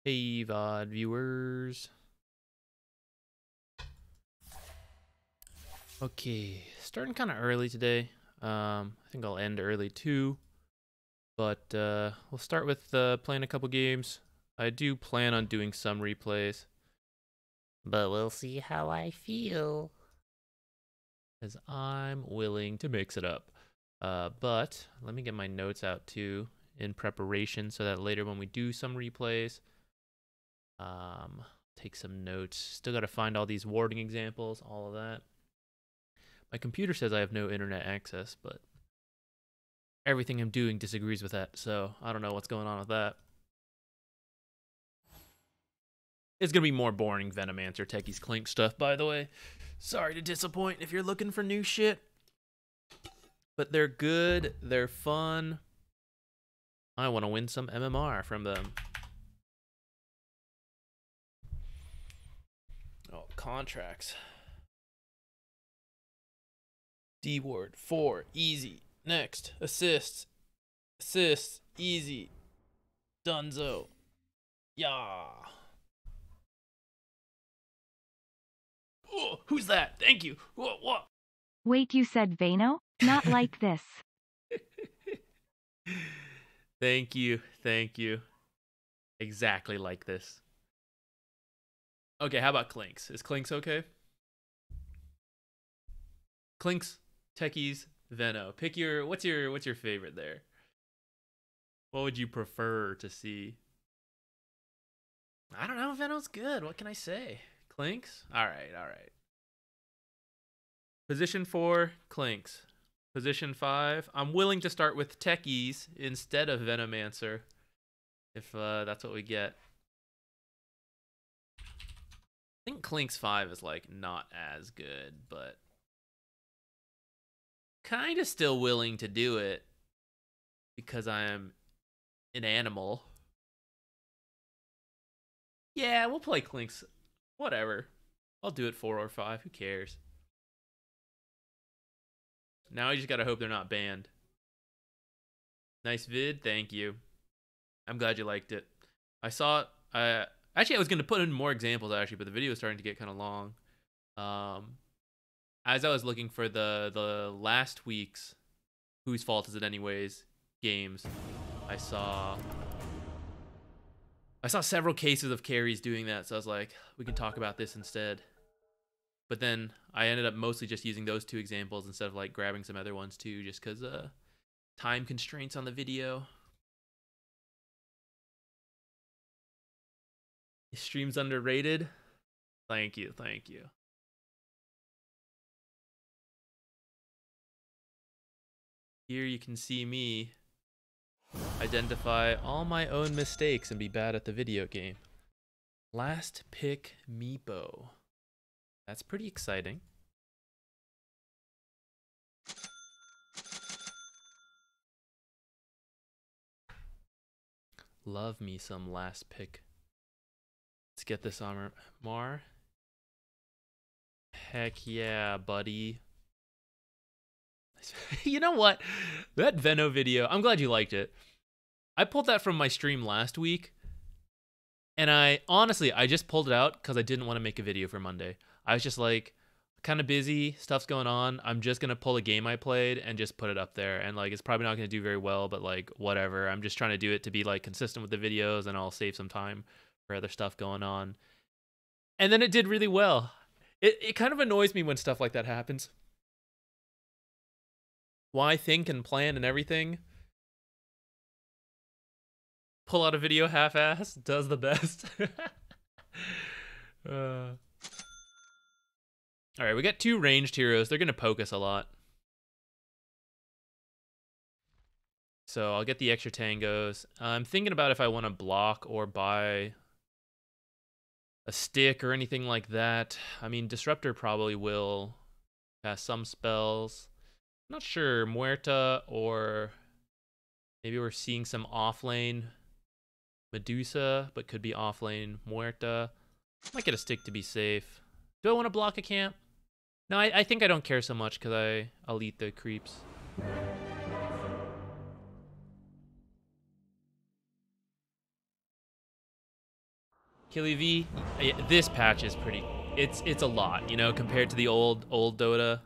Hey, VOD viewers. Okay, starting kind of early today. I think I'll end early too. But we'll start with playing a couple games. I do plan on doing some replays, but we'll see how I feel, as I'm willing to mix it up. But let me get my notes out too in preparation so that later when we do some replays, take some notes. Still got to find all these warding examples, all of that. My computer says I have no internet access, but everything I'm doing disagrees with that, so I don't know what's going on with that. It's gonna be more boring Venomancer Techies Clink stuff, by the way. Sorry to disappoint if you're looking for new shit. But they're good, they're fun. I want to win some MMR from them. Oh, contracts. D-ward, 4, easy. Next, assists. Assists, easy. Dunzo. Yeah. Oh, who's that? Thank you. What? Wait, you said Vano? Not like this. Thank you. Thank you. Exactly like this. Okay, how about Clinks? Is Clinks okay? Clinks, Techies, Veno. Pick your what's your favorite there? What would you prefer to see? I don't know, Veno's good. What can I say? Clinks? Alright. Position 4, Clinks. Position 5, I'm willing to start with Techies instead of Venomancer. If that's what we get. I think Clinks 5 is like not as good, but kind of still willing to do it because I am an animal. Yeah, we'll play Clinks. Whatever. I'll do it 4 or 5. Who cares? Now I just gotta hope they're not banned. Nice vid. Thank you. I'm glad you liked it. I saw it. Actually, I was gonna put in more examples actually, but the video is starting to get kind of long. As I was looking for the last week's Whose Fault Is It Anyways games, I saw several cases of carries doing that, so I was like, we can talk about this instead. But then I ended up mostly just using those 2 examples instead of like grabbing some other ones too, just because time constraints on the video. Your stream's underrated. Thank you. Here you can see me identify all my own mistakes and be bad at the video game. Last pick Meepo. That's pretty exciting. Love me some last pick. Let's get this armor. Mar. Heck yeah, buddy. You know what? That Veno video, I'm glad you liked it. I pulled that from my stream last week. And I just pulled it out because I didn't want to make a video for Monday. I was just like, kind of busy, stuff's going on. I'm just going to pull a game I played and just put it up there. And like, it's probably not going to do very well, but like, whatever. I'm just trying to do it to be like consistent with the videos, and I'll save some time for other stuff going on. And then it did really well. It kind of annoys me when stuff like that happens. Why think and plan and everything? Pull out a video half-ass, does the best. All right, we got 2 ranged heroes. They're going to poke us a lot. So I'll get the extra tangos. I'm thinking about if I want to block or buy a stick or anything like that. I mean, Disruptor probably will cast some spells. I'm not sure, Muerta, or maybe we're seeing some offlane Medusa, but could be offlane Muerta. Might get a stick to be safe. Do I want to block a camp? No, I think I don't care so much because I'll eat the creeps. Killy V, this patch is pretty. It's a lot, you know, compared to the old Dota.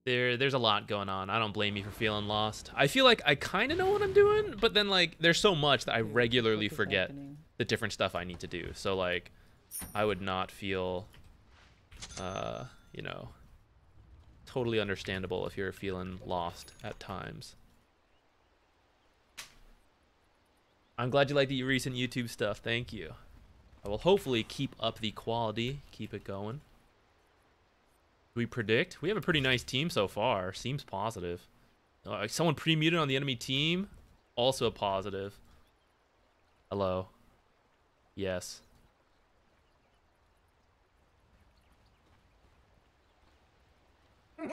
There's a lot going on. I don't blame you for feeling lost. I feel like I kind of know what I'm doing, but then like there's so much that I regularly forget the different stuff I need to do. So like, I would not feel, you know, totally understandable if you're feeling lost at times. I'm glad you like the recent YouTube stuff. Thank you. I will hopefully keep up the quality, keep it going. Do we predict? We have a pretty nice team so far. Seems positive. Someone pre-muted on the enemy team. Also a positive. Hello. Yes. Yeah,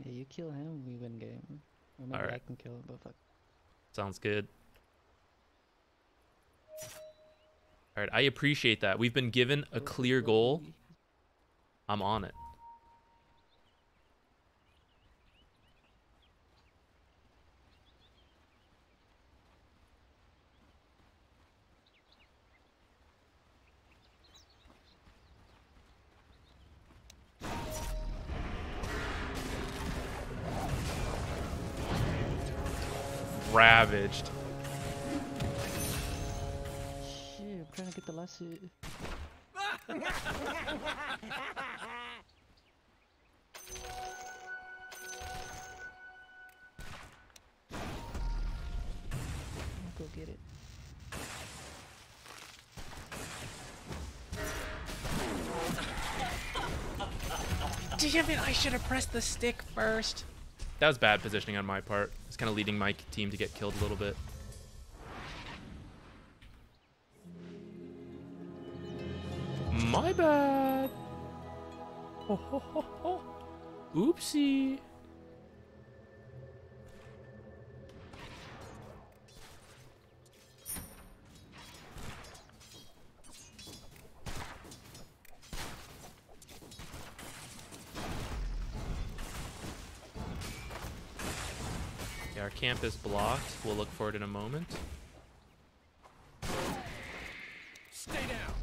you kill him, we win game. Or maybe I can kill him, but fuck. Sounds good. All right, I appreciate that. We've been given a clear goal. I'm on it. Ravaged. Shit, I'm trying to get the last hit. Go get it. Damn it, I should have pressed the stick first. That was bad positioning on my part. It's kind of leading my team to get killed a little bit. My bad. Ho, ho, ho, ho. Oopsie. Okay, our camp is blocked. We'll look for it in a moment. Stay down.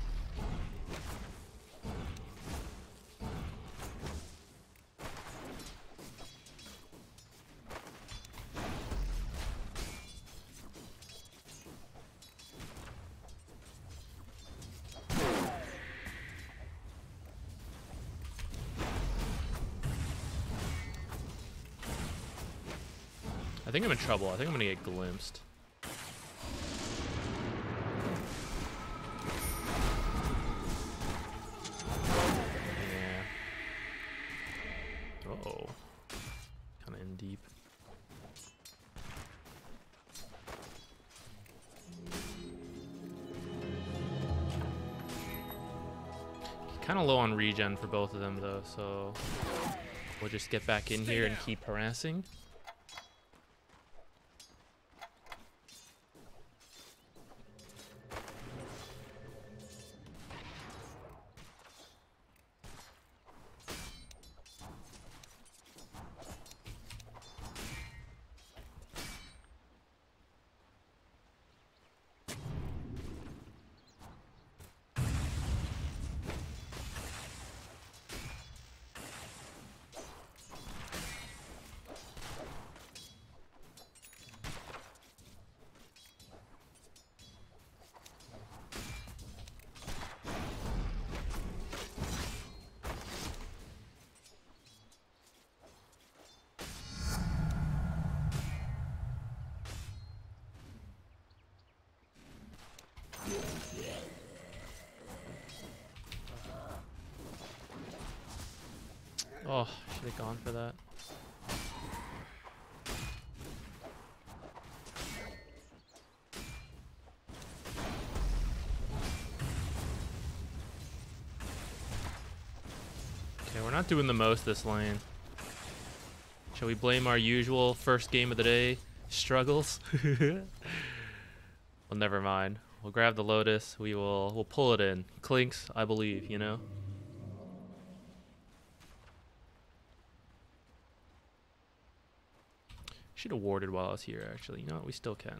I think I'm in trouble. I think I'm gonna get glimpsed. Yeah. Uh-oh. Kind of in deep. Kind of low on regen for both of them though, so we'll just get back in here and keep harassing. Oh, should have gone for that. Okay, we're not doing the most this lane. Shall we blame our usual first game of the day struggles? Well, never mind. We'll grab the Lotus. We'll pull it in. Clinks, I believe, you know? Should have warded while I was here, actually. You know what? We still can.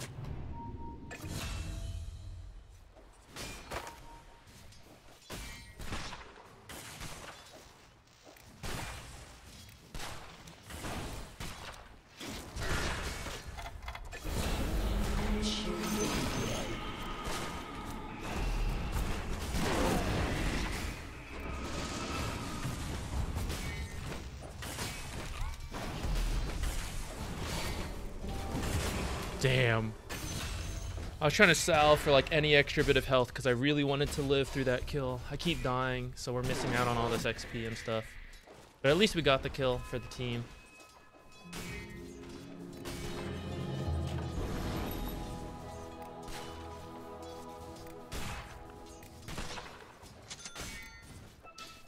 Damn. I was trying to salve for like any extra bit of health because I really wanted to live through that kill. I keep dying, so we're missing out on all this XP and stuff. But at least we got the kill for the team.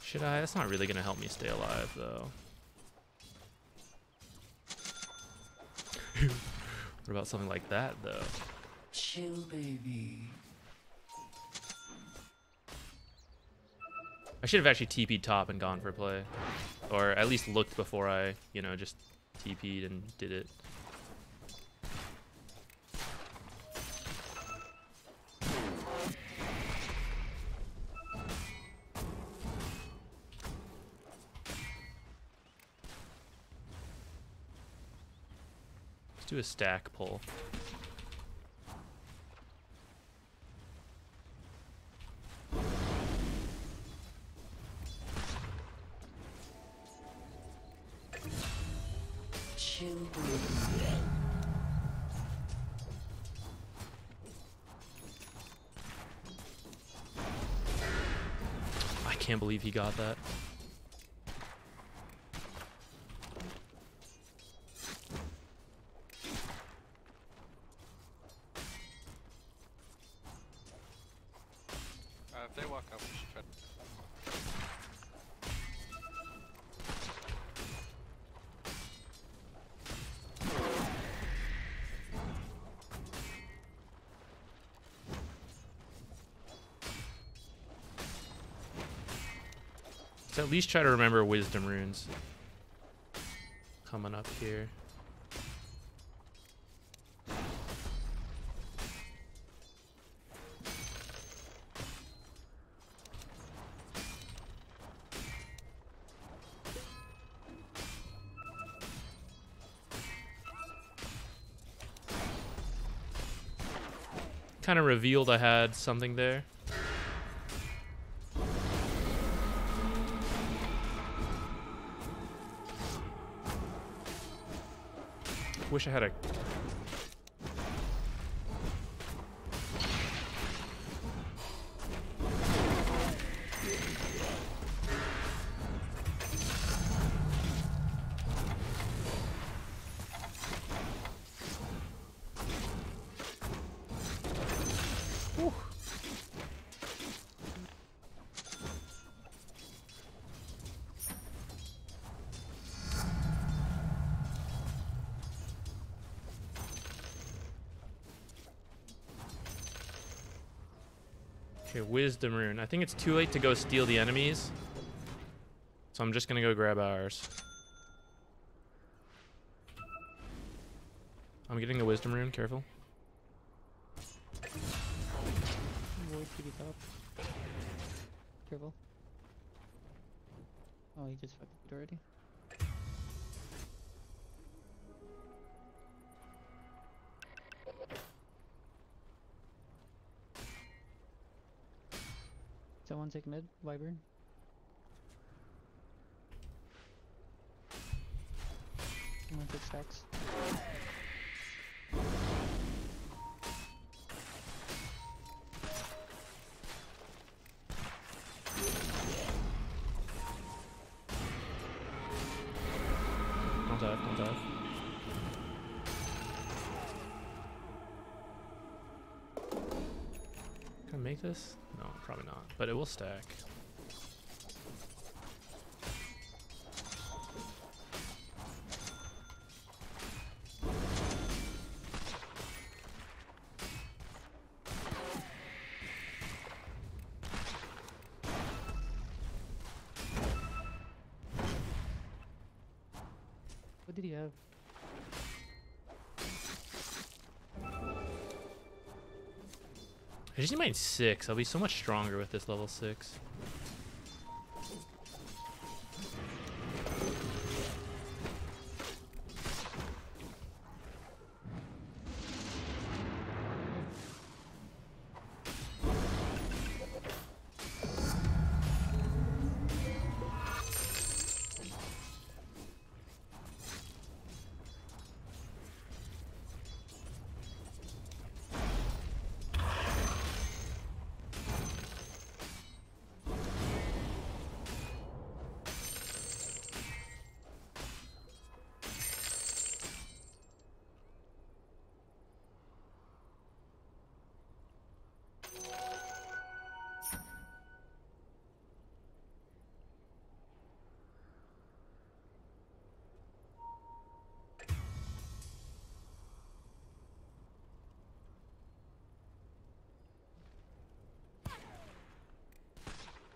Should I? That's not really going to help me stay alive, though. What about something like that, though? Chill, baby. I should have actually TP'd top and gone for a play. Or at least looked before I, you know, just TP'd and did it. Let's do a stack pull. I can't believe he got that. If they walk up, we should try. Let's at least try to remember wisdom runes. Coming up here. Kind of revealed I had something there. Wish I had a... Okay, wisdom rune. I think it's too late to go steal the enemies. So I'm just gonna go grab ours. I'm getting the wisdom rune, careful. Void TP top. Careful. Oh, he just fucking did already. Someone take mid, Wyvern. Someone take stacks. Don't dive, don't dive. Can I make this? No, probably not, but it will stack. What did he have? I just need my 6. I'll be so much stronger with this level 6.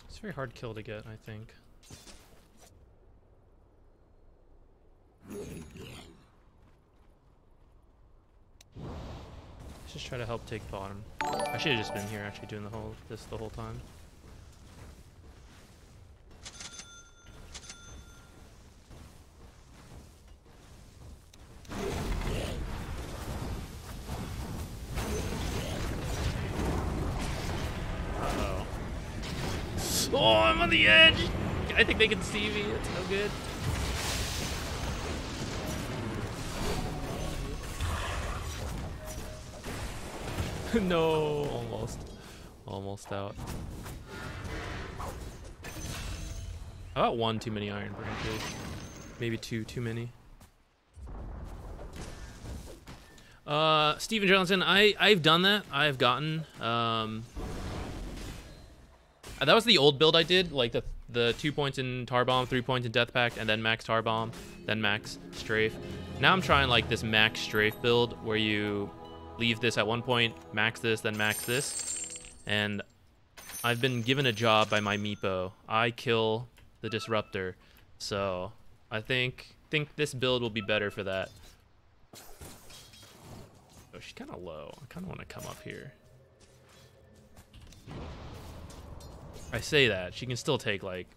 It's a very hard kill to get, I think. Let's just try to help take bottom. I should have just been here actually doing the whole time. Oh, I'm on the edge! I think they can see me. It's no good. No, almost. Almost out. How about 1 too many iron branches? Maybe 2 too many. Steven Johnson, I've done that. I've gotten that was the old build I did, like the 2 points in Tar Bomb, 3 points in Death Pact, and then max Tar Bomb, then max Strafe. Now I'm trying like this max Strafe build where you leave this at 1 point, max this, then max this. And I've been given a job by my Meepo. I kill the Disruptor. So I think this build will be better for that. Oh, she's kind of low. I kind of want to come up here. I say that. She can still take, like,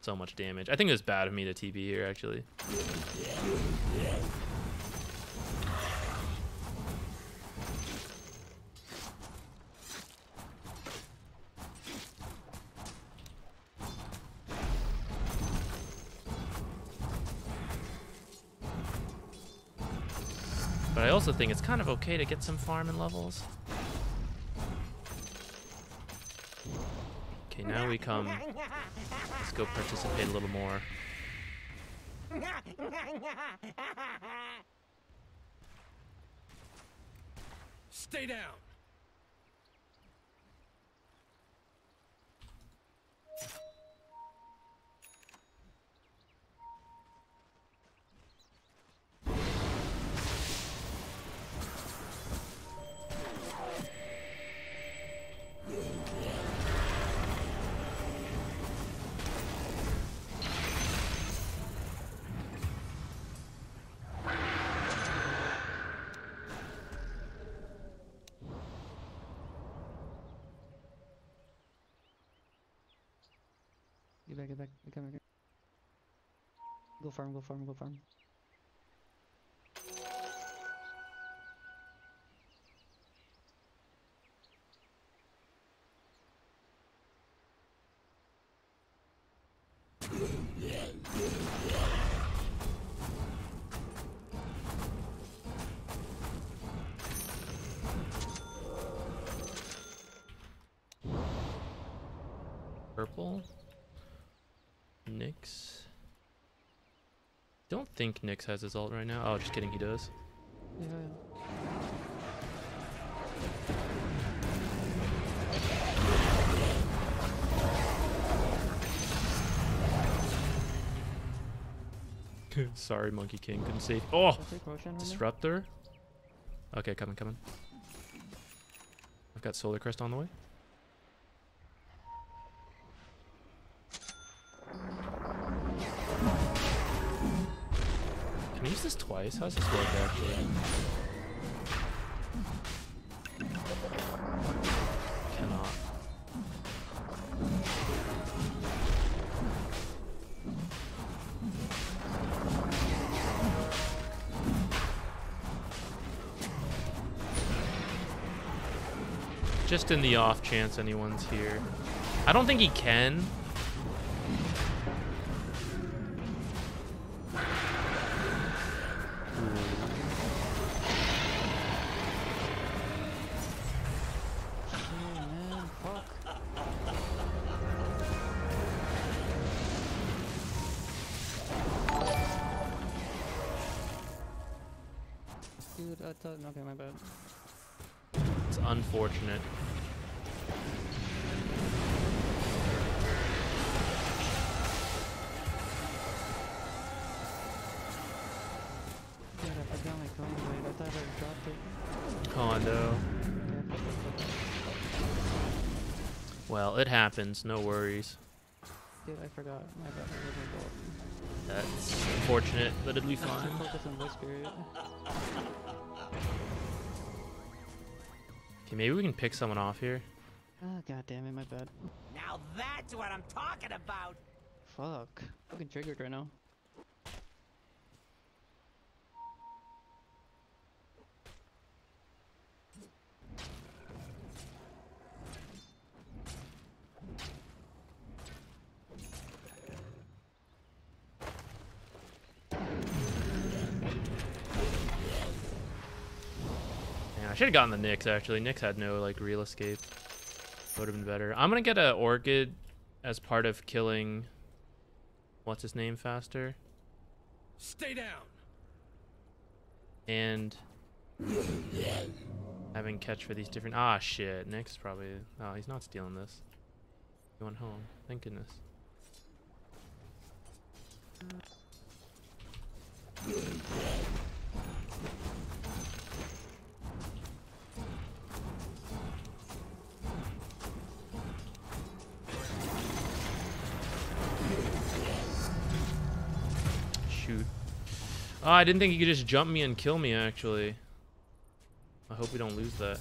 so much damage. I think it was bad of me to TP here, actually. But I also think it's kind of okay to get some farming levels. Okay, now we come. Let's go participate a little more. Stay down. Get back, come here. Go farm, go farm, go farm. Purple. Nyx. Don't think Nyx has his ult right now. Oh, just kidding, he does. Yeah. Sorry, Monkey King, couldn't save. Oh! Disruptor? Okay, coming. I've got Solar Crest on the way. Can I use this twice? How does this work actually? Just in the off chance anyone's here. I don't think he can. Dude, I thought. Okay, my bad. It's unfortunate. Dude, I forgot my cone blade. I thought I dropped it. Condo. Yeah, fuck. Well, it happens. No worries. Dude, I forgot. My bad. I wasn't bored. That's unfortunate, but it'll be fine. Focus on voice spirit. Okay, maybe we can pick someone off here. Ah, god damn it, my bad. Now that's what I'm talking about. Fuck. Fucking triggered right now. Man, I should have gotten the Nyx actually. Nyx had no like real escape. Would have been better. I'm gonna get a Orchid as part of killing what's his name faster. Stay down. And having catch for these different shit. Nyx is probably he's not stealing this. He went home. Thank goodness. Shoot. Oh, I didn't think he could just jump me and kill me, actually. I hope we don't lose that.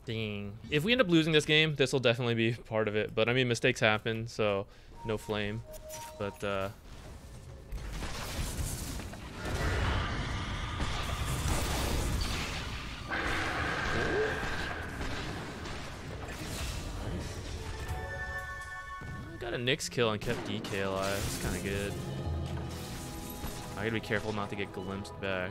Dang. If we end up losing this game, this will definitely be part of it. But, I mean, mistakes happen, so no flame. But, got a Nyx kill and kept DK alive. That's kind of good. I gotta be careful not to get glimpsed back.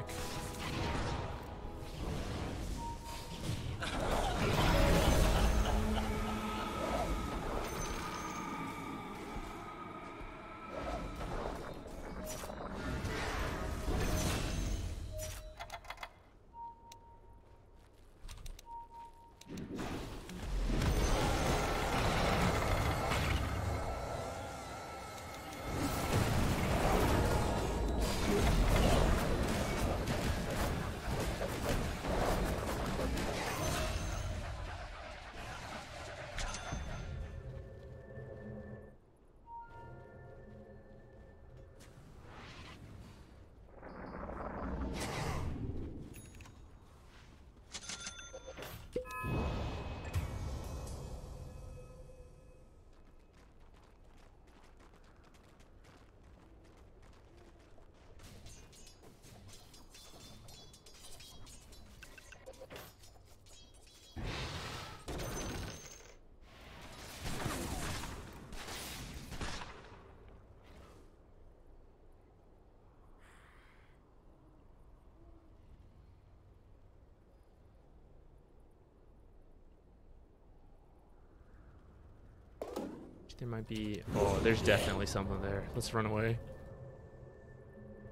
There might be... Oh, there's definitely something there. Let's run away.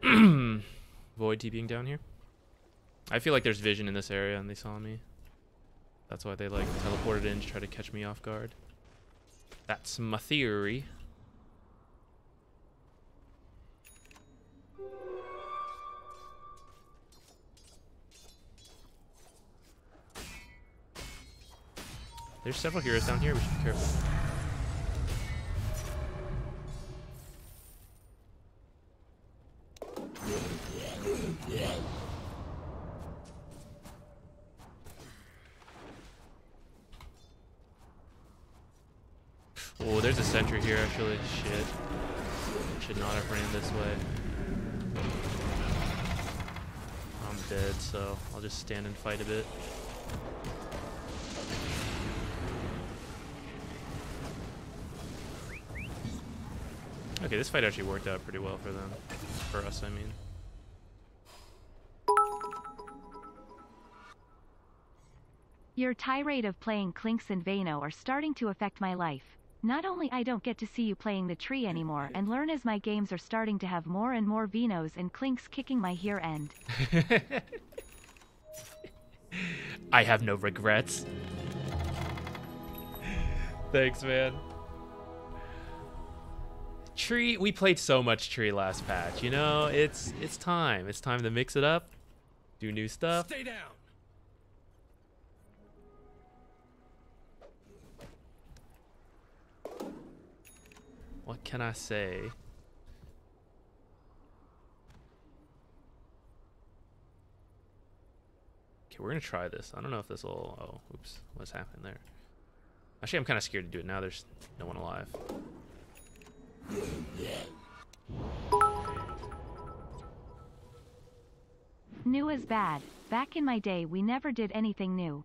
Void TPing down here. I feel like there's vision in this area and they saw me. That's why they like teleported in to try to catch me off guard. That's my theory. There's several heroes down here. We should be careful. Oh, there's a sentry here actually. Shit. Should not have ran this way. I'm dead, so I'll just stand and fight a bit. Okay, this fight actually worked out pretty well for them. For us, I mean. Your tirade of playing Clinks and Vano are starting to affect my life. Not only I don't get to see you playing the tree anymore and learn as my games are starting to have more and more Venos and Clinks kicking my here end. I have no regrets. Thanks, man. Tree, we played so much Tree last patch, you know? It's time. It's time to mix it up. Do new stuff. Stay down. What can I say? Okay, we're gonna try this. I don't know if this will... Oh, oops. What's happening there? Actually, I'm kind of scared to do it now. There's no one alive. New is bad. Back in my day we never did anything new.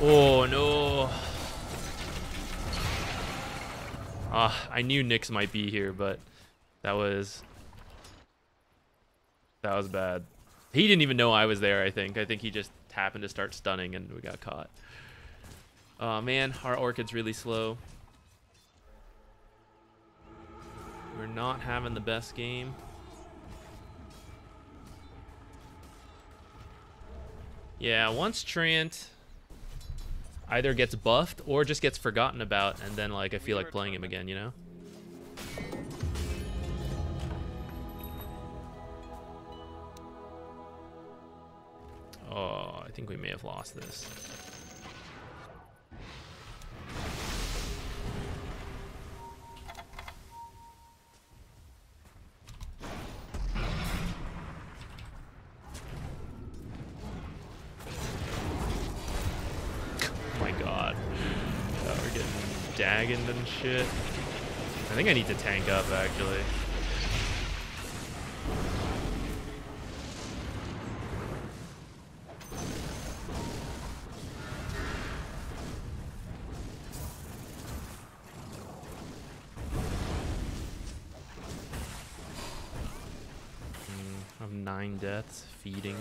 Oh no. I knew Nyx might be here, but that was bad. He didn't even know I was there, I think. I think he just happened to start stunning and we got caught. Oh man, our Orchid's really slow. We're not having the best game. Yeah, once Trant either gets buffed or just gets forgotten about, and then like I feel like playing him again, you know? Oh, I think we may have lost this. Dagged and shit. I think I need to tank up actually. I have 9 deaths feeding.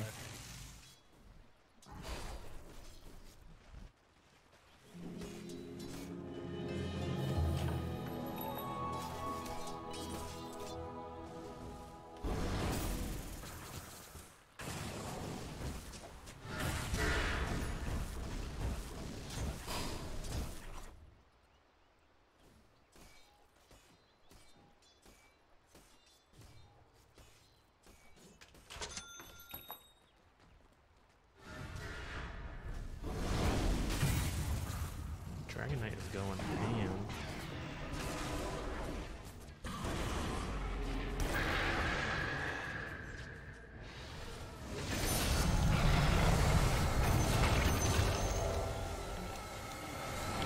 Dragon Knight is going ham.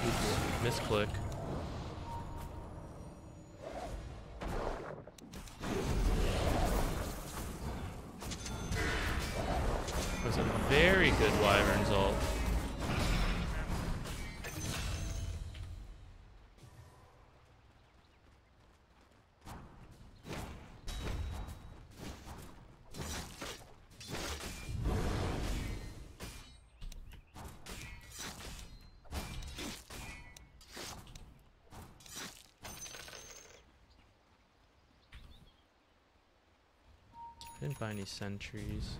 Oops, misclick. That was a very good Wyvern's ult. Didn't buy any sentries.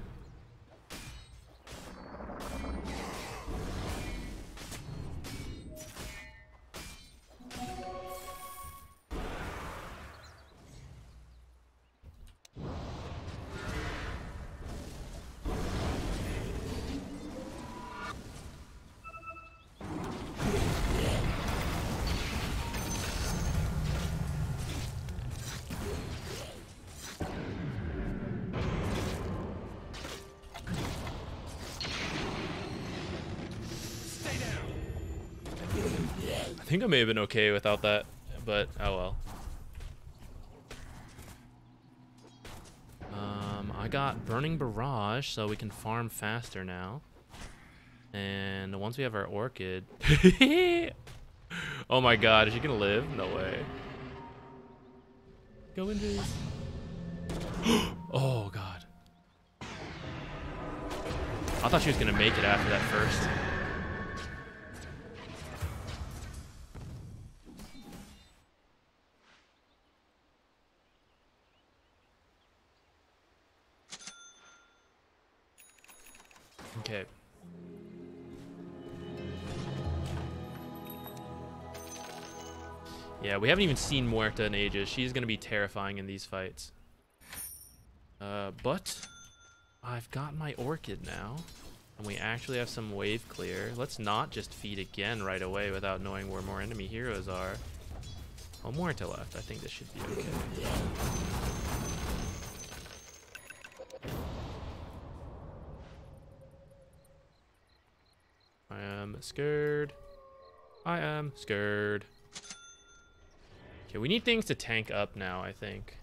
think I may have been okay without that, but oh well. I got Burning Barrage, so we can farm faster now. And once we have our Orchid... Oh my god, is she gonna live? No way. Go Invis. Oh god. I thought she was gonna make it after that first. Okay. Yeah, we haven't even seen Muerta in ages. She's gonna be terrifying in these fights. But I've got my Orchid now, and we actually have some wave clear. Let's not just feed again right away without knowing where more enemy heroes are. Oh, Muerta left. I think this should be okay. I am scared. I am scared. Okay, we need things to tank up now, I think.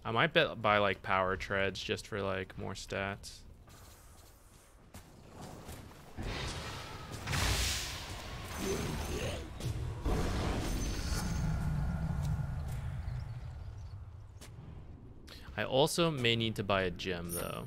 I might buy like power treads just for like more stats. I also may need to buy a gem though.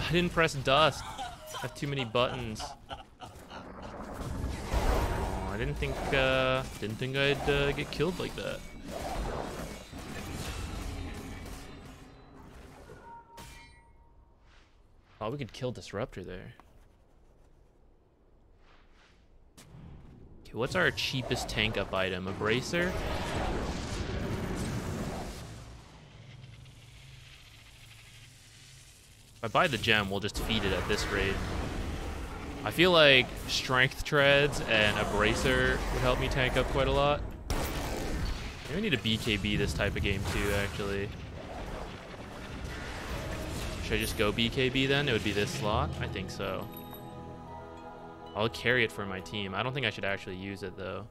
I didn't press dust. I have too many buttons. Oh, I didn't think I'd get killed like that. Oh, we could kill Disruptor there. Okay, what's our cheapest tank up item? A Bracer? If I buy the gem, we'll just feed it at this rate. I feel like strength treads and a bracer would help me tank up quite a lot. Maybe I need a BKB this type of game too, actually. Should I just go BKB then? It would be this slot? I think so. I'll carry it for my team. I don't think I should actually use it though.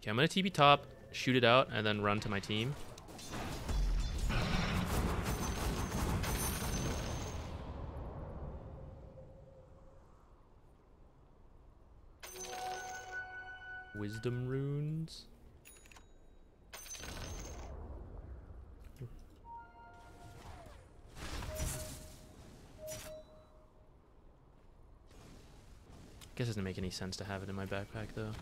Okay, I'm gonna TP top, shoot it out, and then run to my team. Wisdom runes. Guess it doesn't make any sense to have it in my backpack though.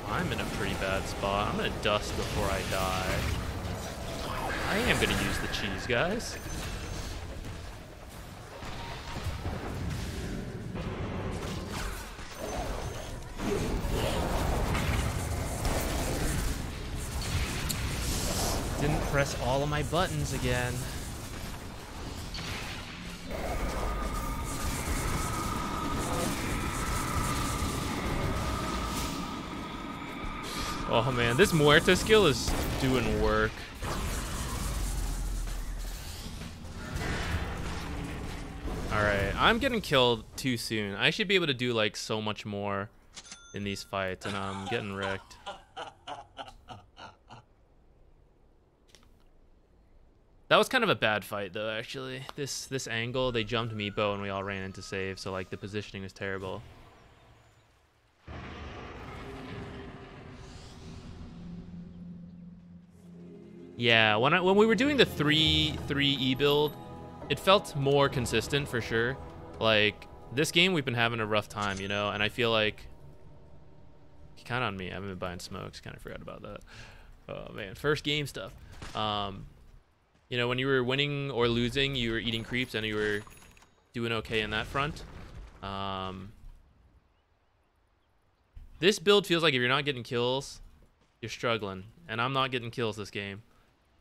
I'm in a pretty bad spot. I'm gonna dust before I die. I am gonna use the cheese, guys. Didn't press all of my buttons again. Oh man, this Muerta skill is doing work. Alright, I'm getting killed too soon. I should be able to do like so much more in these fights, and I'm getting wrecked. That was kind of a bad fight though, actually. This angle, they jumped Meepo and we all ran into save, so like the positioning was terrible. Yeah, when we were doing the 3-3E build, it felt more consistent for sure. Like this game we've been having a rough time, you know, and I feel like kind of on me. I haven't been buying smokes, kind of forgot about that. Oh man, first game stuff. You know, when you were winning or losing, you were eating creeps and you were doing okay in that front. This build feels like if you're not getting kills, you're struggling. And I'm not getting kills this game.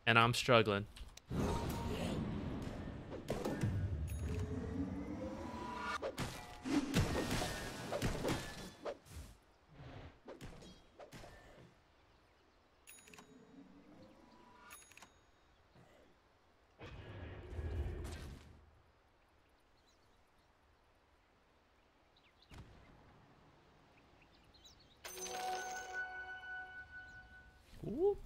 And I'm struggling. Ooh.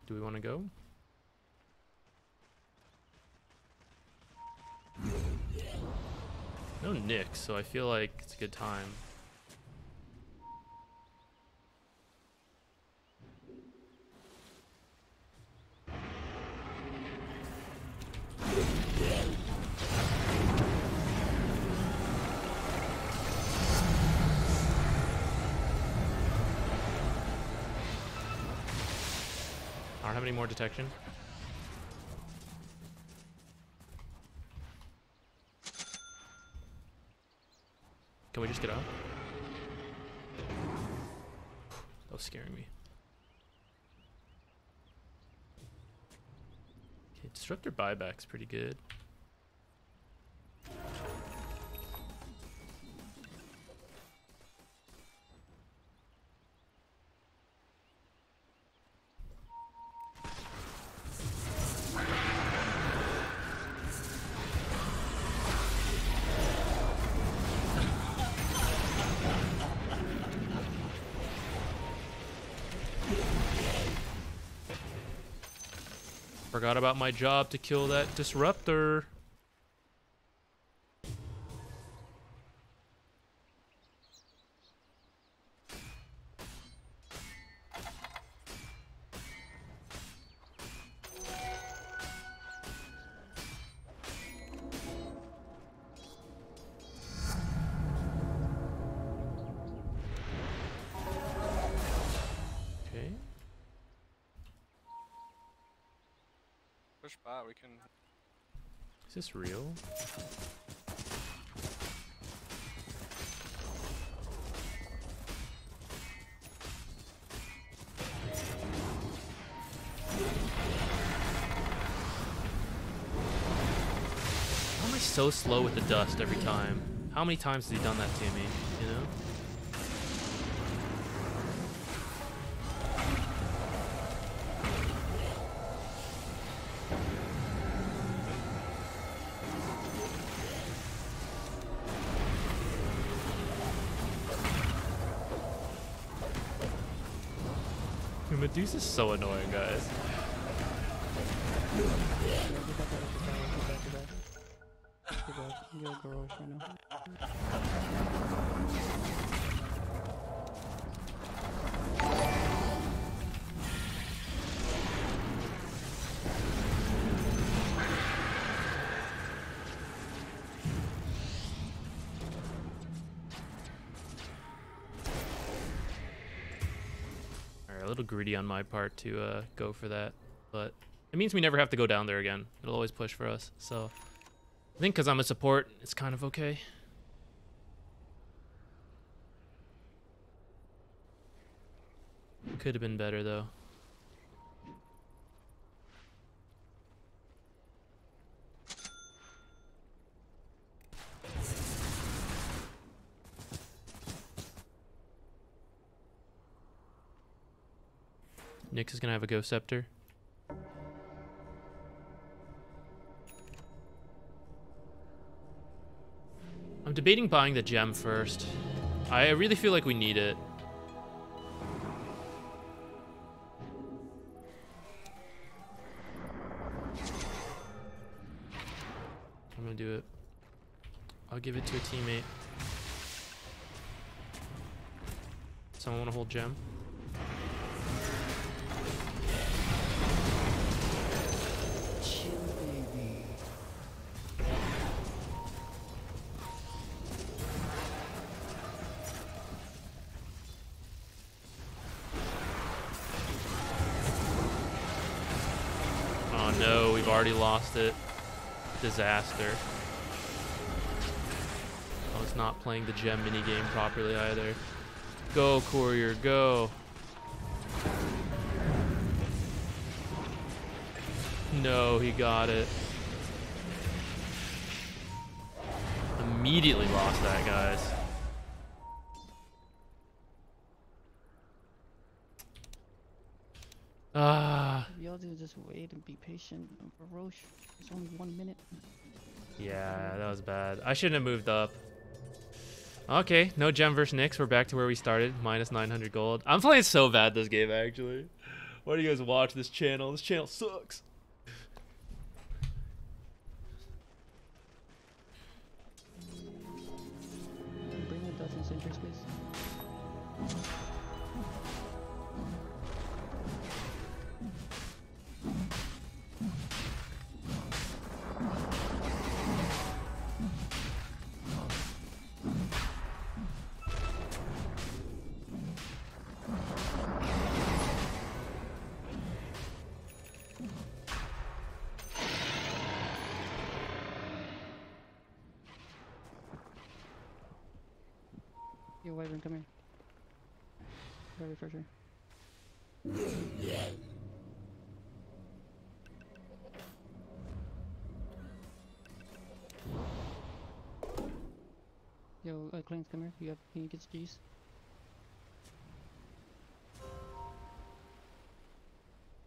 Do we want to go? No Nick, so I feel like it's a good time. I don't have any more detection. Can we just get out? That was scaring me. Okay, Disruptor buyback's pretty good. Forgot about my job to kill that disruptor. Okay. Push bot, we can. Is this real? so slow with the dust every time. How many times has he done that to me, you know? Medusa's so annoying, guys. A little greedy on my part to go for that, but it means we never have to go down there again. It'll always push for us, so I think because I'm a support, it's kind of okay. Could have been better though. Nyx is gonna have a Ghost Scepter. I'm debating buying the gem first. I really feel like we need it. I'm gonna do it. I'll give it to a teammate. Someone wanna hold gem? No, we've already lost it. Disaster. I was not playing the gem minigame properly either. Go, Courier, go. No, he got it. Immediately lost that, guys. Y'all do just wait and be patient. Roche, it's only 1 minute. Yeah, that was bad. I shouldn't have moved up. Okay, no gem versus Nyx. We're back to where we started. Minus 900 gold. I'm playing so bad this game, actually. Why do you guys watch this channel? This channel sucks. Bring the dust in center space. Yo, Wyvern, come here. Very for sure. Yo, Clans, come here. Can you get G's?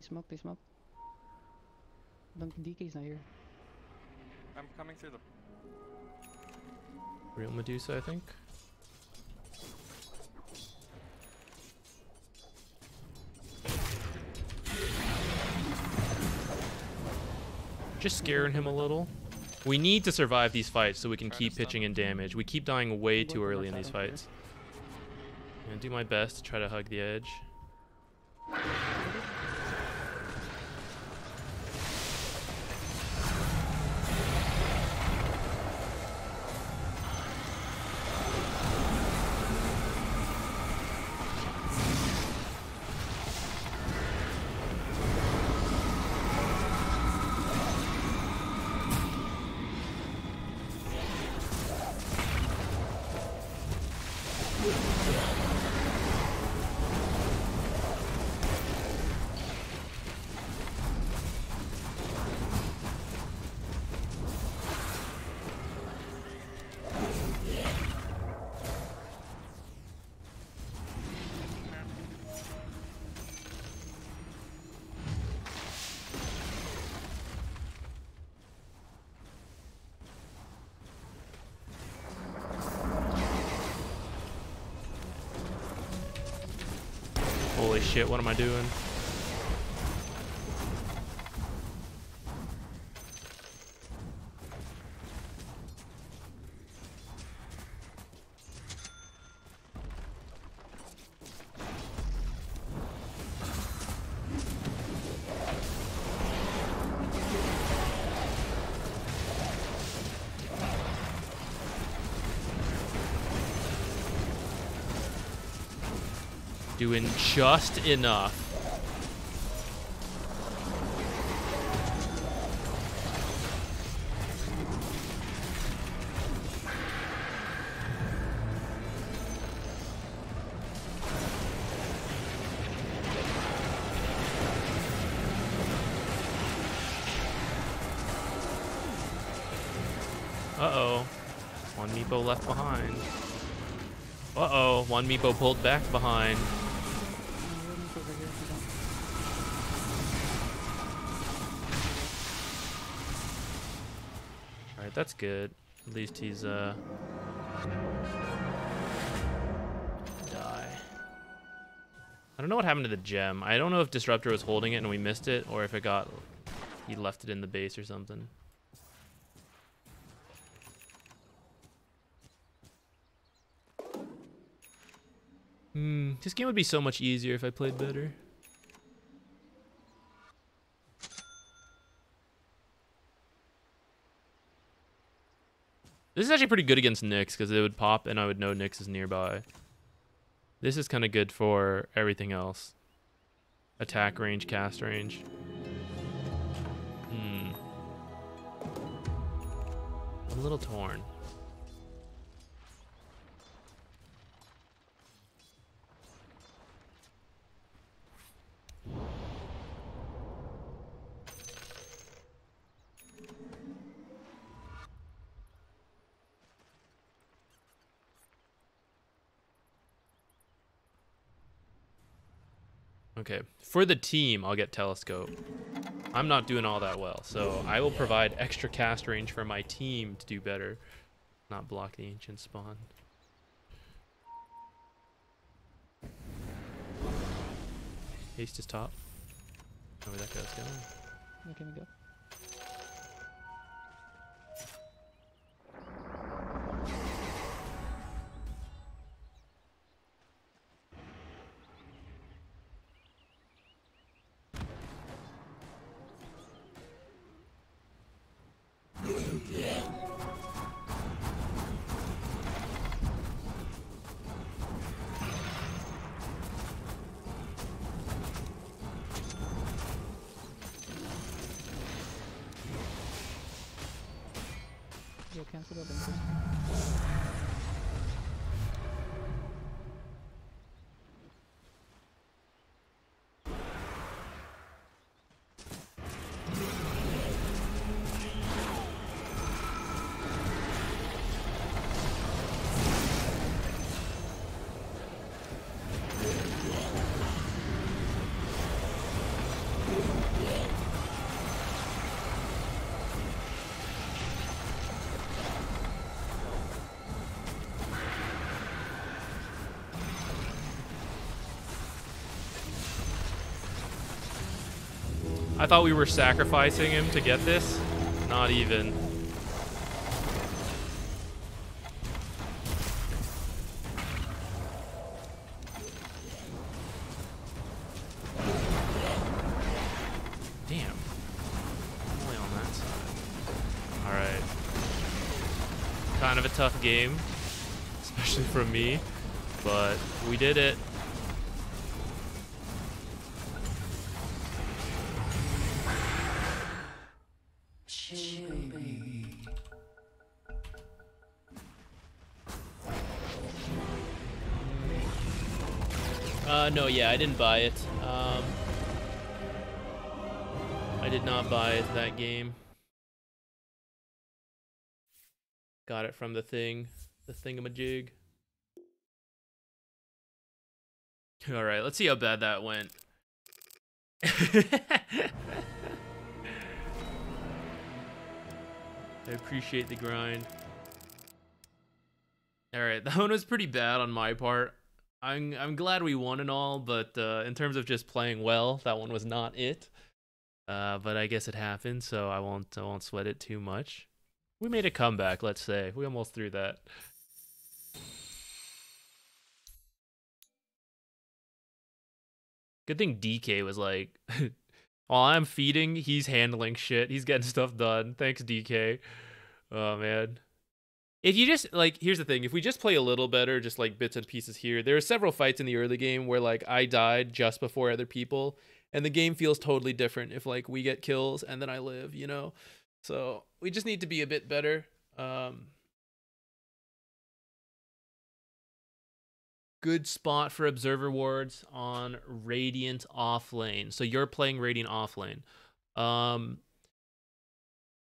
They smoke. Duncan DK's not here. I'm coming through the... Real Medusa, I think. Just scaring him a little. We need to survive these fights so we can keep pitching in damage. We keep dying way too early in these fights. I'm gonna do my best to try to hug the edge. Holy shit, what am I doing? Doing just enough. Uh-oh. One Meepo left behind. Uh-oh. One Meepo pulled back behind. Alright, that's good. At least he's, die. I don't know what happened to the gem. I don't know if Disruptor was holding it and we missed it, or if it got... he left it in the base or something. This game would be so much easier if I played better. This is actually pretty good against Nyx because it would pop and I would know Nyx is nearby. This is kind of good for everything else. Attack range, cast range. I'm a little torn. Okay, for the team, I'll get Telescope. I'm not doing all that well, so I will provide extra cast range for my team to do better. Not block the ancient spawn. Haste is top. Oh, where that guy's going. Where can we go? Yo, cancel the bunkers. I thought we were sacrificing him to get this. Not even. Damn. Only on that side. Alright. Kind of a tough game. Especially from me. But we did it. No, yeah, I didn't buy it. I did not buy it that game. Got it from the thingamajig. All right, let's see how bad that went. I appreciate the grind. All right, that one was pretty bad on my part. I'm glad we won and all, but in terms of just playing well, that one was not it. But I guess it happened, so I won't sweat it too much. We made a comeback, let's say. We almost threw that. Good thing DK was like, while I'm feeding, he's handling shit. He's getting stuff done. Thanks, DK. Oh, man. If you just, like, here's the thing. If we just play a little better, just, like, bits and pieces here, there are several fights in the early game where, like, I died just before other people, and the game feels totally different if, like, we get kills and then I live, you know? So we just need to be a bit better. Good spot for observer wards on Radiant off lane. So you're playing Radiant off lane.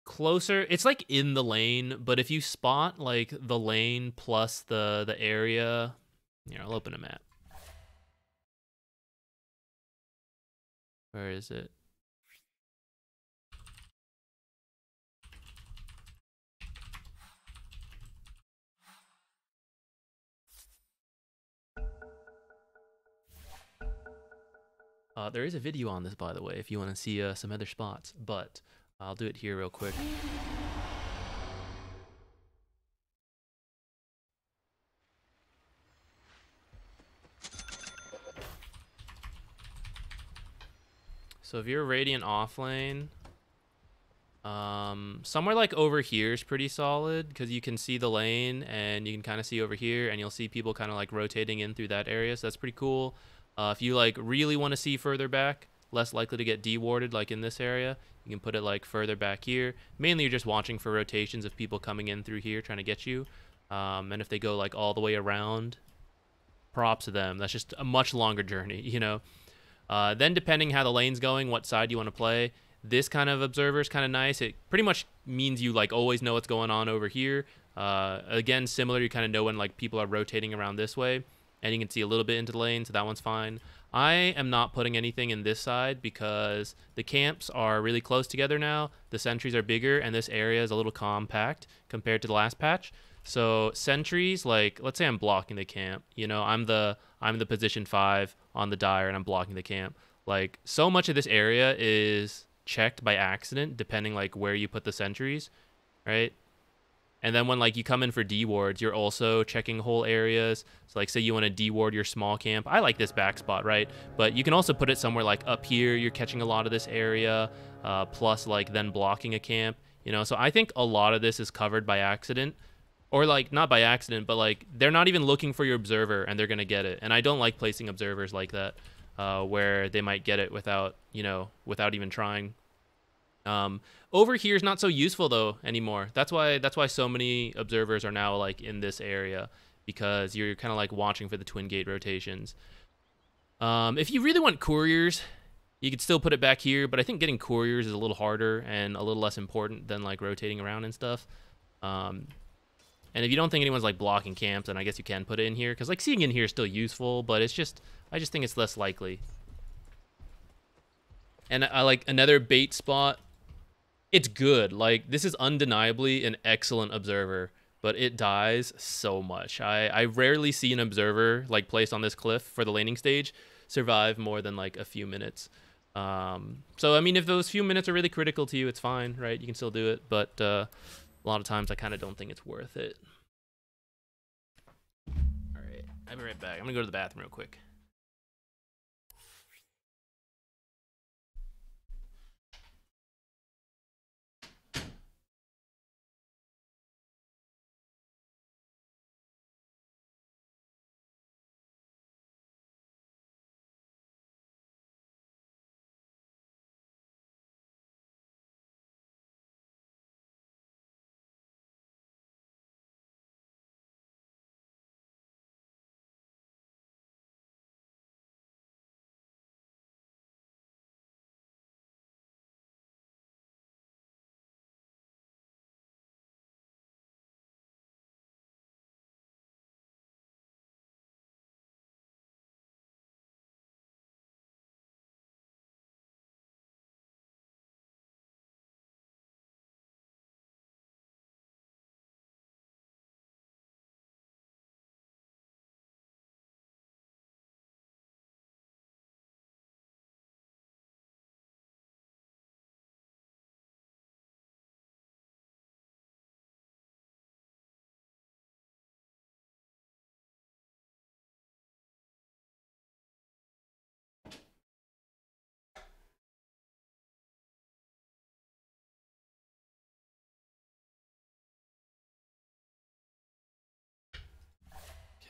Closer, it's like in the lane, but if you spot like the lane plus the area, here, I'll open a map. Where is it? There is a video on this, by the way, if you want to see some other spots, but I'll do it here real quick. So if you're Radiant off lane, somewhere like over here is pretty solid because you can see the lane and you can kind of see over here and you'll see people kind of like rotating in through that area. So that's pretty cool. If you like really want to see further back, less likely to get dewarded like in this area, you can put it like further back here. Mainly you're just watching for rotations of people coming in through here trying to get you. And if they go like all the way around, props to them. That's just a much longer journey, you know? Then depending how the lane's going, what side you want to play, this kind of observer is kind of nice. It pretty much means you like always know what's going on over here. Again, similar, you kind of know when like people are rotating around this way, and you can see a little bit into the lane, so that one's fine. I am not putting anything in this side because the camps are really close together now. The sentries are bigger, and this area is a little compact compared to the last patch. So sentries, like let's say I'm blocking the camp, you know, I'm the position 5 on the dire and I'm blocking the camp. Like so much of this area is checked by accident depending like where you put the sentries, right? And then when like you come in for dewards, you're also checking whole areas. So like say you want to deward your small camp. I like this back spot, right? But you can also put it somewhere like up here. You're catching a lot of this area, plus like then blocking a camp, you know? So I think a lot of this is covered by accident. Or like not by accident, but like they're not even looking for your observer and they're gonna get it. And I don't like placing observers like that, where they might get it without, you know, without even trying. Over here is not so useful though anymore. That's why so many observers are now like in this area, because you're kind of like watching for the twin gate rotations. If you really want couriers, you could still put it back here, but I think getting couriers is a little harder and a little less important than like rotating around and stuff. And if you don't think anyone's like blocking camps, then I guess you can put it in here, because like seeing in here is still useful, but it's just, I just think it's less likely. And I like another bait spot. It's good. Like this is undeniably an excellent observer, but it dies so much. I rarely see an observer like placed on this cliff for the laning stage survive more than like a few minutes. So I mean, if those few minutes are really critical to you, it's fine, right? You can still do it, but a lot of times I kind of don't think it's worth it. All right, I'll be right back. I'm gonna go to the bathroom real quick.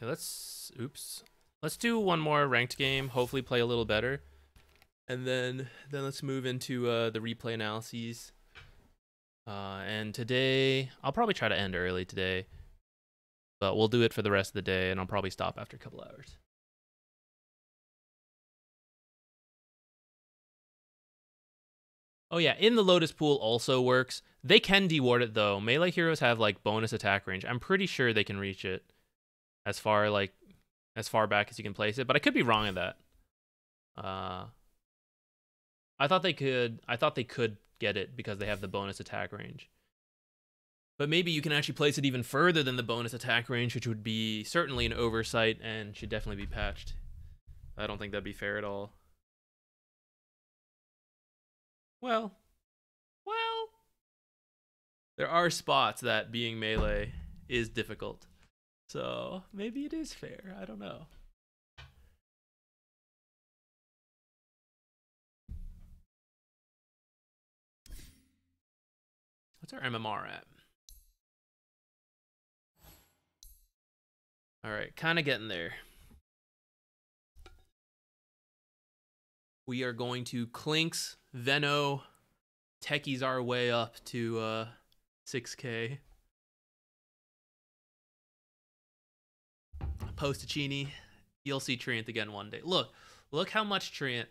Let's do one more ranked game. Hopefully, play a little better, and then let's move into the replay analyses. And today, I'll probably try to end early today, but we'll do it for the rest of the day, and I'll probably stop after a couple hours. Oh yeah, in the Lotus Pool also works. They can deward it though. Melee heroes have like bonus attack range. I'm pretty sure they can reach it as far back as you can place it, but I could be wrong on that. I thought they could get it because they have the bonus attack range. But maybe you can actually place it even further than the bonus attack range, which would be certainly an oversight and should definitely be patched. I don't think that'd be fair at all. Well, there are spots that being melee is difficult. So maybe it is fair. I don't know. What's our MMR at? All right, kind of getting there. We are going to Clinks, Veno, techies our way up to 6K. Postachini, you'll see Treant again one day. Look how much Treant.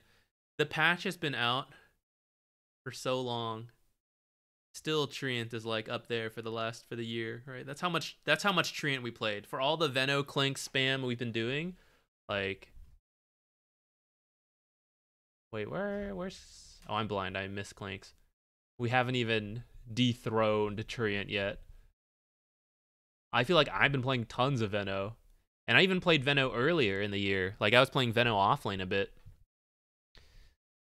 The patch has been out for so long. Still, Treant is like up there for the year, right? That's how much Treant we played. For all the Veno Clink spam we've been doing, like. Wait, where's? Oh, I'm blind. I miss Clinks. We haven't even dethroned Treant yet. I feel like I've been playing tons of Veno. And I even played Veno earlier in the year. Like, I was playing Veno offlane a bit.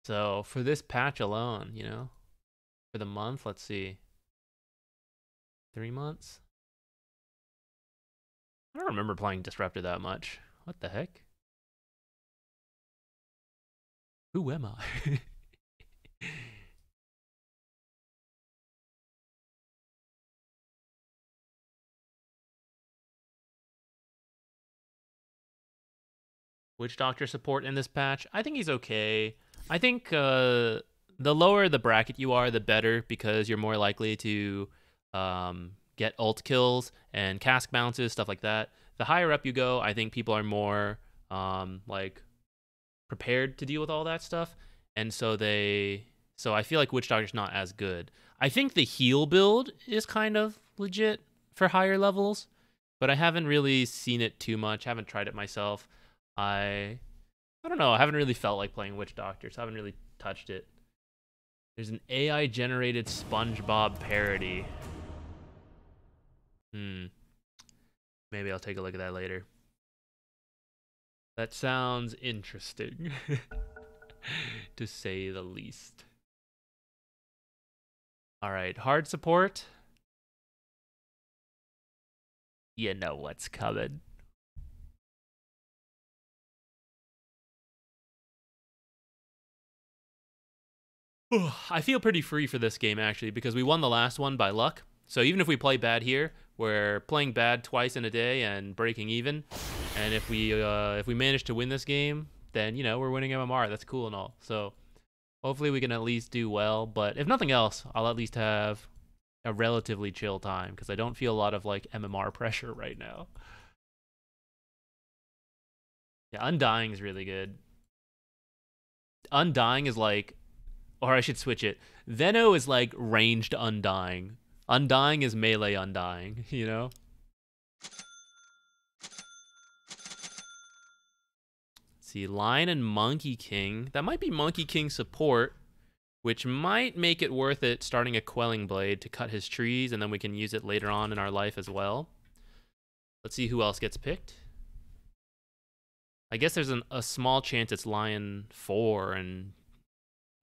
So, for this patch alone, you know? For the month, let's see. 3 months? I don't remember playing Disruptor that much. What the heck? Who am I? Witch Doctor support in this patch? I think he's okay. I think the lower the bracket you are, the better, because you're more likely to get ult kills and cask bounces, stuff like that. The higher up you go, I think people are more like prepared to deal with all that stuff, and so I feel like Witch Doctor's not as good. I think the heal build is kind of legit for higher levels, but I haven't really seen it too much. Haven't tried it myself. I don't know. I haven't really felt like playing Witch Doctor, so I haven't really touched it. There's an AI-generated SpongeBob parody. Maybe I'll take a look at that later. That sounds interesting, to say the least. All right, hard support. You know what's coming. I feel pretty free for this game, actually, because we won the last one by luck. So even if we play bad here, we're playing bad twice in a day and breaking even. And if we manage to win this game, then, you know, we're winning MMR. That's cool and all. So hopefully we can at least do well. But if nothing else, I'll at least have a relatively chill time, because I don't feel a lot of, like, MMR pressure right now. Yeah, Undying is really good. Undying is like... Or I should switch it. Veno is like ranged Undying. Undying is melee Undying, you know? Let's see, Lion and Monkey King. That might be Monkey King support, which might make it worth it starting a Quelling Blade to cut his trees, and then we can use it later on in our life as well. Let's see who else gets picked. I guess there's a small chance it's Lion 4 and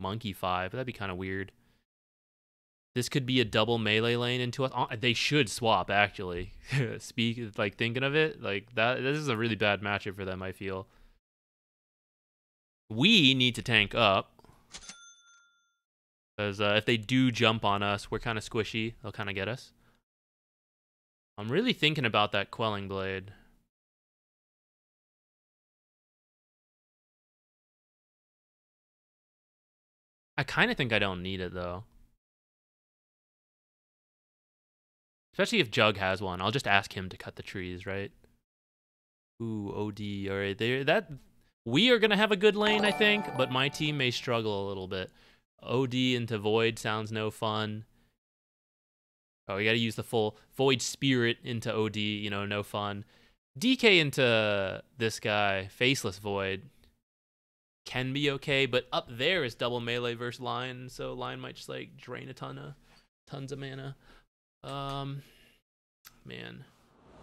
Monkey 5, but that'd be kind of weird. This could be a double melee lane into us. They should swap, actually. Thinking of it, like that. This is a really bad matchup for them, I feel. We need to tank up, because if they do jump on us, we're kind of squishy. They'll kind of get us. I'm really thinking about that Quelling Blade. I kind of think I don't need it, though. Especially if Jug has one. I'll just ask him to cut the trees, right? Ooh, OD. All right, we are going to have a good lane, I think, but my team may struggle a little bit. OD into Void sounds no fun. Oh, we got to use the full Void Spirit into OD, you know, no fun. DK into this guy, Faceless Void, can be okay, but up there is double melee versus Line, so Line might just like drain tons of mana. Man,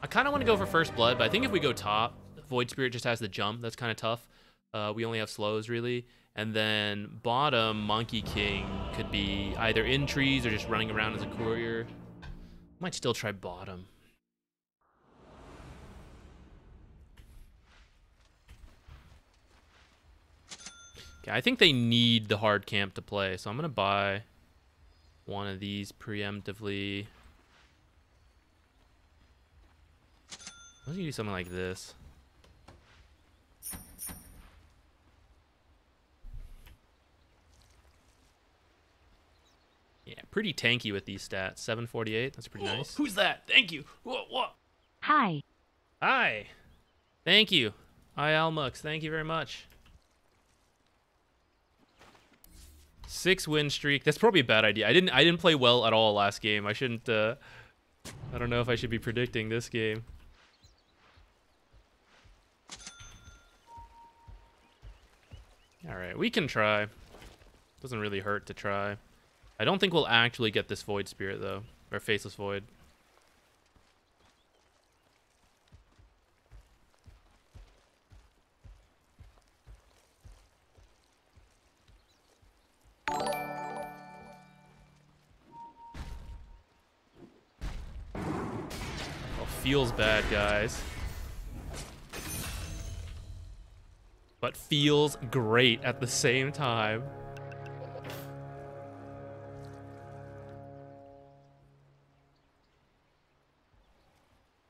I kind of want to go for first blood, but I think if we go top, Void Spirit just has the jump. That's kind of tough. We only have slows really, and then bottom Monkey King could be either in trees or just running around as a courier. Might still try bottom. Okay, I think they need the hard camp to play, so I'm gonna buy one of these preemptively. Let's do something like this. Yeah, pretty tanky with these stats. 748, that's pretty nice. Who's that? Thank you. Whoa. Hi. Hi. Thank you. Hi, Almux. Thank you very much. 6 win streak. That's probably a bad idea. I didn't play well at all last game. I shouldn't. I don't know if I should be predicting this game. All right, we can try. Doesn't really hurt to try. I don't think we'll actually get this Void Spirit though, or Faceless Void. Feels bad, guys. But feels great at the same time.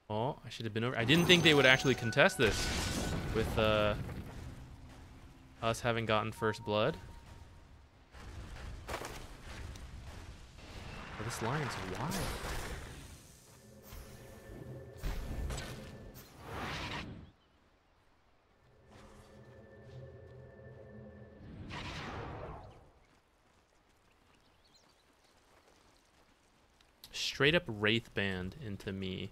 Oh, I should have been over. I didn't think they would actually contest this with us having gotten first blood. Oh, this line's wild. Straight up Wraith Band into me.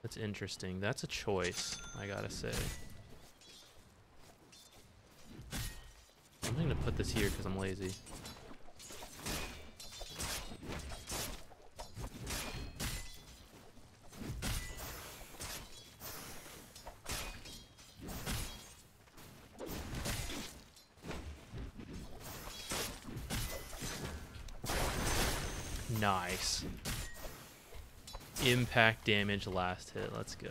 That's interesting. That's a choice, I gotta say. I'm gonna put this here because I'm lazy. Nice. Impact damage last hit. Let's go.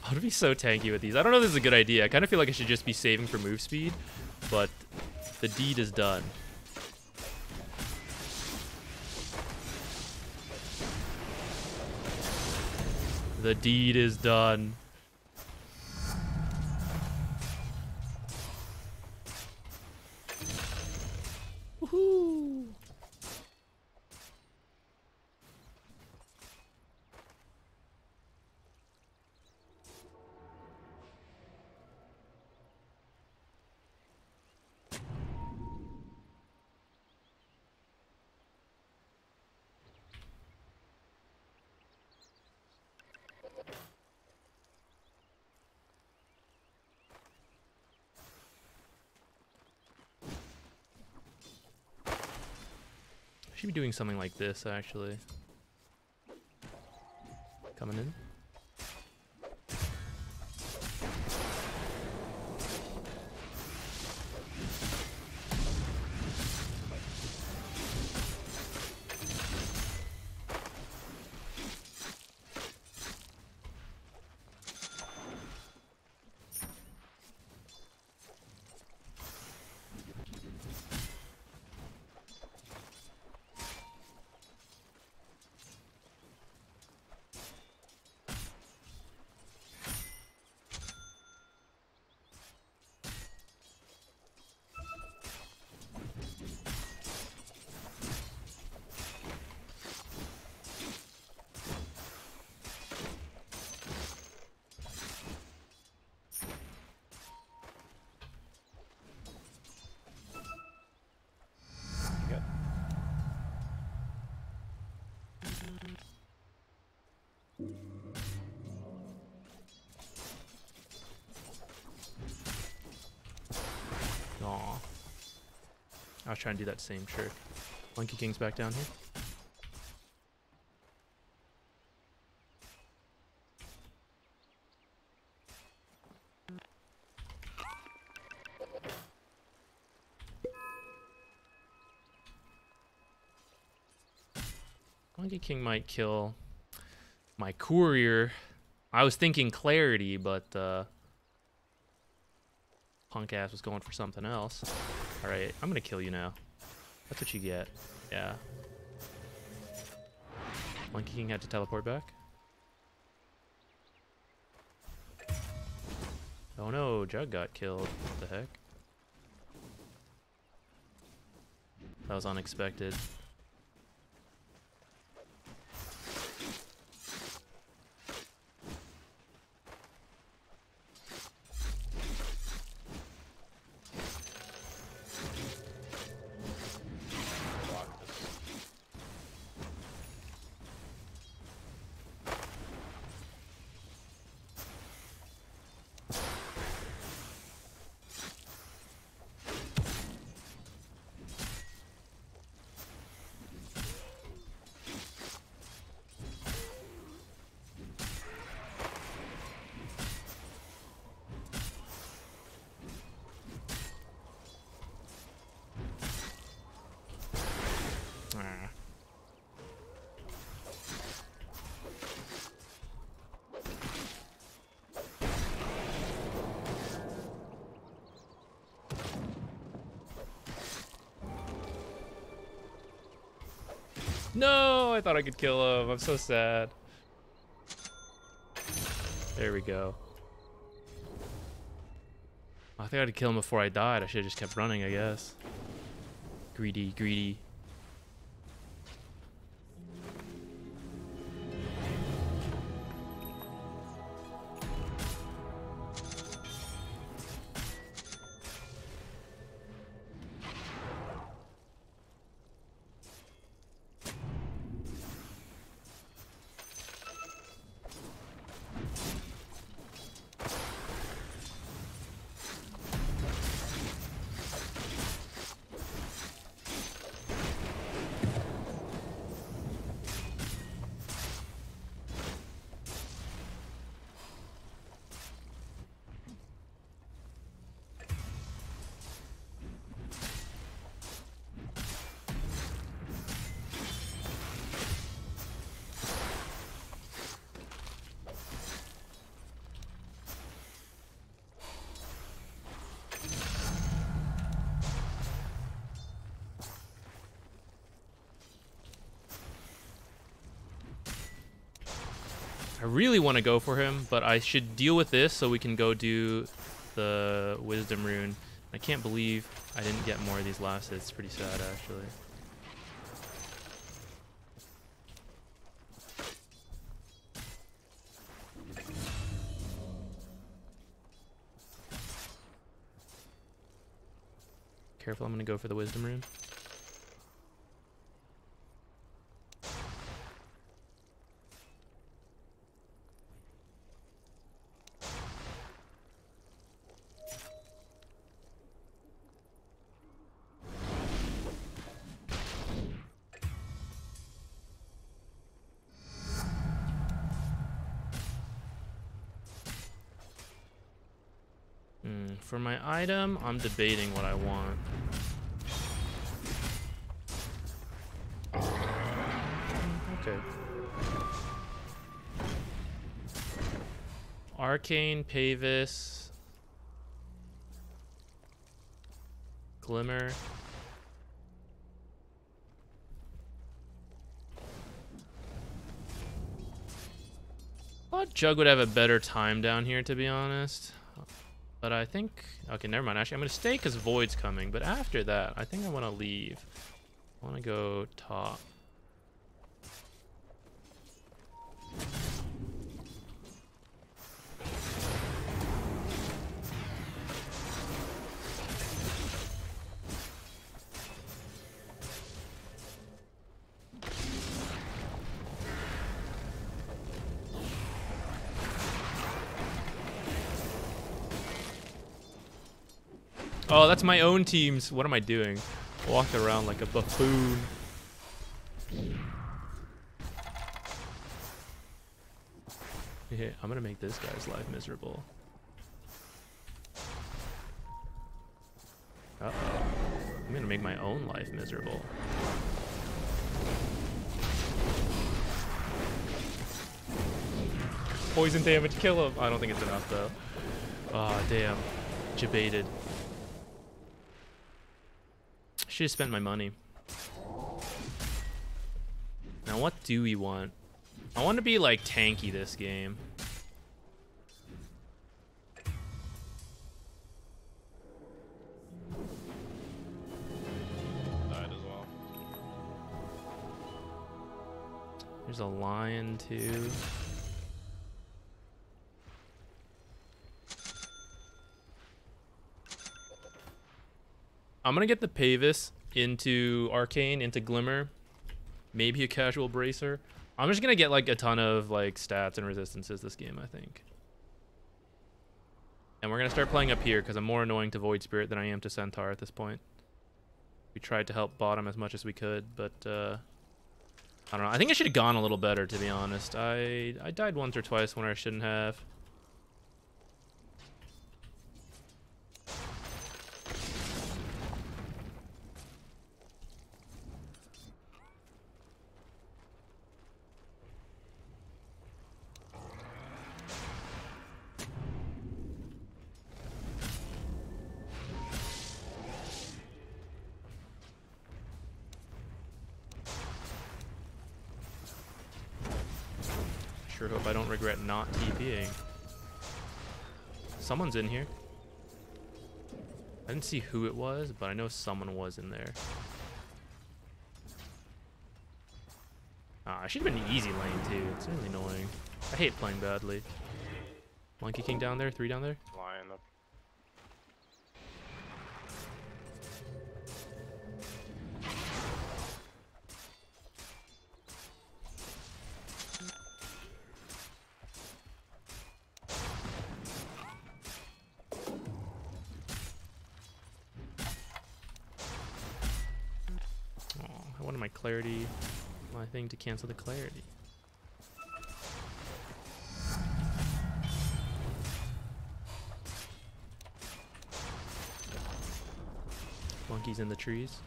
I'm gonna be so tanky with these. I don't know if this is a good idea. I kind of feel like I should just be saving for move speed, but the deed is done. The deed is done. Woohoo! Should be doing something like this, actually. Coming in. I was trying to do that same trick. Monkey King's back down here. Monkey King might kill my courier. I was thinking clarity, but punk ass was going for something else. All right, I'm gonna kill you now. That's what you get. Yeah. Monkey King had to teleport back. Oh no, Jug got killed. What the heck? That was unexpected. No, I thought I could kill him. I'm so sad. There we go. I think I had to kill him before I died. I should have just kept running, I guess. Greedy, greedy. I really want to go for him, but I should deal with this so we can go do the Wisdom Rune. I can't believe I didn't get more of these last hits. It's pretty sad, actually. Careful, I'm going to go for the Wisdom Rune. For my item, I'm debating what I want. Okay. Arcane, Pavis, Glimmer. I thought Jug would have a better time down here, to be honest. But I think... Okay, never mind. Actually, I'm going to stay because Void's coming. But after that, I think I want to leave. I want to go top. Oh, that's my own teams. What am I doing? Walk around like a buffoon. Yeah, I'm gonna make this guy's life miserable. Uh-oh. I'm gonna make my own life miserable. Poison damage, kill him. I don't think it's enough though. Oh, damn. Jebaited. Should have spent my money. Now what do we want? I want to be like tanky this game. Died as well. There's a lion too. I'm gonna get the Pavis into Arcane, into Glimmer, maybe a Casual Bracer. I'm just gonna get like a ton of like stats and resistances this game, I think. And we're gonna start playing up here because I'm more annoying to Void Spirit than I am to Centaur at this point. We tried to help bottom as much as we could, but I don't know. I think I should have gone a little better, to be honest. I died once or twice when I shouldn't have. Sure hope I don't regret not TPing. Someone's in here. I didn't see who it was, but I know someone was in there. I should have been easy lane too. It's really annoying. I hate playing badly. Monkey King down there, 3 down there. Lion up. I wanted my clarity, my thing to cancel the clarity. Monkeys in the trees.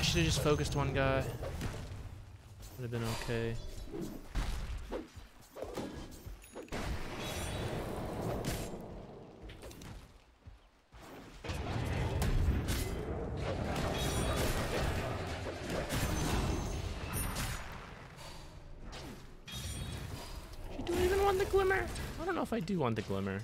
Should have just focused one guy. Would have been okay. Do I even want the Glimmer? I don't know if I do want the Glimmer.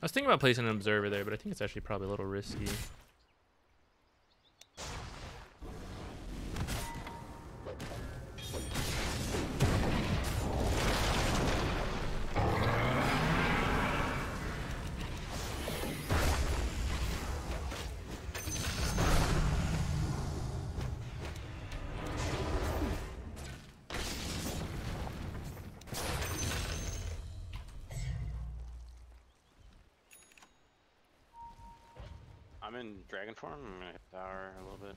I was thinking about placing an observer there, but I think it's actually probably a little risky. I'm in dragon form. I'm gonna hit tower a little bit.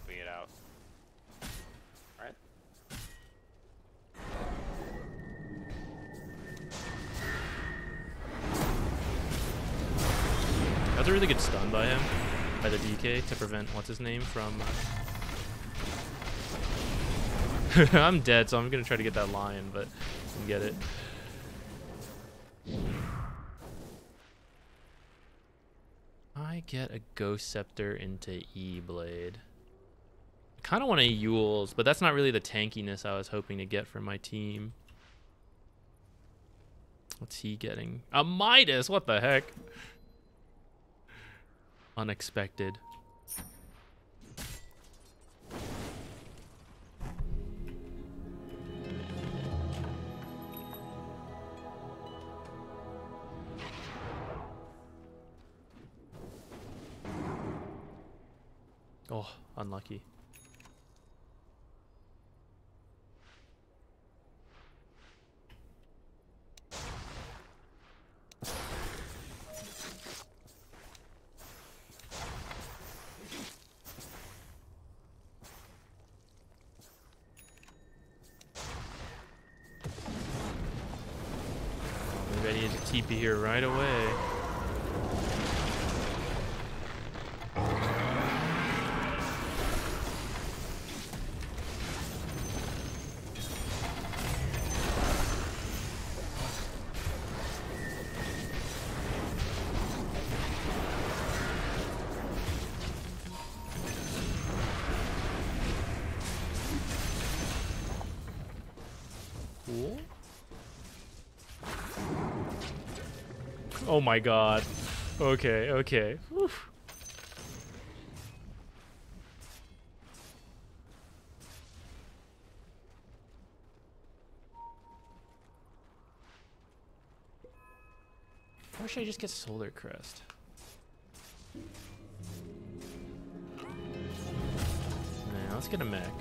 We get out. Right? That was a really good stun by him, by the DK, to prevent what's his name from. I'm dead, so I'm gonna try to get that lion, but didn't get it. I get a Ghost Scepter into E-Blade. I kind of want a Yules, but that's not really the tankiness I was hoping to get from my team. What's he getting? A Midas! What the heck? Unexpected. Oh, unlucky. We're ready to TP here right away. Cool. Oh my god. Okay, okay. Whew. Or should I just get Solar Crest? Nah, let's get a mech.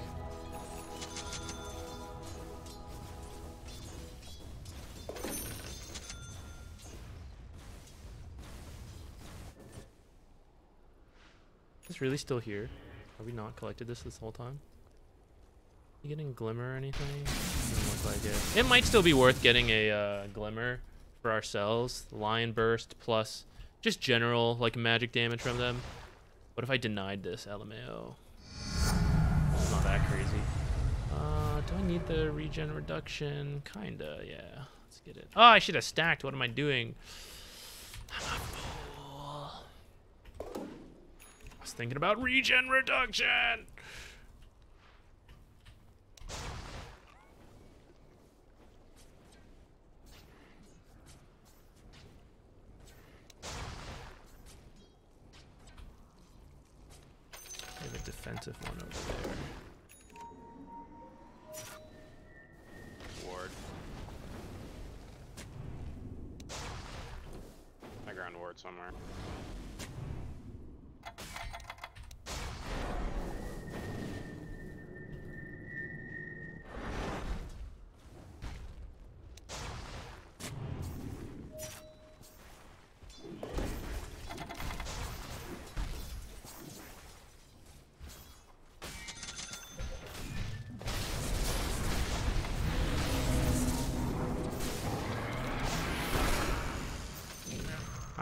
Is this really still here? Have we not collected this whole time? You getting Glimmer or anything? Doesn't look like it. It might still be worth getting a Glimmer for ourselves. Lion Burst plus just general like magic damage from them. What if I denied this LMAO? It's not that crazy. Do I need the regen reduction? Kinda, yeah. Let's get it. Oh, I should have stacked. What am I doing? I'm a fool. I was thinking about regen reduction. I have a defensive one over there. Ward. I ground ward somewhere.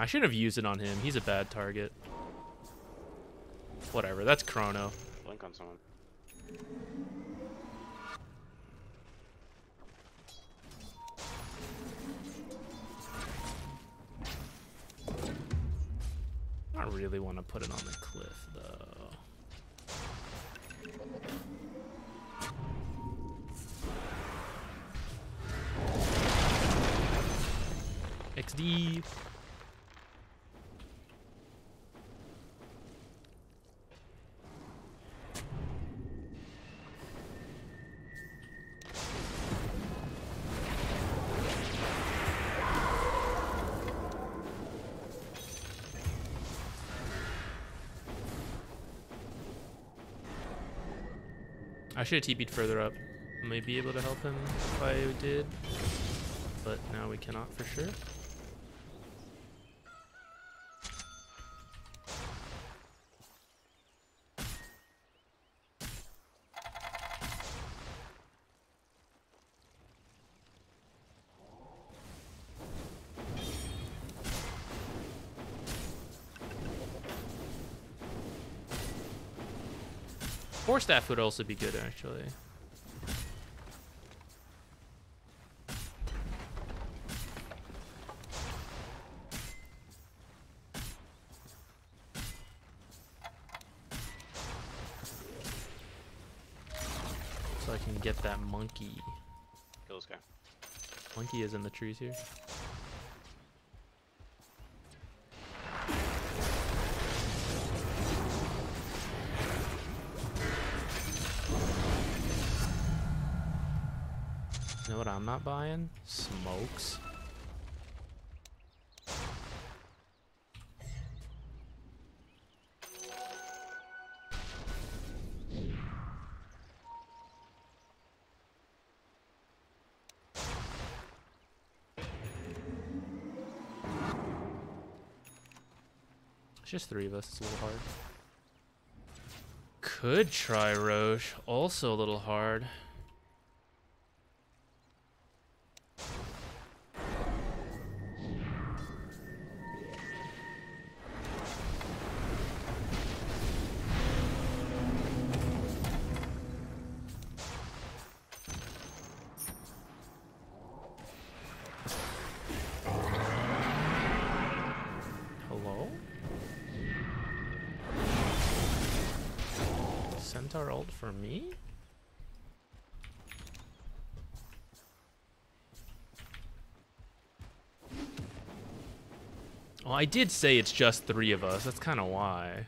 I should have used it on him. He's a bad target. Whatever, that's Chrono. Blink on someone. I really want to put it on the cliff, though. XD. I should have TP'd further up. May be able to help him if I did, but now we cannot for sure. Force staff would also be good, actually. So I can get that monkey. Kill this guy. Monkey is in the trees here. You know what I'm not buying? Smokes. It's just 3 of us, it's a little hard. Could try Roche, also a little hard. Centaur ult for me? Well, I did say it's just 3 of us. That's kind of why.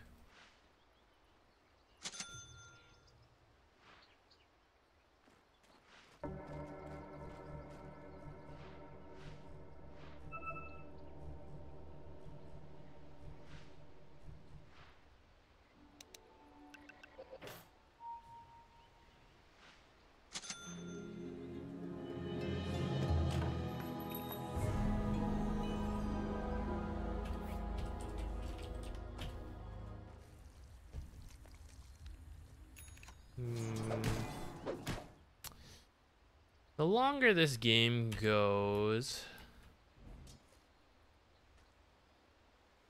The longer this game goes,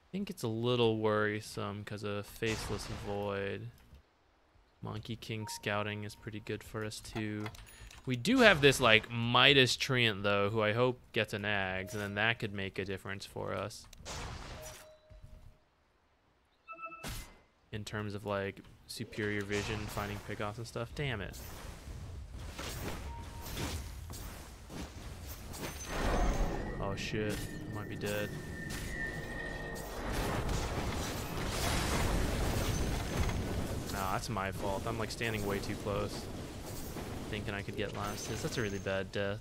I think it's a little worrisome because of Faceless Void. Monkey King scouting is pretty good for us too. We do have this like Midas Treant though, who I hope gets an Ags, and then that could make a difference for us. In terms of like superior vision, finding pickoffs and stuff. Damn it. Oh shit, I might be dead. Nah, that's my fault. I'm like standing way too close. Thinking I could get last hits. That's a really bad death.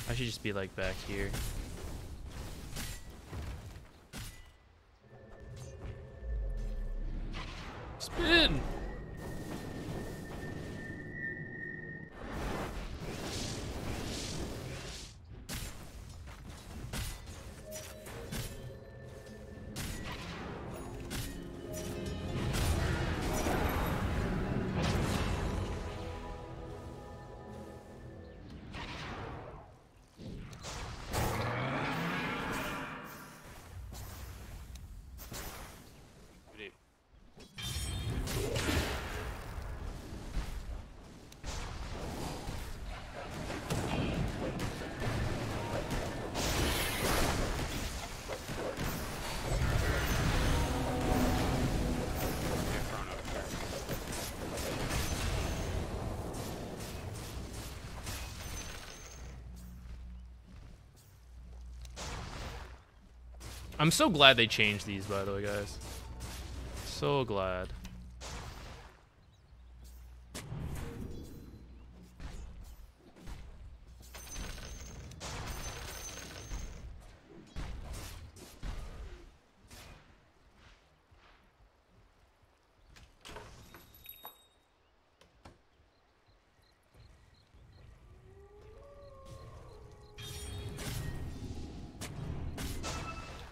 I should just be like back here. Spin! I'm so glad they changed these, by the way, guys. So glad.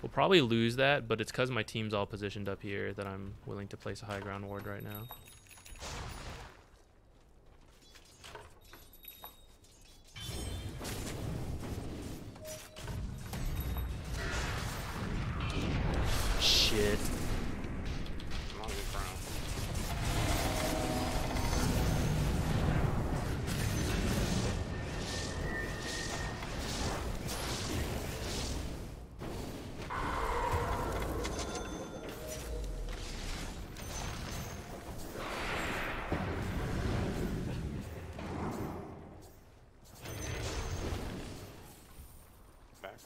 We'll probably lose that, but it's because my team's all positioned up here that I'm willing to place a high ground ward right now. Shit. I'm on the ground. Back.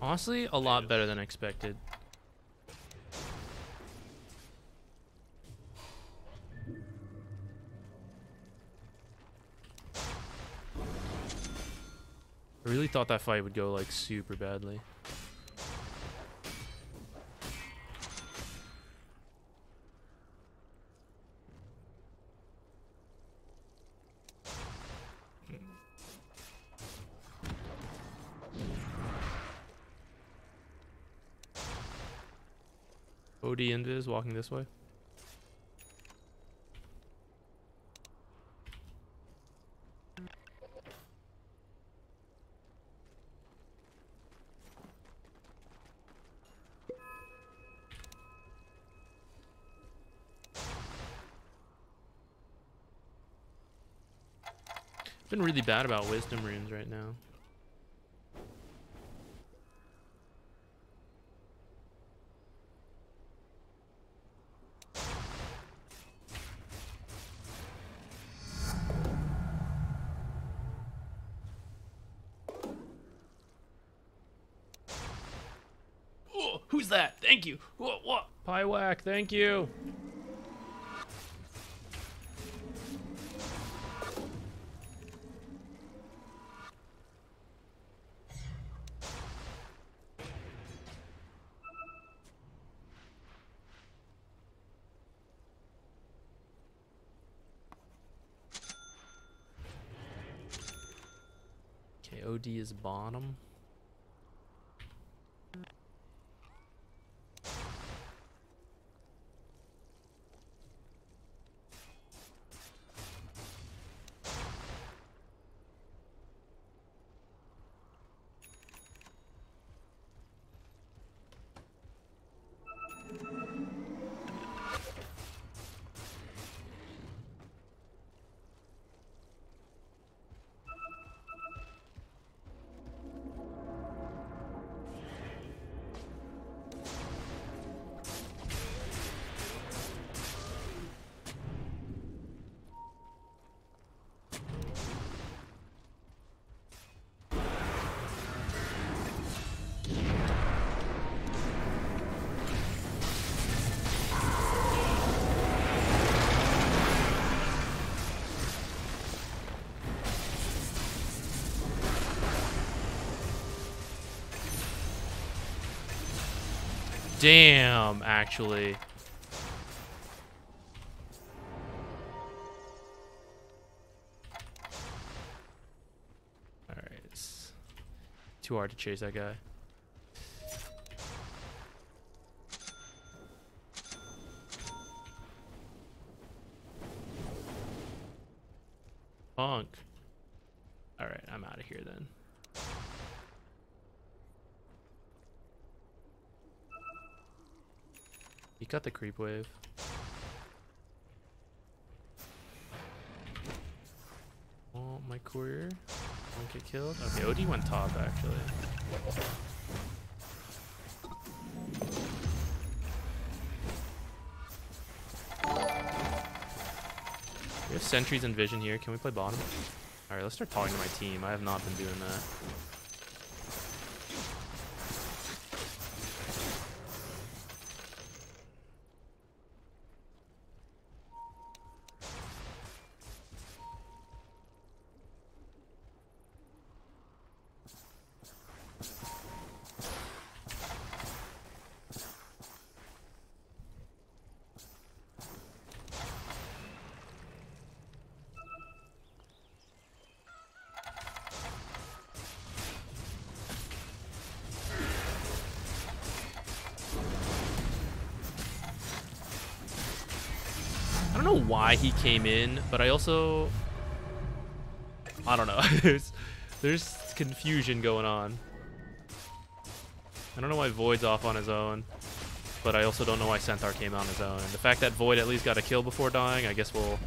Honestly, a lot better than expected. I really thought that fight would go like super badly. OD Invis walking this way. Been really bad about wisdom runes right now. Oh, who's that? Thank you. What? Pywhack, thank you. Okay, OD is bottom. Damn, actually. Alright, it's too hard to chase that guy. Punk. Alright, I'm out of here then. He cut the creep wave. Oh, my courier won't get killed. Okay, OD went top actually. We have sentries and vision here. Can we play bottom? Alright, let's start talking to my team. I have not been doing that. don't know why he came in, but I also... I don't know. There's confusion going on. I don't know why Void's off on his own, but I also don't know why Centaur came on his own. And the fact that Void at least got a kill before dying, I guess we'll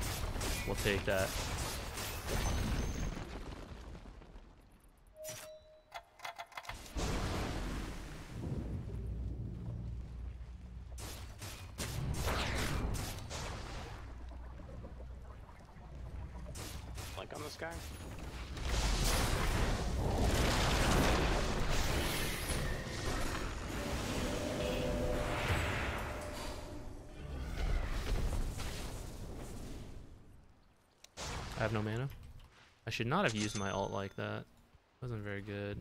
take that. Like on this guy? I have no mana. I should not have used my ult like that. Wasn't very good.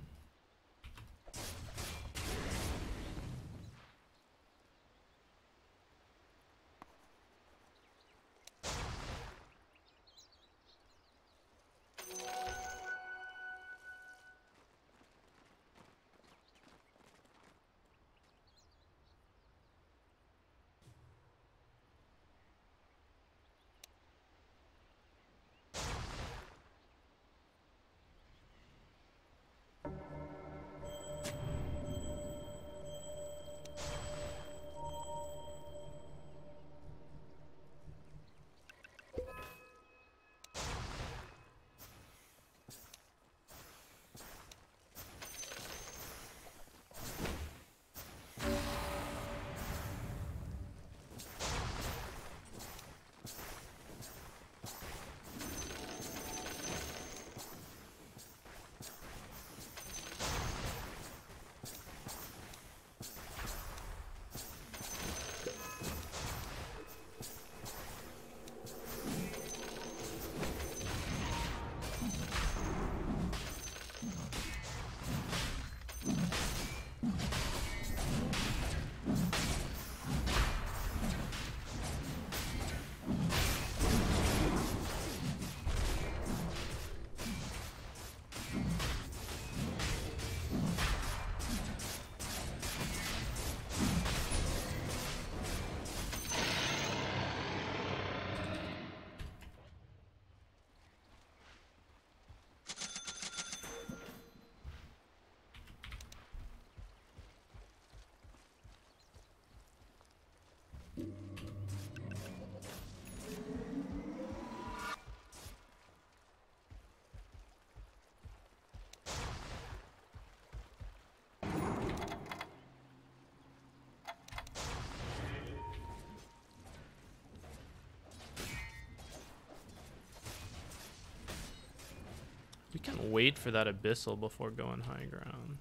We can wait for that Abyssal before going high ground.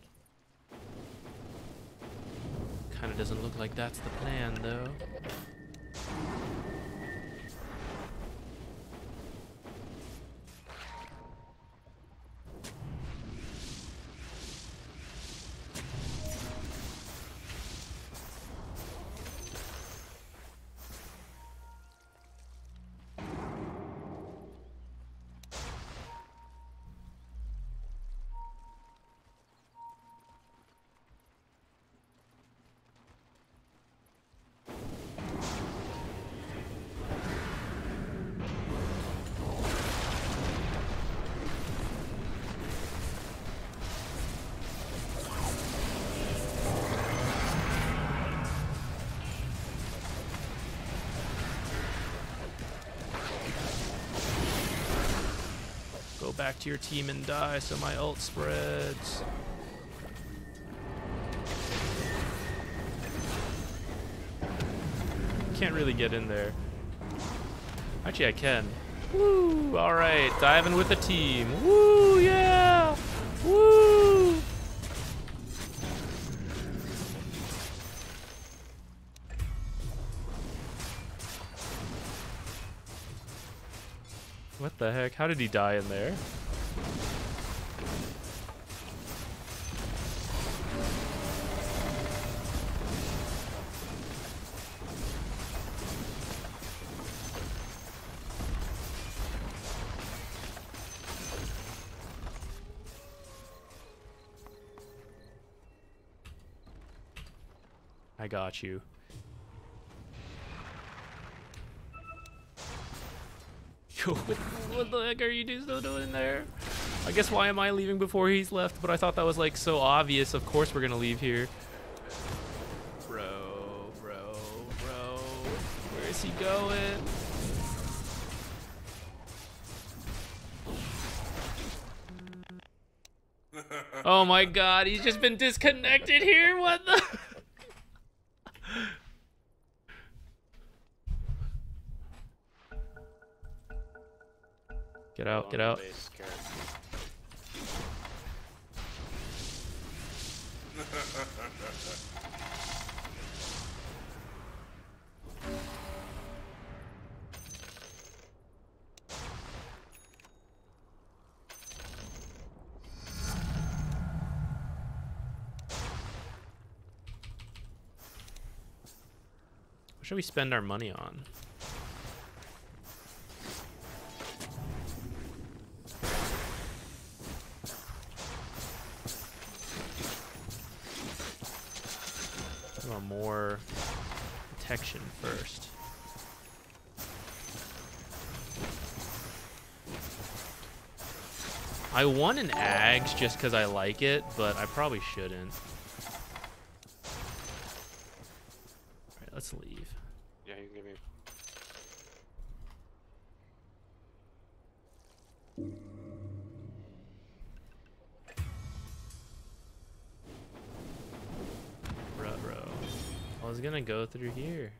Kinda doesn't look like that's the plan, though. Go back to your team and die so my ult spreads. Can't really get in there. Actually, I can. Woo! Alright, diving with the team. Woo! Yeah! Woo! What the heck? How did he die in there? I got you. What the heck are you still doing there? I guess why am I leaving before he's left? But I thought that was like so obvious. Of course we're gonna leave here. Bro. Where is he going? Oh my god, he's just been disconnected here. What the? Get out, get out. What should we spend our money on? I want more protection first. I want an Ags just because I like it, but I probably shouldn't. Alright, let's leave. Yeah, you can give me. Bro. I was gonna go through here,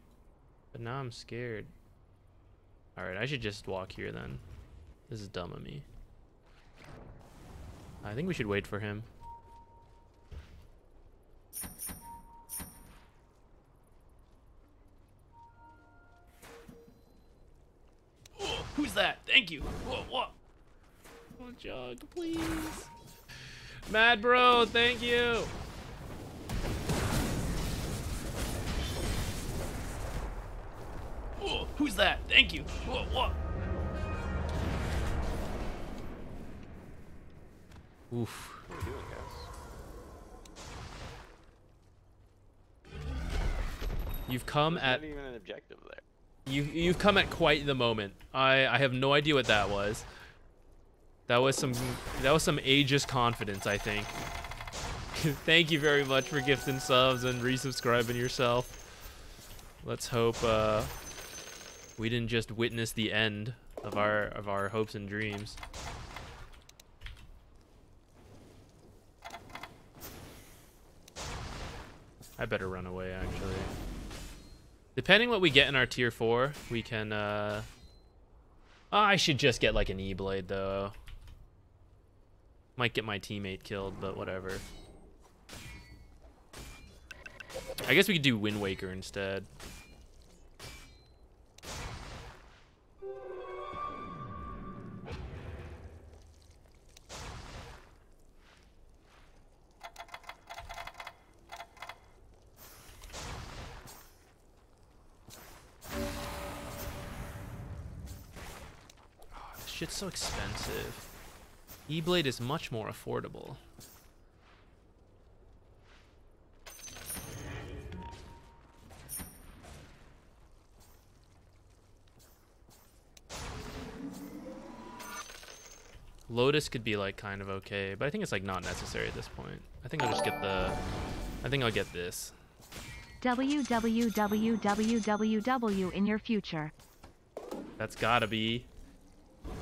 but now I'm scared. Alright, I should just walk here then. This is dumb of me. I think we should wait for him. Oh, who's that? Thank you. Whoa, what? Oh, Jug, please. Mad bro, thank you. Oh, who's that? Thank you. Whoa, what? Oof. What are you doing, guys? You've come There's at not even an objective there. you've come at quite the moment. I have no idea what that was. That was some ageist confidence, I think. Thank you very much for gifting subs and resubscribing yourself. Let's hope we didn't just witness the end of our hopes and dreams. I better run away, actually. Depending what we get in our tier 4, we can oh, I should just get like an E-Blade though. Might get my teammate killed, but whatever. I guess we could do Wind Waker instead. Shit's so expensive. E-Blade is much more affordable. Lotus could be like kind of okay, but I think it's like not necessary at this point. I think I'll just get the I think I'll get this. www in your future. That's gotta be.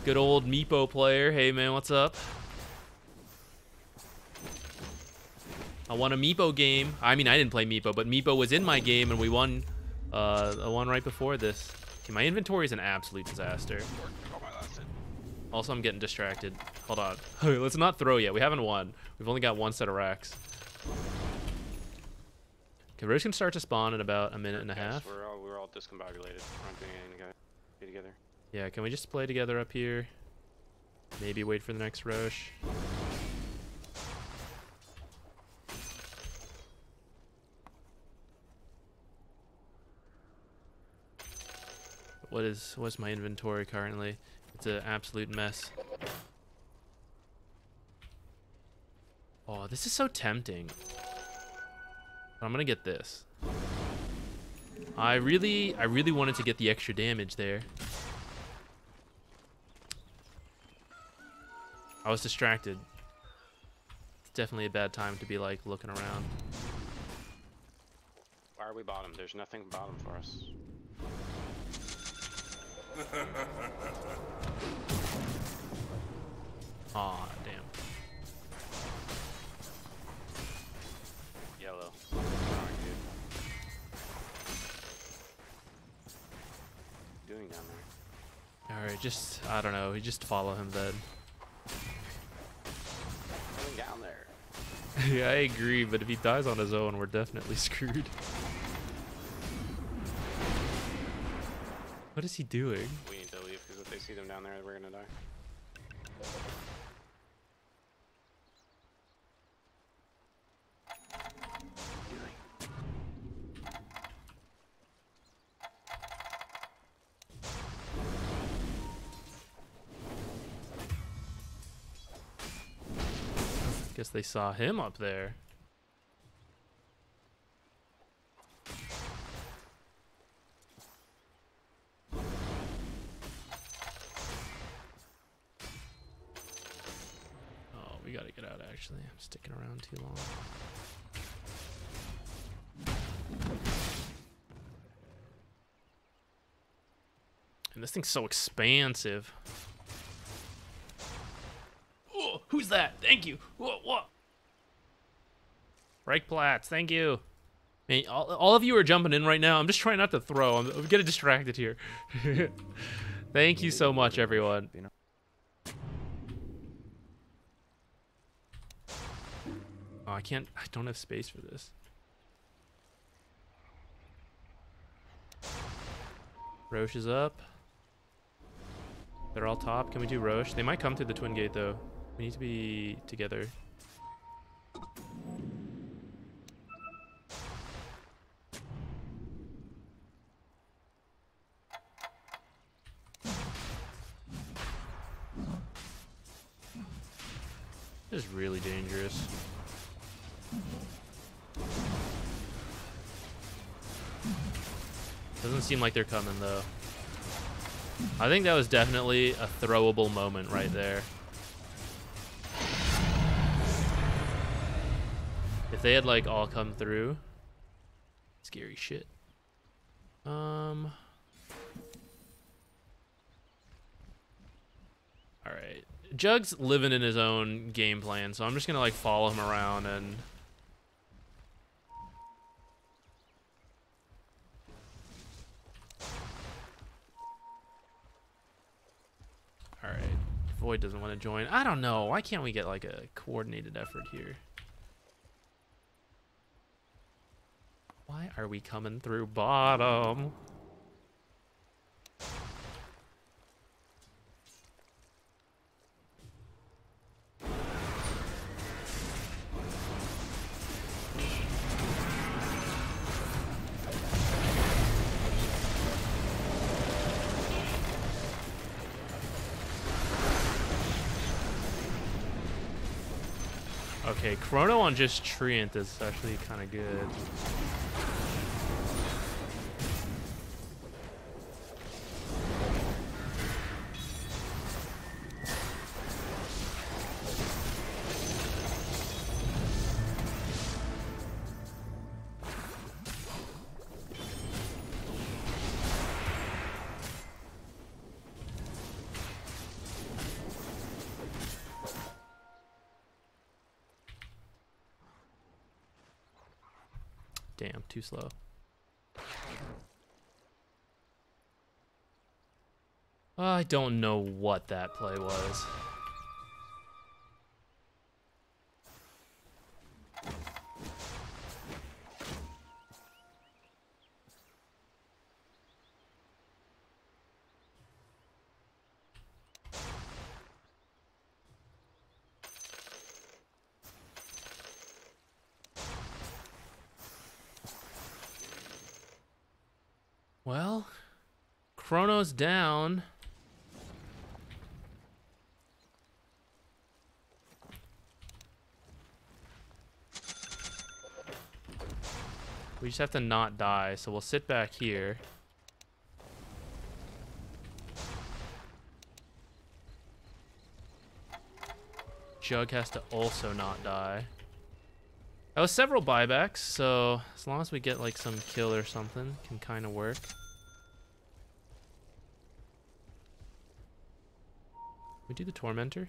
Good old Meepo player. Hey man, what's up? I won a Meepo game. I mean, I didn't play Meepo, but Meepo was in my game and we won the one right before this. Okay, my inventory is an absolute disaster. Also, I'm getting distracted. Hold on. Let's not throw yet. We haven't won. We've only got one set of racks. Okay, Rose can start to spawn in about a minute and a half. We're all discombobulated. We're not doing anything together. Yeah, can we just play together up here? Maybe wait for the next Roche. What's my inventory currently? It's an absolute mess. Oh, this is so tempting. But I'm gonna get this. I really wanted to get the extra damage there. I was distracted. It's definitely a bad time to be like looking around. Why are we bottom? There's nothing bottom for us. Aw, damn. Yellow. Alright, dude. What are you doing down there? Alright, just, I don't know. We just follow him then. Coming down there. Yeah, I agree, but if he dies on his own, we're definitely screwed. What is he doing? We need to leave because if they see them down there, we're gonna die. Guess they saw him up there. Oh, we gotta get out actually. I'm sticking around too long. And this thing's so expansive. Oh, who's that? Thank you. What? Break plats, thank you. Man, all of you are jumping in right now. I'm just trying not to throw. I'm getting distracted here. Thank you so much, everyone. Oh, I don't have space for this. Roche is up. They're all top. Can we do Roche? They might come through the twin gate, though. We need to be together. This is really dangerous. Doesn't seem like they're coming, though. I think that was definitely a throwable moment right there. If they had like all come through, scary shit. All right, Jug's living in his own game plan, so I'm just gonna like follow him around and. All right, Void doesn't want to join. I don't know. Why can't we get like a coordinated effort here? Why are we coming through bottom? Okay, Chrono on just Treant is actually kind of good. Damn, too slow. I don't know what that play was. Well, Chrono's down. We just have to not die, so we'll sit back here. Jug has to also not die. That was several buybacks, so as long as we get like some kill or something, can kind of work. We do the Tormentor.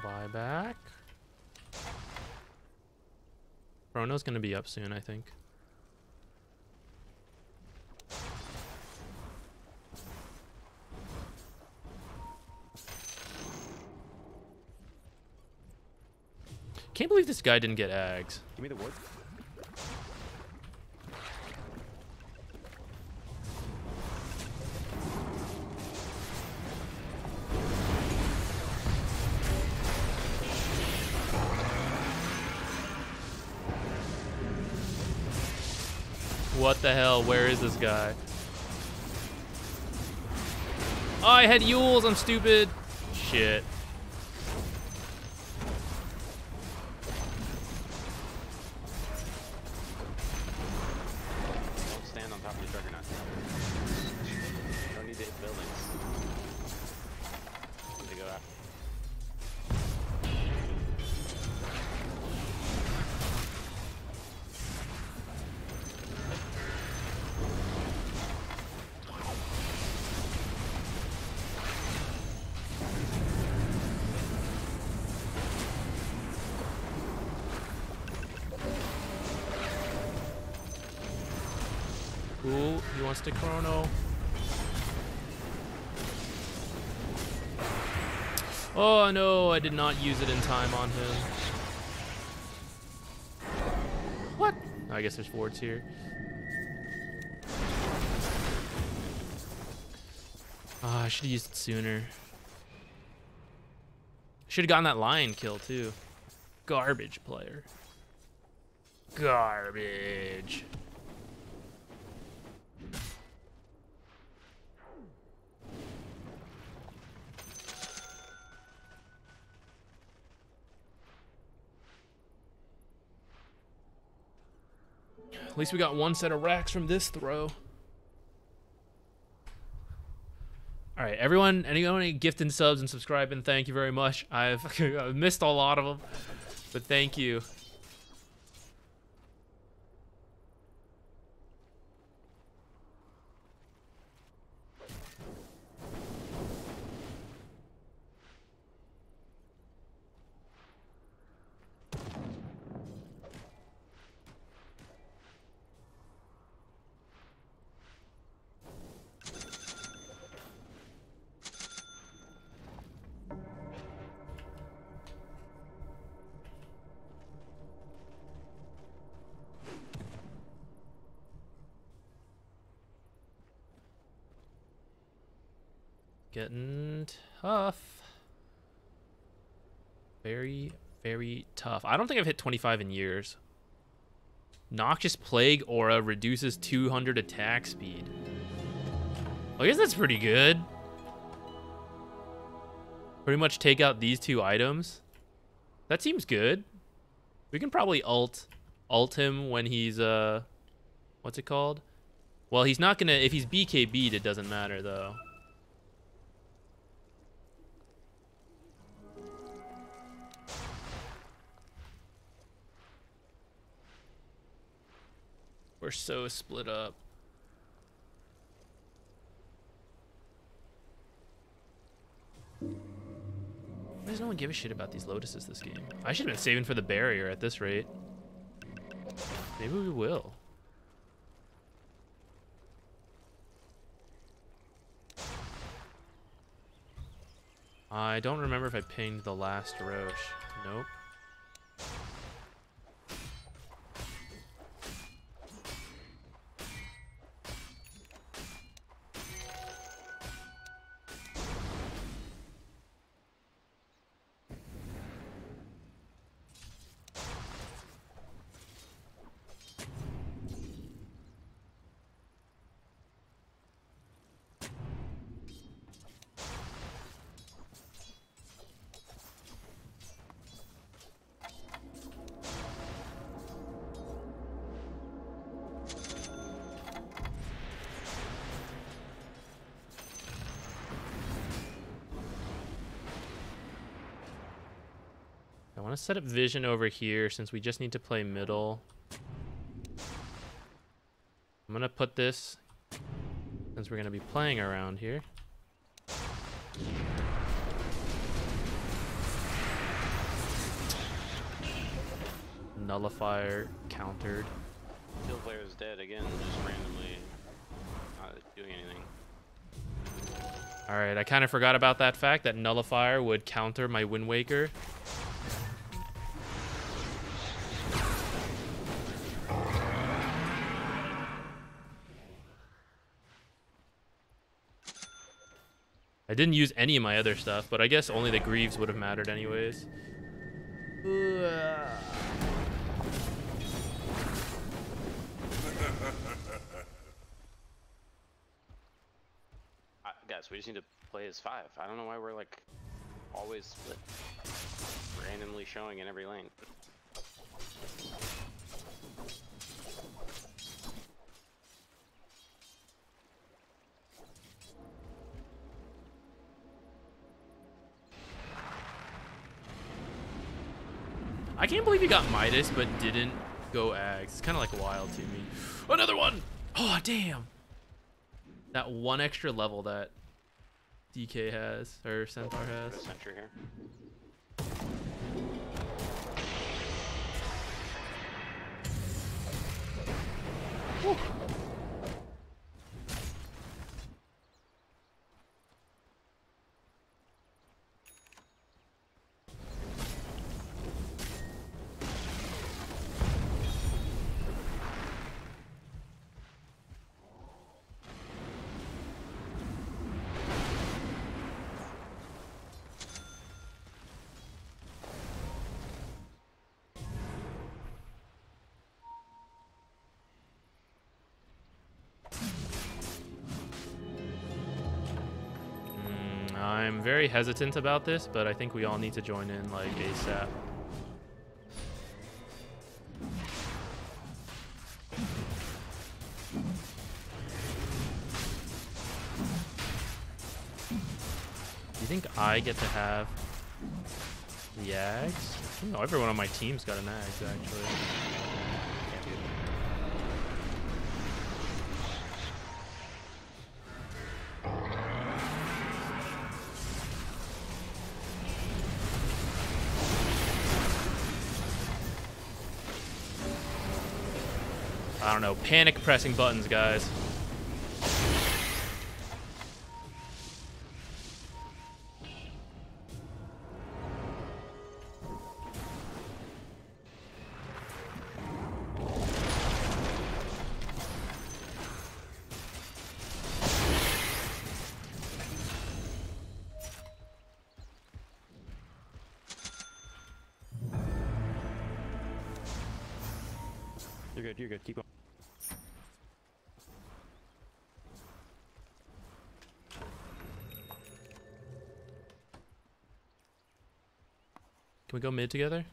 Buyback. Chrono's gonna be up soon, I think. Can't believe this guy didn't get Ags. Give me the wood. What the hell? Where is this guy? Oh, I had Yules. I'm stupid. Shit. Don't stand on top of the Juggernaut. You don't need to hit buildings. Need to go out. Ooh, he wants to Chrono. Oh no, I did not use it in time on him. What? I guess there's wards here. Ah, I should have used it sooner. Should have gotten that lion kill too. Garbage player. Garbage. At least we got one set of racks from this throw. All right, everyone, anyone gifting subs and subscribing, thank you very much. I've missed a lot of them, but thank you. Getting tough. Very, very tough. I don't think I've hit 25 in years. Noxious Plague Aura reduces 200 attack speed. I guess that's pretty good. Pretty much take out these two items. That seems good. We can probably ult him when he's what's it called? Well, he's not gonna, if he's BKB'd, it doesn't matter though. We're so split up. Why does no one give a shit about these lotuses this game? I should have been saving for the barrier at this rate. Maybe we will. I don't remember if I pinged the last Roche. Nope. I want to set up vision over here since we just need to play middle. I'm going to put this, since we're going to be playing around here. Nullifier countered. Kill player is dead again, just randomly not doing anything. Alright, I kind of forgot about that fact that Nullifier would counter my Wind Waker. I didn't use any of my other stuff, but I guess only the Greaves would have mattered anyways. Guys, we just need to play as 5. I don't know why we're like always split, randomly showing in every lane. I can't believe he got Midas but didn't go Ags. It's kind of like wild to me. Another one! Oh, damn! That one extra level that DK has, or Centaur has. Sentry here. Woo. I'm very hesitant about this, but I think we all need to join in like ASAP. Do you think I get to have the Ags? No, everyone on my team's got an Ags actually. I don't know, panic pressing buttons, guys. You're good, keep going. Can we go mid together?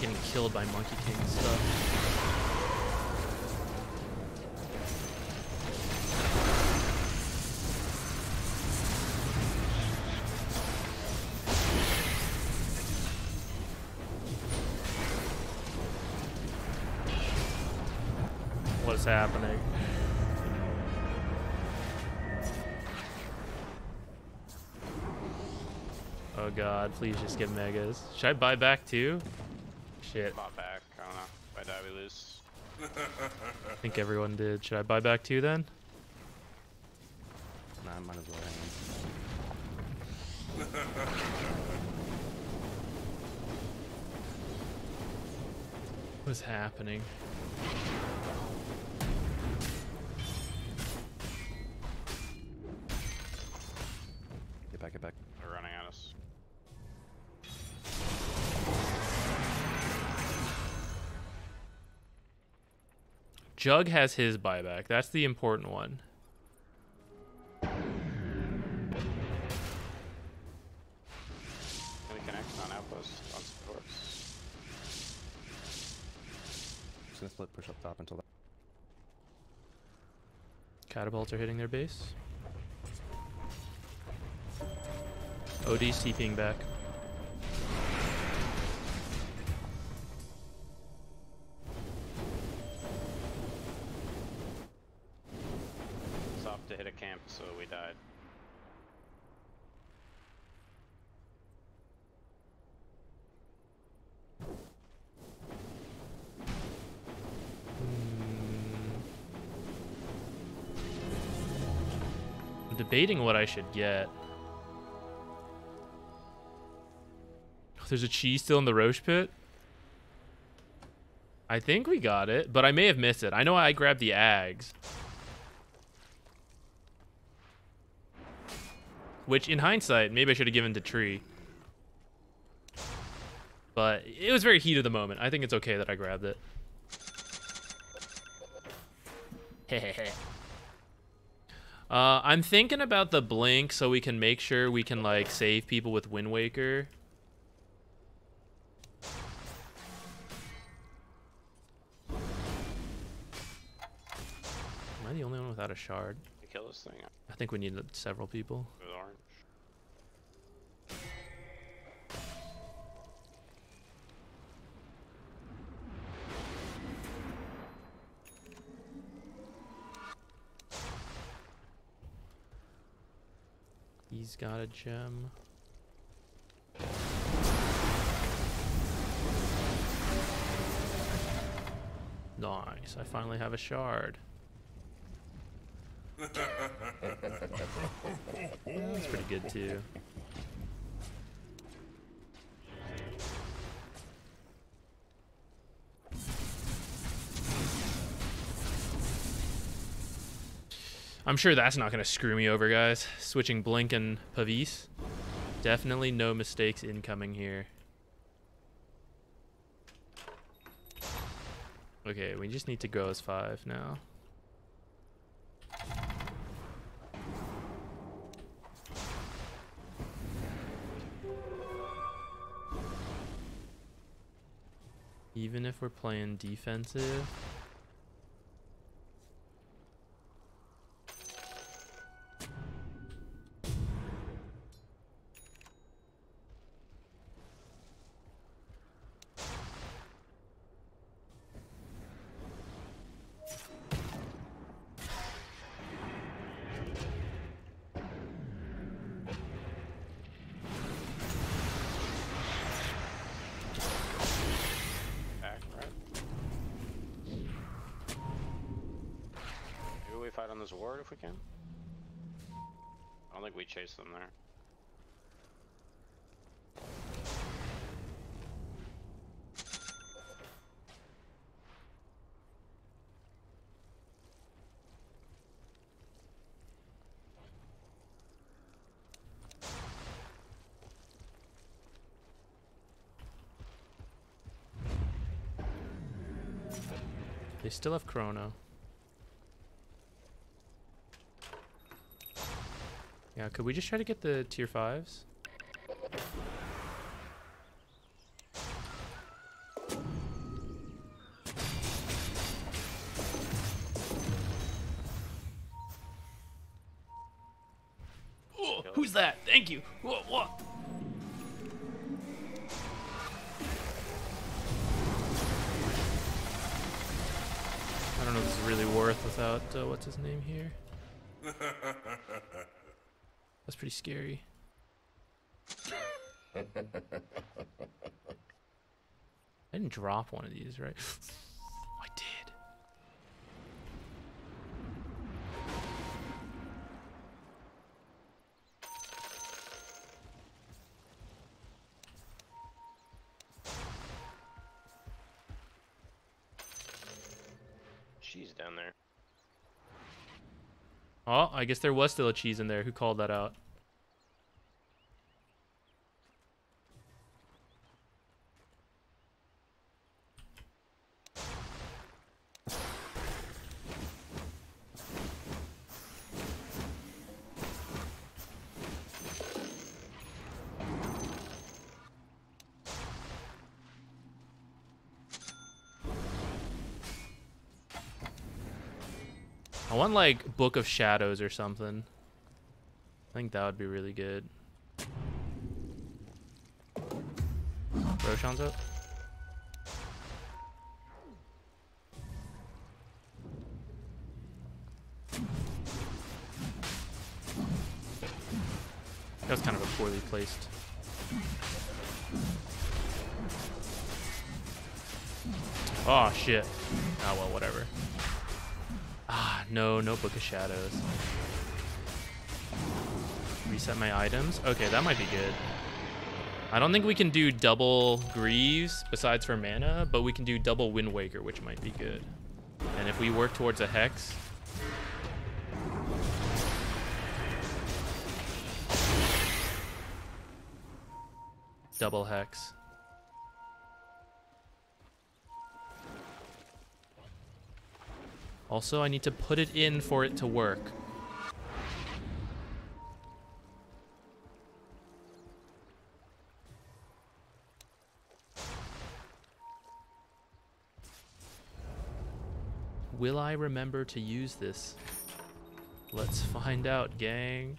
getting killed by Monkey King stuff. What's happening? Oh god, please just get megas. Should I buy back too? Shit. Bought back. I don't know. If I die, we lose. I think everyone did. Should I buy back too then? Nah, I might as well hang What's happening? Get back, get back. They're running at us. Jug has his buyback. That's the important one. Can we connect on outpost on supports? Just gonna split push up top until that. Catapults are hitting their base. OD's TPing back. Stopped to hit a camp, so we died. I'm debating what I should get. There's a cheese still in the Roche pit. I think we got it, but I may have missed it. I know I grabbed the Ags. Which, in hindsight, maybe I should have given to Tree. But it was very heat of the moment. I think it's okay that I grabbed it. I'm thinking about the blink so we can make sure we can, like, save people with Wind Waker. Am I the only one without a shard? We kill this thing. I think we need several people. With orange. He's got a gem. Nice. I finally have a shard. That's pretty good too. I'm sure that's not going to screw me over, guys. Switching Blink and Pavis. Definitely no mistakes incoming here. Okay, we just need to go as 5 now. Even if we're playing defensive. Fight on this ward if we can. I don't think we chase them there. They still have Chrono. Yeah, could we just try to get the tier 5s? Who's that? Thank you. Whoa. I don't know if this is really worth without what's his name here. That's pretty scary. I didn't drop one of these, right? I did. She's down there. Oh, I guess there was still a cheese in there. Who called that out? I want like Book of Shadows or something. I think that would be really good. Roshan's up. That was kind of a poorly placed. Oh shit. Oh well, whatever. Ah, no Book of Shadows. Reset my items. Okay, that might be good. I don't think we can do double Greaves besides for mana, but we can do double Wind Waker, which might be good. And if we work towards a Hex... double Hex. Also, I need to put it in for it to work. Will I remember to use this? Let's find out, gang.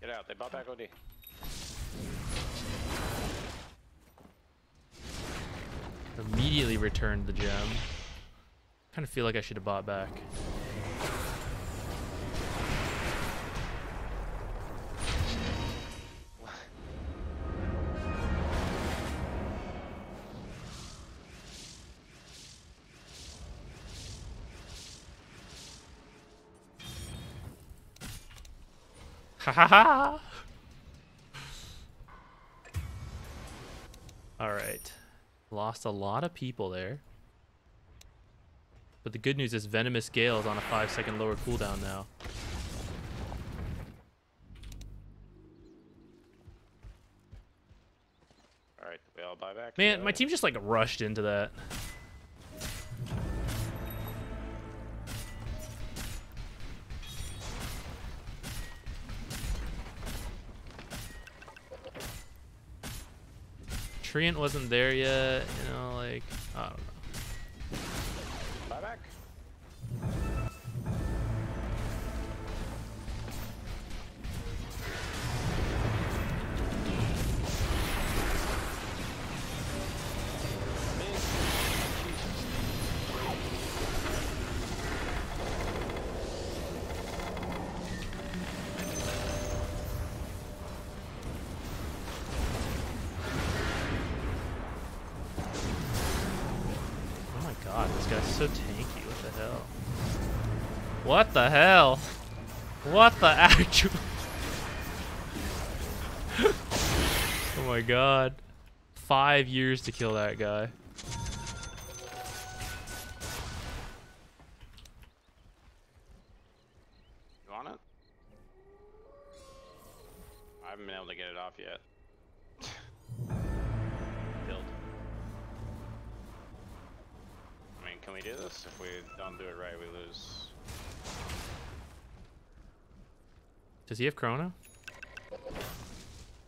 Get out, they bought back OD. Immediately returned the gem. Kind of feel like I should have bought back. Ha ha ha! Alright. Lost a lot of people there. But the good news is Venomous Gale is on a 5-second lower cooldown now. Alright, we all buy back. Man, my team just like rushed into that. Treant wasn't there yet, you know, like, I don't know. Buy back. God, this guy's so tanky. What the hell? What the hell? What the actual? Oh my God. 5 years to kill that guy. You want it? I haven't been able to get it off yet. Build. I mean, we do this? If we don't do it right, we lose. Does he have Chrono?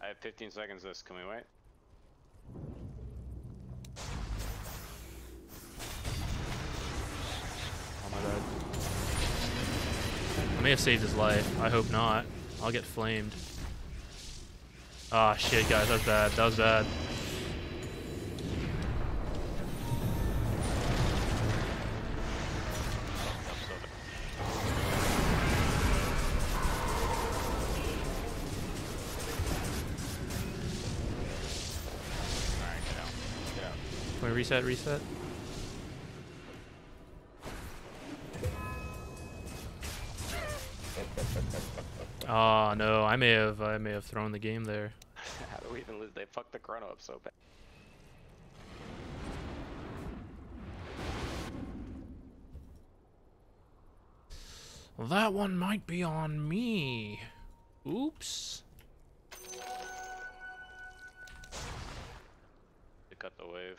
I have 15 seconds this, can we wait? Oh my god. I may have saved his life. I hope not. I'll get flamed. Ah, shit, guys. That's bad. That was bad. Alright, get out. Get out. Can we reset? Reset? Oh no, I may have thrown the game there. How do we even lose? They fucked the chrono up so bad. Well, that one might be on me. Oops. They cut the wave.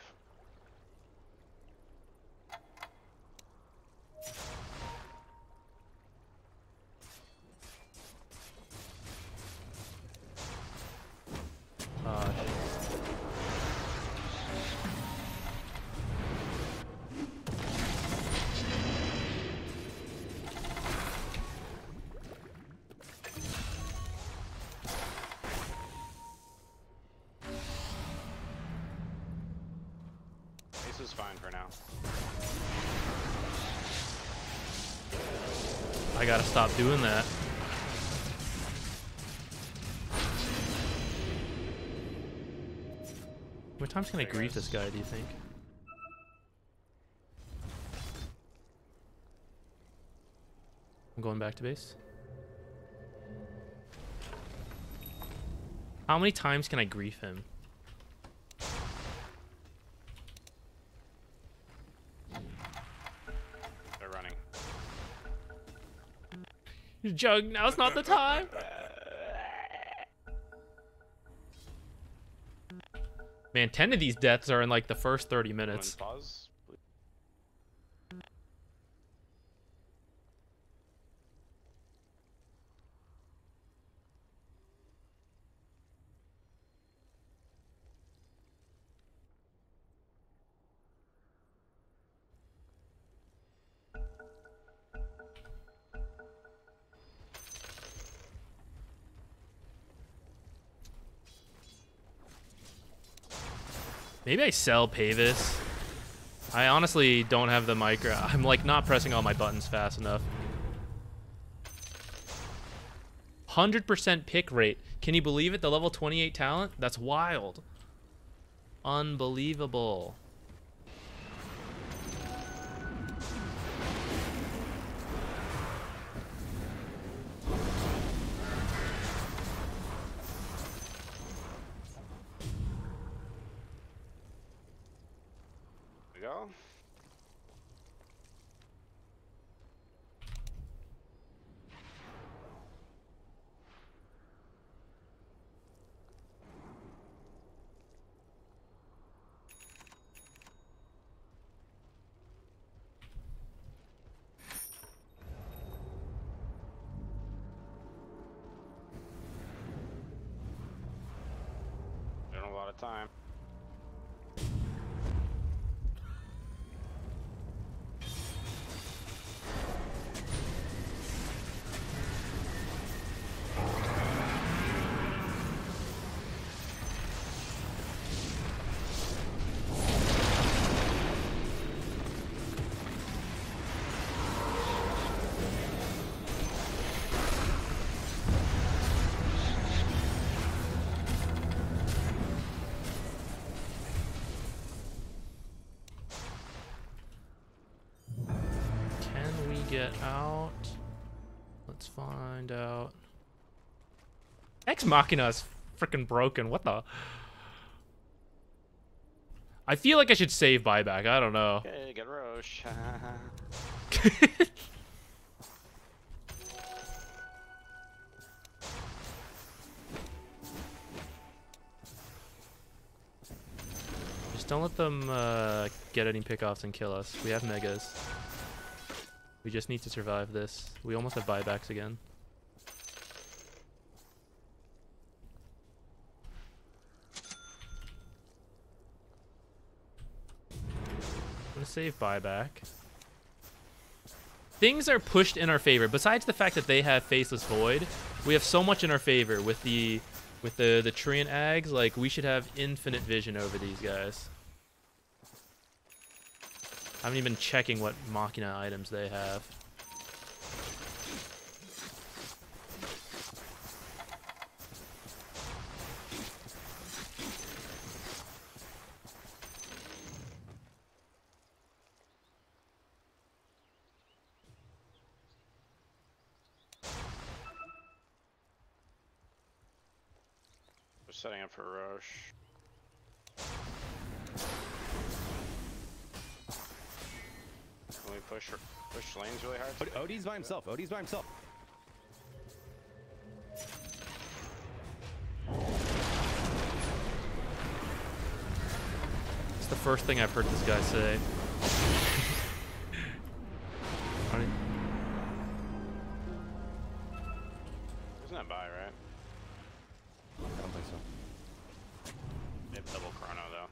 Ace is fine for now. I gotta stop doing that. How many times can I grief this guy, do you think? I'm going back to base. How many times can I grief him? They're running. Jug, now's not the time. Man, 10 of these deaths are in like the first 30 minutes. Pause. Maybe I sell Pavis. I honestly don't have the micro. I'm like not pressing all my buttons fast enough. 100% pick rate. Can you believe it? The level 28 talent? That's wild. Unbelievable. Go. We don't have a lot of time. Get out. Let's find out. Ex Machina is freaking broken. What the? I feel like I should save buyback. I don't know. Okay, get Roche. Just don't let them get any pickoffs and kill us. We have megas. We just need to survive this. We almost have buybacks again. I'm gonna save buyback. Things are pushed in our favor. Besides the fact that they have Faceless Void, we have so much in our favor with the Treant Ags. Like, we should have infinite vision over these guys. I haven't even been checking what Machina items they have. We're setting up for Roche. Can we push lanes really hard? Odie's by himself. Odie's by himself. It's the first thing I've heard this guy say. Isn't that buy, right? I don't think so. They have double chrono though.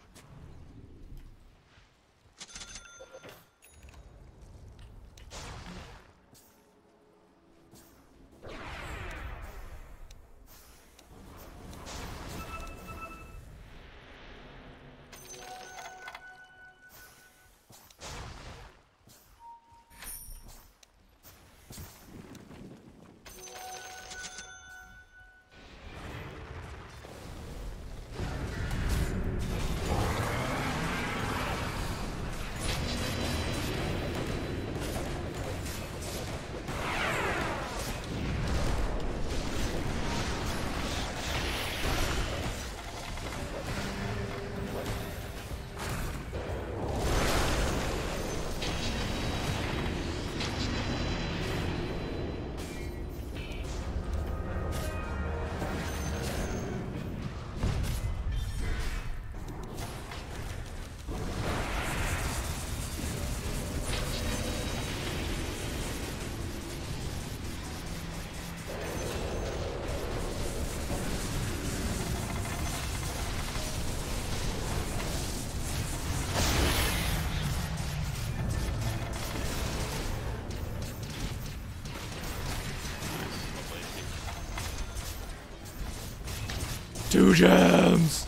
Two gems!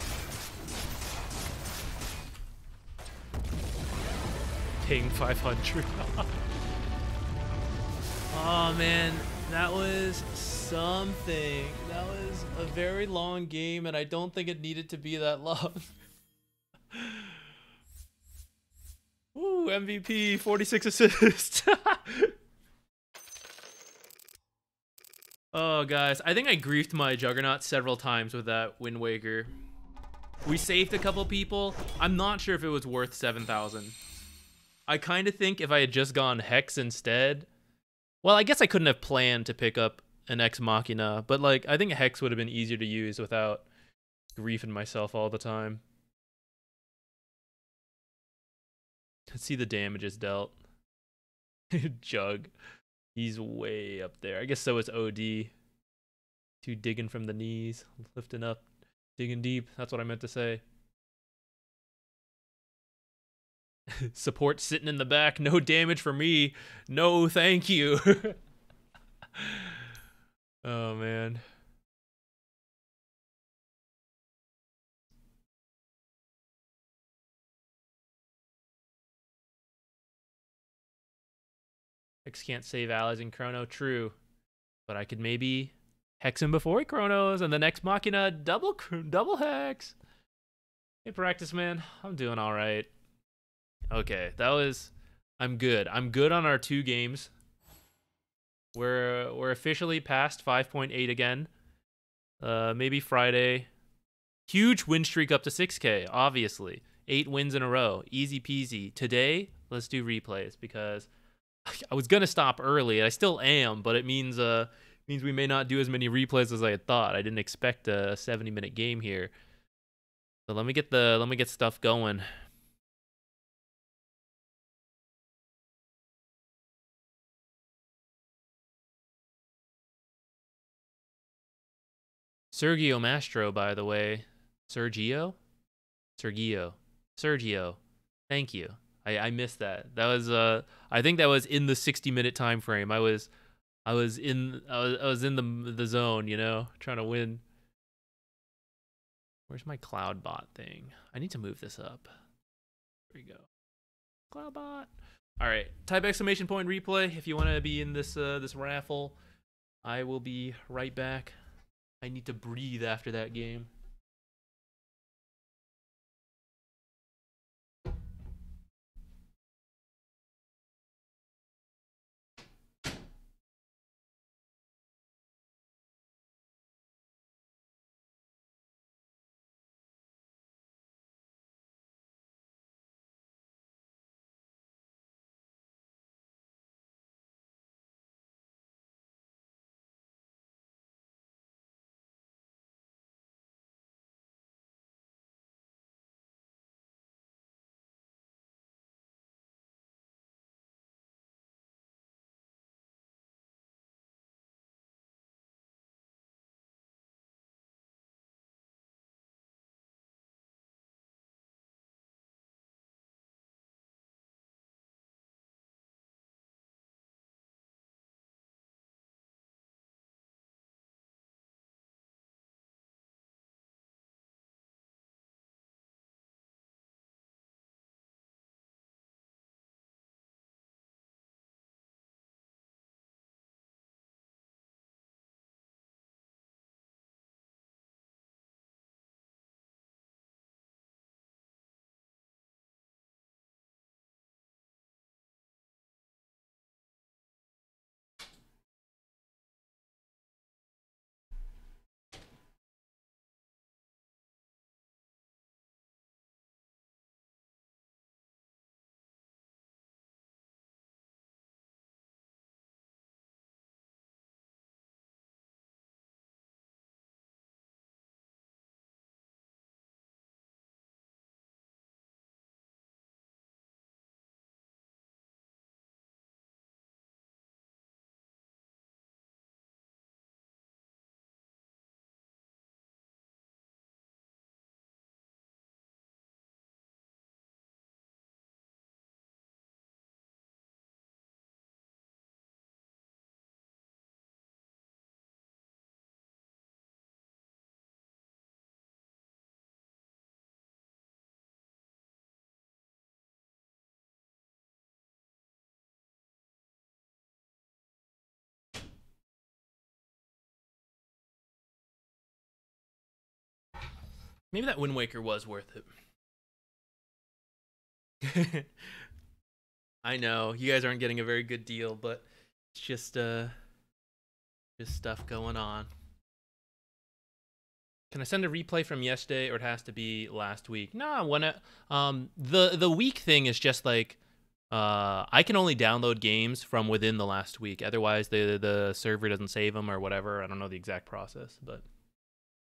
Ping 500. Oh man, that was something. That was a very long game, and I don't think it needed to be that long. Woo, MVP, 46 assists. Oh, guys, I think I griefed my Juggernaut several times with that Wind Waker. We saved a couple people. I'm not sure if it was worth 7,000. I kind of think if I had just gone Hex instead... Well, I guess I couldn't have planned to pick up an Ex Machina, but like, I think Hex would have been easier to use without griefing myself all the time. Let's see the damages dealt. Jug. He's way up there. I guess so is OD. Two digging from the knees, lifting up, digging deep. That's what I meant to say. Support sitting in the back. No damage for me. No, thank you. Oh, man. Hex can't save allies in Chrono, true. But I could maybe Hex him before he Chronos, and the next Machina double Hex. Hey, Practice Man, I'm doing all right. Okay, that was... I'm good. I'm good on our 2 games. We're officially past 5.8 again. Maybe Friday. Huge win streak up to 6K, obviously. 8 wins in a row. Easy peasy. Today, let's do replays, because... I was gonna stop early, and I still am, but it means we may not do as many replays as I had thought. I didn't expect a 70-minute game here. So let me get stuff going. Sergio Mastro, by the way. Sergio. Thank you. I missed that. That was I think that was in the 60-minute time frame. I was in the zone, you know, trying to win. Where's my Cloudbot thing? I need to move this up. There we go. Cloudbot. All right. Type exclamation point replay if you want to be in this this raffle. I will be right back. I need to breathe after that game. Maybe that Wind Waker was worth it. I know you guys aren't getting a very good deal, but it's just stuff going on. Can I send a replay from yesterday, or it has to be last week? No, when the week thing is just like I can only download games from within the last week. Otherwise, the server doesn't save them or whatever. I don't know the exact process, but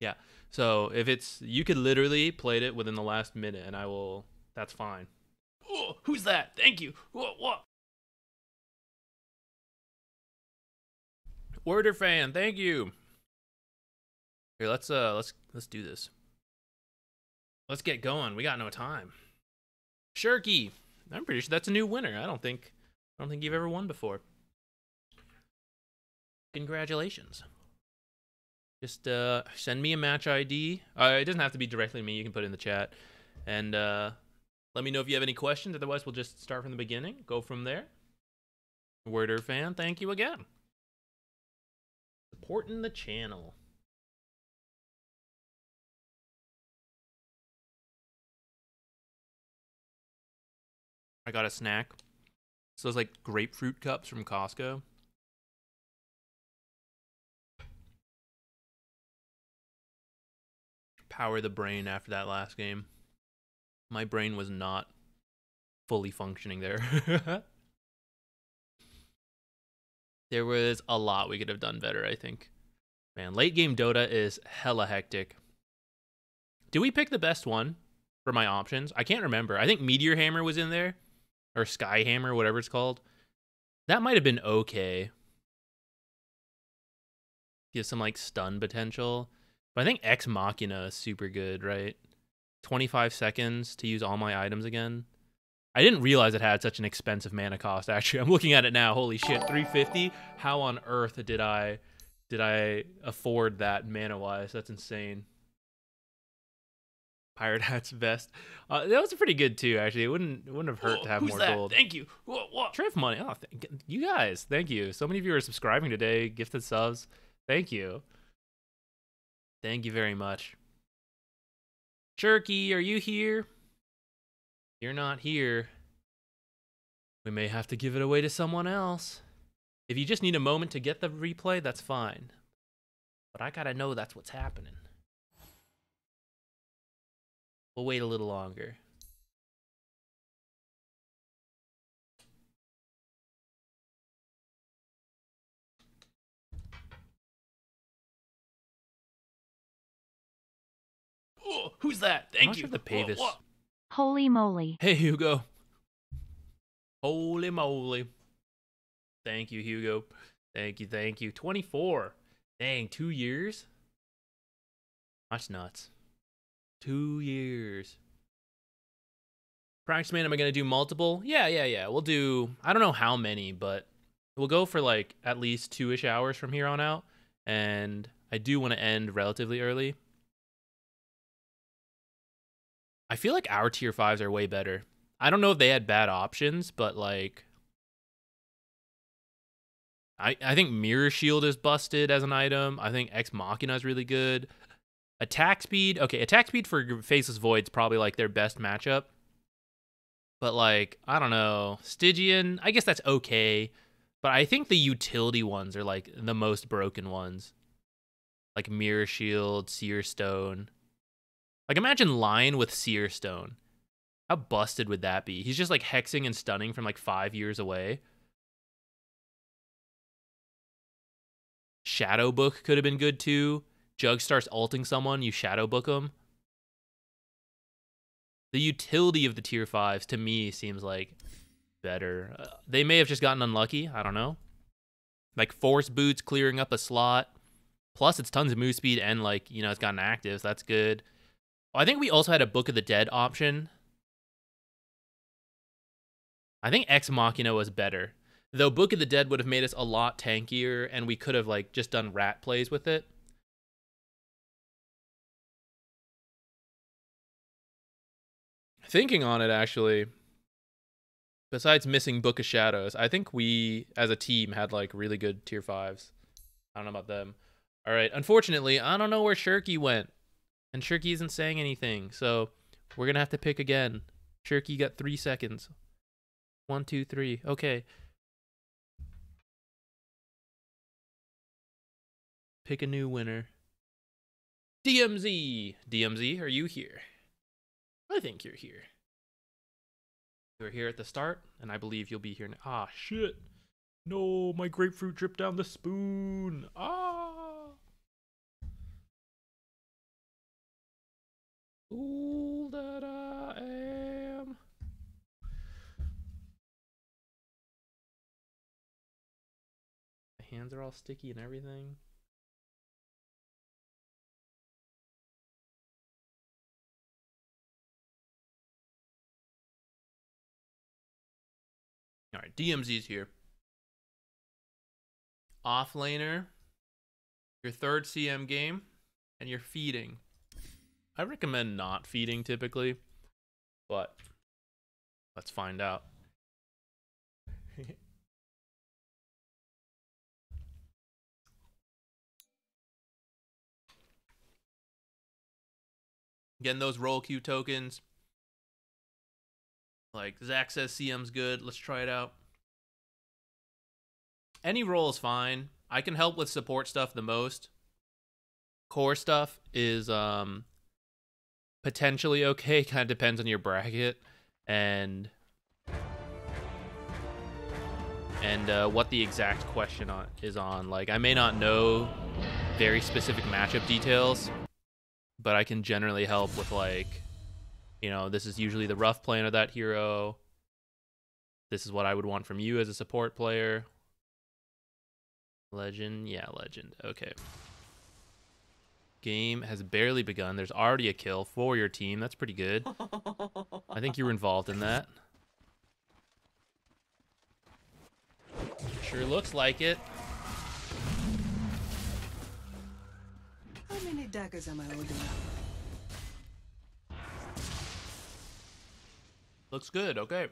yeah. So if it's, you could literally play it within the last minute, and I will. That's fine. Oh, who's that? Thank you. What? Order fan, thank you. Here, let's do this. Let's get going. We got no time. Shirky, I'm pretty sure that's a new winner. I don't think you've ever won before. Congratulations. Just send me a match ID. It doesn't have to be directly to me. You can put it in the chat, and let me know if you have any questions. Otherwise, we'll just start from the beginning. Go from there. Worder fan, thank you again. Supporting the channel. I got a snack. So those like grapefruit cups from Costco. Power the brain after that last game. My brain was not fully functioning there. There was a lot we could have done better, I think. Man, late game Dota is hella hectic. Did we pick the best one for my options? I can't remember. I think Meteor Hammer was in there. Or Sky Hammer, whatever it's called. That might have been okay. Gives some, like, stun potential. But I think Ex Machina is super good, right? 25 seconds to use all my items again. I didn't realize it had such an expensive mana cost, actually. I'm looking at it now. Holy shit, 350? How on earth did I afford that mana-wise? That's insane. Pirate Hat's vest. That was pretty good, too, actually. It wouldn't have hurt to have more gold. Thank you. What? Triff money. Oh, you guys, thank you. So many of you are subscribing today. Gifted subs. Thank you. Thank you very much. Jerky, are you here? You're not here. We may have to give it away to someone else. If you just need a moment to get the replay, that's fine. But I gotta know that's what's happening. We'll wait a little longer. Oh, who's that? Thank you. The Pavis. Holy moly. Hey, Hugo. Holy moly. Thank you, Hugo. Thank you, thank you. 24. Dang, 2 years? That's nuts. 2 years. Practice Man, am I going to do multiple? Yeah. We'll do, I don't know how many, but we'll go for like at least 2-ish hours from here on out. And I do want to end relatively early. I feel like our tier 5s are way better. I don't know if they had bad options, but like I think Mirror Shield is busted as an item. I think Ex Machina is really good. Attack speed, okay, attack speed for Faceless Void's probably like their best matchup. But like, I don't know, Stygian, I guess that's okay. But I think the utility ones are like the most broken ones. Like Mirror Shield, Seer Stone. Like, imagine Lion with Seer Stone. How busted would that be? He's just, like, hexing and stunning from, like, 5 years away. Shadow Book could have been good, too. Jug starts ulting someone, you Shadow Book them. The utility of the tier 5s, to me, seems, like, better. They may have just gotten unlucky. I don't know. Like, Force Boots clearing up a slot. Plus, it's tons of move speed and, like, you know, it's got an active, so that's good. I think we also had a Book of the Dead option. I think Ex Machina was better. Though Book of the Dead would have made us a lot tankier, and we could have like just done rat plays with it. Thinking on it, actually, besides missing Book of Shadows, I think we, as a team, had like really good tier 5s. I don't know about them. All right, unfortunately, I don't know where Shirky went. And Shirky isn't saying anything, so we're going to have to pick again. Shirky got 3 seconds. 1, 2, 3. Okay. Pick a new winner. DMZ. DMZ, are you here? I think you're here. You were here at the start, and I believe you'll be here now. Ah, shit. No, my grapefruit dripped down the spoon. Ah. Fool that I am. My hands are all sticky and everything. All right, DMZ's here. Offlaner, your third CM game, and you're feeding. I recommend not feeding typically, but let's find out. Getting those roll queue tokens. Like Zach says CM's good. Let's try it out. Any role is fine. I can help with support stuff the most. Core stuff is potentially okay. Kind of depends on your bracket and what the exact question is on. Like, I may not know very specific matchup details, but I can generally help with like, you know, this is usually the rough plan of that hero. This is what I would want from you as a support player. Legend, yeah, legend. Okay. Game has barely begun. There's already a kill for your team. That's pretty good. I think you were involved in that. Sure looks like it. How many daggers am I holding up? Looks good, okay.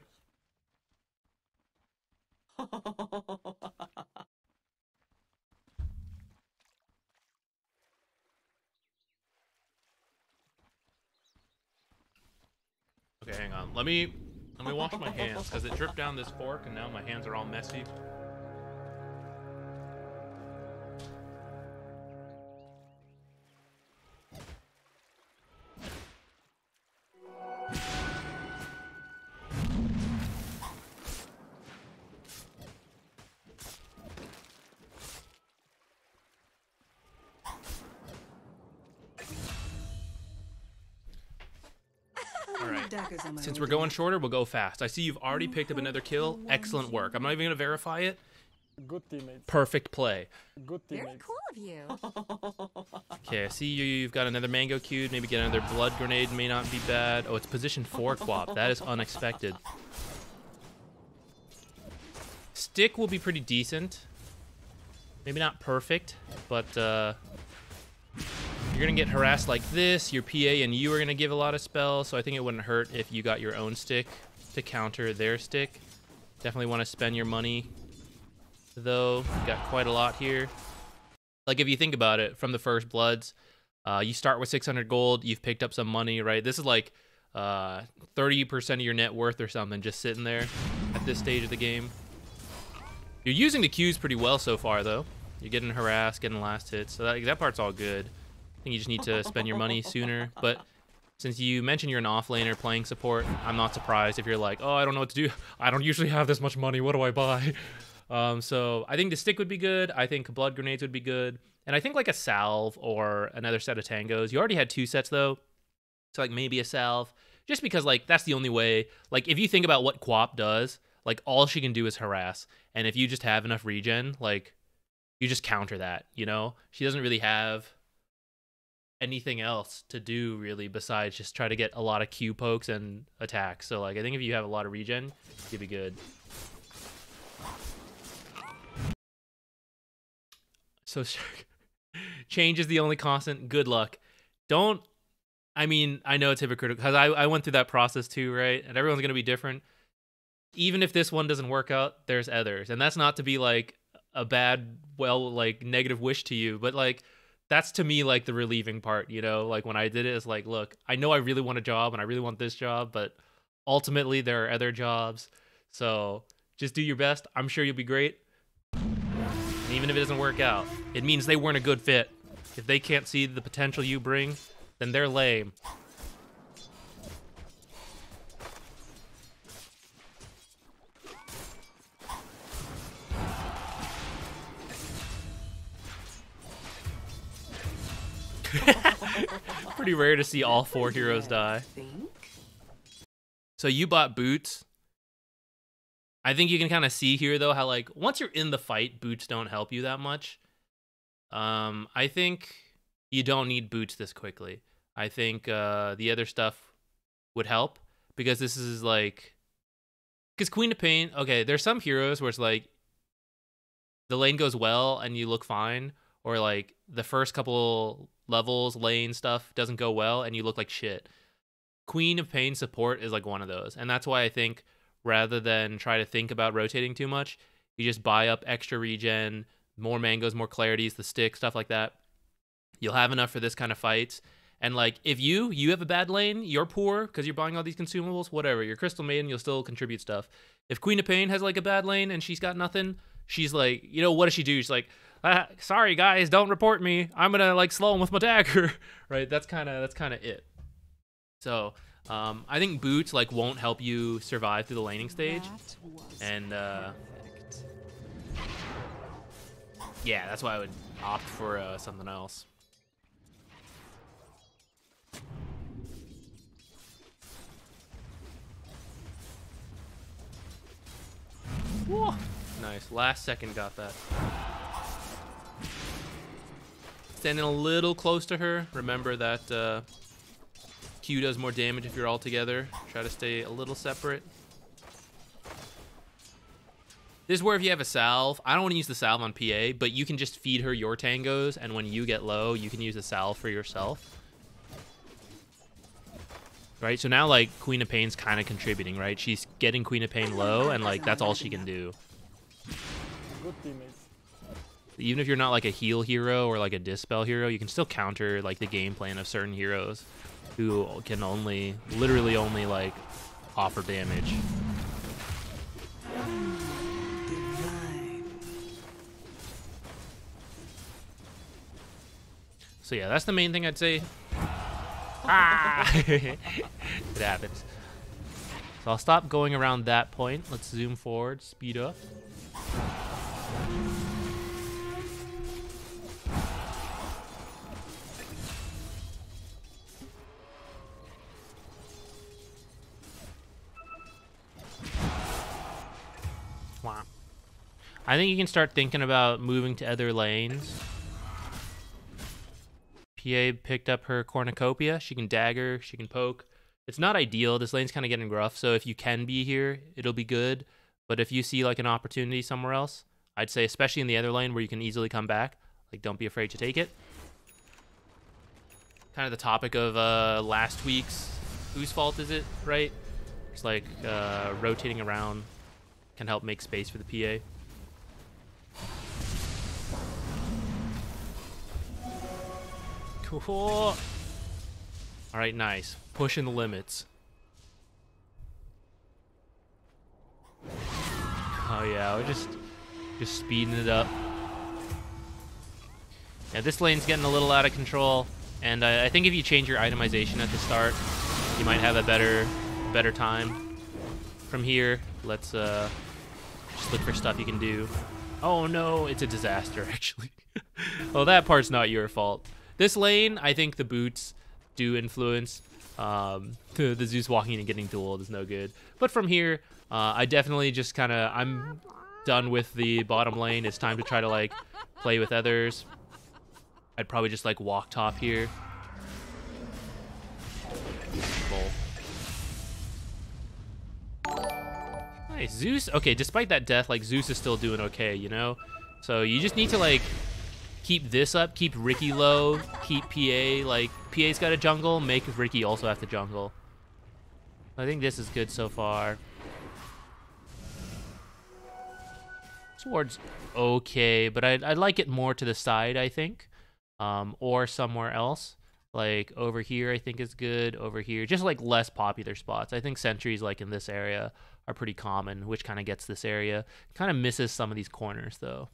Okay, hang on. Let me wash my hands because it dripped down this fork and now my hands are all messy. Since we're going shorter, we'll go fast. I see you've already picked up another kill. Excellent work. I'm not even going to verify it. Good teammates. Perfect play. Good teammates. Very cool of you. Okay, I see you've got another mango queued. Maybe get another blood grenade may not be bad. Oh, it's position 4 Quap. That is unexpected. Stick will be pretty decent. Maybe not perfect, but you're going to get harassed like this. Your PA and you are going to give a lot of spells, so I think it wouldn't hurt if you got your own stick to counter their stick. Definitely want to spend your money, though. You got quite a lot here. Like, if you think about it, from the first Bloods, you start with 600 gold. You've picked up some money, right? This is like 30% of your net worth or something just sitting there at this stage of the game. You're using the Qs pretty well so far, though. You're getting harassed, getting last hits, so that part's all good. I think you just need to spend your money sooner. But since you mentioned you're an offlaner playing support, I'm not surprised if you're like, oh, I don't know what to do. I don't usually have this much money. What do I buy? So I think the stick would be good. I think blood grenades would be good. And I think like a salve or another set of tangos. You already had 2 sets, though. So like maybe a salve. Just because like that's the only way. Like if you think about what Quap does, like all she can do is harass. And if you just have enough regen, like you just counter that, you know? She doesn't really have anything else to do really besides just try to get a lot of Q pokes and attacks. So like I think if you have a lot of regen, you'll be good. So change is the only constant. Good luck. Don't, I mean, I know it's hypocritical because I went through that process too, right? And everyone's gonna be different. Even if this one doesn't work out, there's others. And that's not to be like a bad, well, like negative wish to you, but like that's to me like the relieving part, you know? Like when I did it, it's like, look, I know I really want a job and I really want this job, but ultimately there are other jobs. So just do your best. I'm sure you'll be great. And even if it doesn't work out, it means they weren't a good fit. If they can't see the potential you bring, then they're lame. Pretty rare to see all 4 heroes die. So you bought boots. I think you can kind of see here though how like once you're in the fight, boots don't help you that much. I think you don't need boots this quickly. I think the other stuff would help because this is like, because Queen of Pain, okay, there's some heroes where it's like the lane goes well and you look fine, or like the first couple levels lane stuff doesn't go well and you look like shit. Queen of Pain support is like one of those, and that's why I think rather than try to think about rotating too much, you just buy up extra regen, more mangoes, more clarities, the stick, stuff like that. You'll have enough for this kind of fights. And like if you have a bad lane, you're poor because you're buying all these consumables, whatever, you're Crystal Maiden, you'll still contribute stuff. If Queen of Pain has like a bad lane and she's got nothing, she's like, you know, what does she do? She's like, sorry guys, don't report me, I'm gonna like slow him with my dagger. Right? That's kind of it. So I think boots like won't help you survive through the laning stage, and yeah, that's why I would opt for something else. Nice. Last second got that. Standing a little close to her. Remember that Q does more damage if you're all together. Try to stay a little separate. This is where if you have a salve, I don't want to use the salve on PA, but you can just feed her your tangos, and when you get low, you can use the salve for yourself. Right, so now, like, Queen of Pain's kind of contributing, right? She's getting Queen of Pain low, and, like, that's all she can do. Good teammates. Even if you're not, like, a heal hero or, like, a dispel hero, you can still counter, like, the game plan of certain heroes who can only, literally only, like, offer damage. So yeah, that's the main thing I'd say. Ah! It happens. So I'll stop going around that point. Let's zoom forward, speed up. Wow. I think you can start thinking about moving to other lanes. PA picked up her cornucopia. She can dagger, she can poke. It's not ideal. This lane's kind of getting rough, so if you can be here, it'll be good. But if you see like an opportunity somewhere else, I'd say especially in the other lane where you can easily come back, like don't be afraid to take it. Kind of the topic of last week's Whose Fault Is It, right? It's like rotating around can help make space for the PA. Cool. All right, nice. Pushing the limits. Oh yeah, we're just speeding it up. Yeah, this lane's getting a little out of control, and I think if you change your itemization at the start, you might have a better time. From here, let's just look for stuff you can do. Oh no, it's a disaster actually. Well, that part's not your fault. This lane, I think the boots do influence. The Zeus walking and getting dueled is no good. But from here, I definitely just kind of, I'm done with the bottom lane. It's time to try to like play with others. I'd probably just like walk top here. Nice, Zeus. Okay, despite that death, like Zeus is still doing okay, you know? So you just need to like keep this up, keep Riki low, keep PA, like, PA's got a jungle, make Riki also have to jungle. I think this is good so far. Sword's okay, but I'd like it more to the side, I think. Or somewhere else. Like, over here I think is good, over here. Just, like, less popular spots. I think sentries, like, in this area are pretty common, which kind of gets this area. Kind of misses some of these corners, though.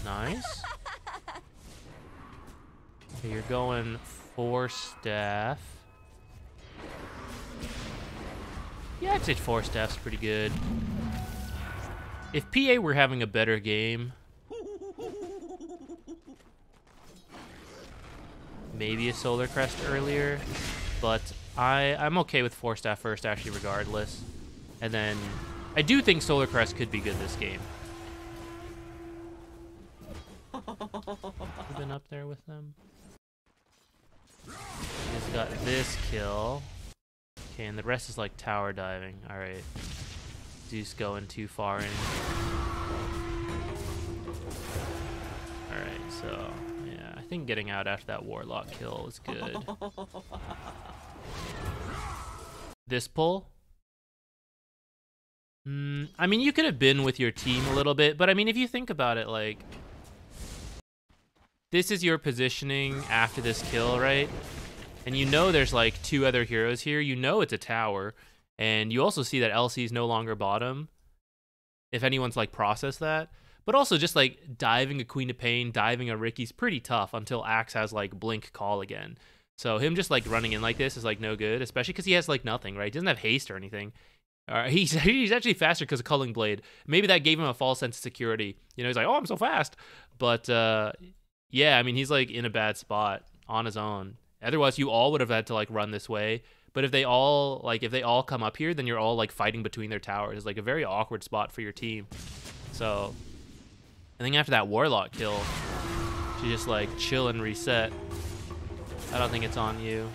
Nice. Okay, you're going 4 staff. Yeah, I'd say 4 staff's pretty good. If PA were having a better game, maybe a Solar Crest earlier, but I'm okay with 4 staff first actually regardless. And then I do think Solar Crest could be good this game. I've been up there with them. He's got this kill. Okay, and the rest is like tower diving. Alright. Zeus going too far in. Alright, so yeah, I think getting out after that Warlock kill is good. This pull? I mean, you could have been with your team a little bit, but I mean, if you think about it, like, this is your positioning after this kill, right? And you know there's like 2 other heroes here. You know it's a tower. And you also see that LC is no longer bottom. If anyone's like processed that. But also just like diving a Queen of Pain, diving a Riki's pretty tough until Axe has like Blink Call again. So him just like running in like this is like no good. Especially because he has like nothing, right? He doesn't have haste or anything. He's actually faster because of Culling Blade. Maybe that gave him a false sense of security. You know, he's like, oh, I'm so fast. But yeah, I mean, he's like in a bad spot on his own. Otherwise, you all would have had to like run this way. But if they all come up here, then you're all like fighting between their towers. It's like a very awkward spot for your team. So I think after that Warlock kill, you just like chill and reset. I don't think it's on you.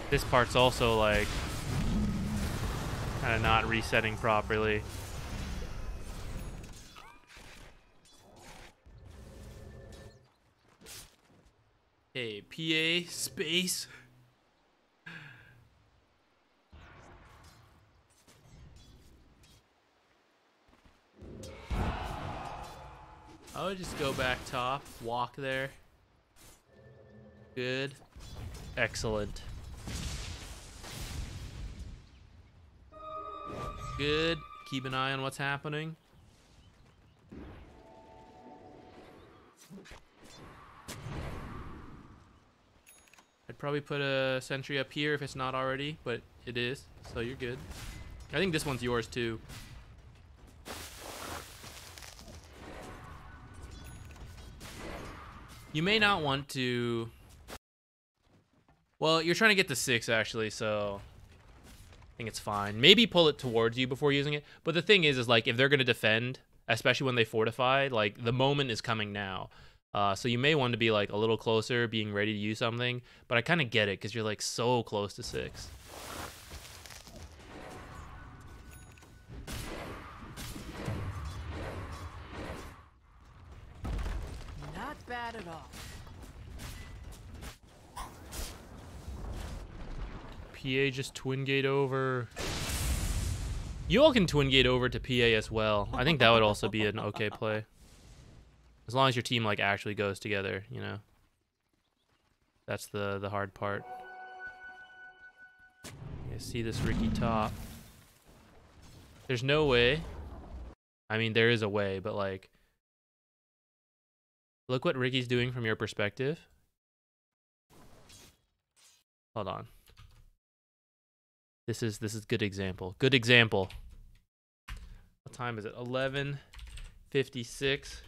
This part's also like kind of not resetting properly. Hey, PA space. I would just go back top, walk there. Good. Excellent. Good. Keep an eye on what's happening. I'd probably put a sentry up here if it's not already, but it is, so you're good. I think this one's yours too. You may not want to... Well, you're trying to get to 6 actually, so I think it's fine. Maybe pull it towards you before using it. But the thing is like if they're going to defend, especially when they fortify, like the moment is coming now. So you may want to be like a little closer, being ready to use something. But I kind of get it because you're like so close to 6. Not bad at all. PA just twin gate over. You all can twin gate over to PA as well. I think that would also be an okay play. As long as your team like actually goes together, you know. That's the hard part. You see this Riki top. There's no way. I mean, there is a way, but like look what Riki's doing from your perspective. Hold on. This is good example. Good example. What time is it? 11:56.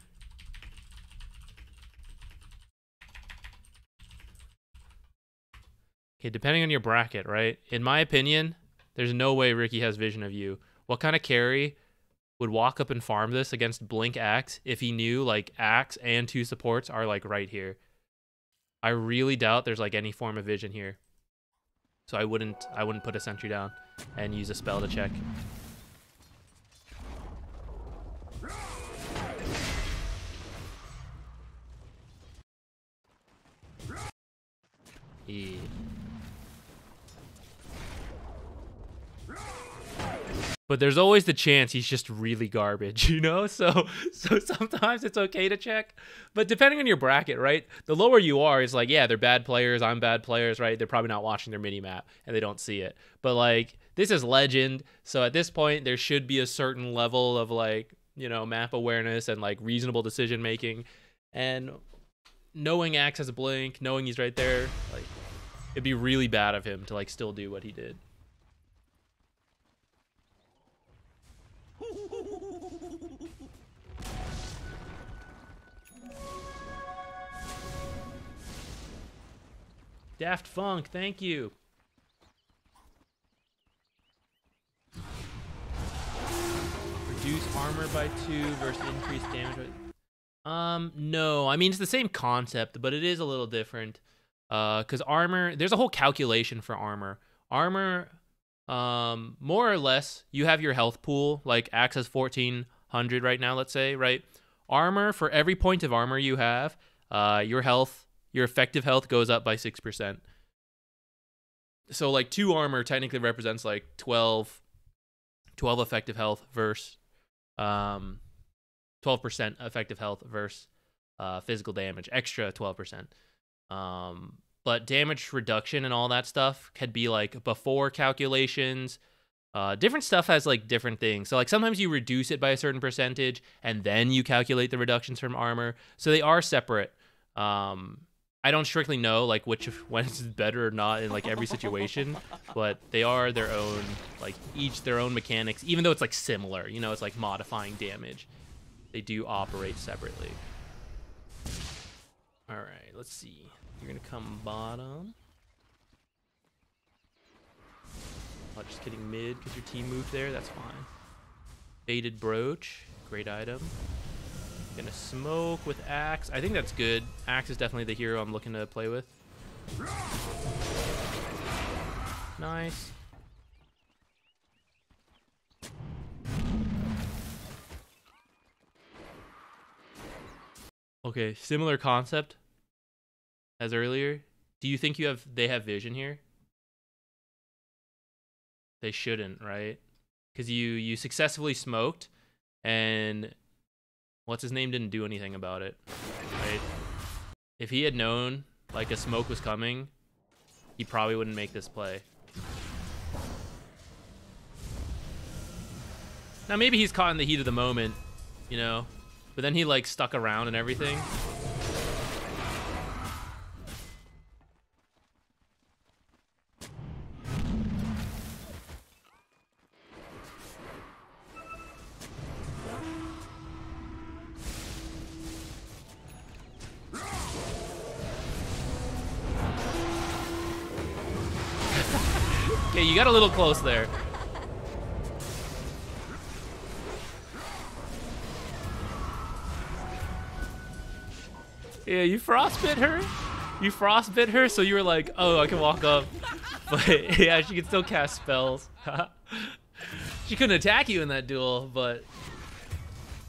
Okay, depending on your bracket, right? In my opinion, there's no way Riki has vision of you. What kind of carry would walk up and farm this against Blink Axe if he knew like Axe and 2 supports are like right here? I really doubt there's like any form of vision here. So I wouldn't put a sentry down and use a spell to check. Yeah. But there's always the chance he's just really garbage, you know? So sometimes it's okay to check. But depending on your bracket, right? The lower you are is like, yeah, they're bad players, I'm bad players, right? They're probably not watching their mini-map and they don't see it. But like, this is Legend. So at this point, there should be a certain level of like, you know, map awareness and like reasonable decision making. And knowing Axe has a blink, knowing he's right there, like, it'd be really bad of him to like still do what he did. Daft Funk, thank you. Reduce armor by 2 versus increase damage. No. I mean, it's the same concept, but it is a little different. Because armor, there's a whole calculation for armor. Armor, more or less, you have your health pool. Like, Axe has 1400 right now, let's say, right? Armor, for every point of armor you have, your health, your effective health goes up by 6%. So, like, 2 armor technically represents, like, 12 effective health versus 12% effective health versus physical damage, extra 12%. But damage reduction and all that stuff could be, like, before calculations. Different stuff has, like, different things. So, like, sometimes you reduce it by a certain percentage, and then you calculate the reductions from armor. So they are separate. I don't strictly know like when it's better or not in like every situation, but they are their own, like each their own mechanics, even though it's like similar, you know, it's like modifying damage. they do operate separately. All right, let's see. You're gonna come bottom. Oh, just kidding, mid because your team moved there. That's fine. Faded brooch, great item. Gonna smoke with axe. I think that's good. Axe is definitely the hero I'm looking to play with. Nice. Okay, similar concept as earlier. Do you think they have vision here? They shouldn't, right? Because you successfully smoked, and what's his name didn't do anything about it, right? If he had known like a smoke was coming, he probably wouldn't make this play. Now maybe he's caught in the heat of the moment, you know, but then he like stuck around and everything. Okay, you got a little close there. Yeah, you frostbit her? You frostbit her, so you were like, oh, I can walk up. But yeah, she can still cast spells. She couldn't attack you in that duel, but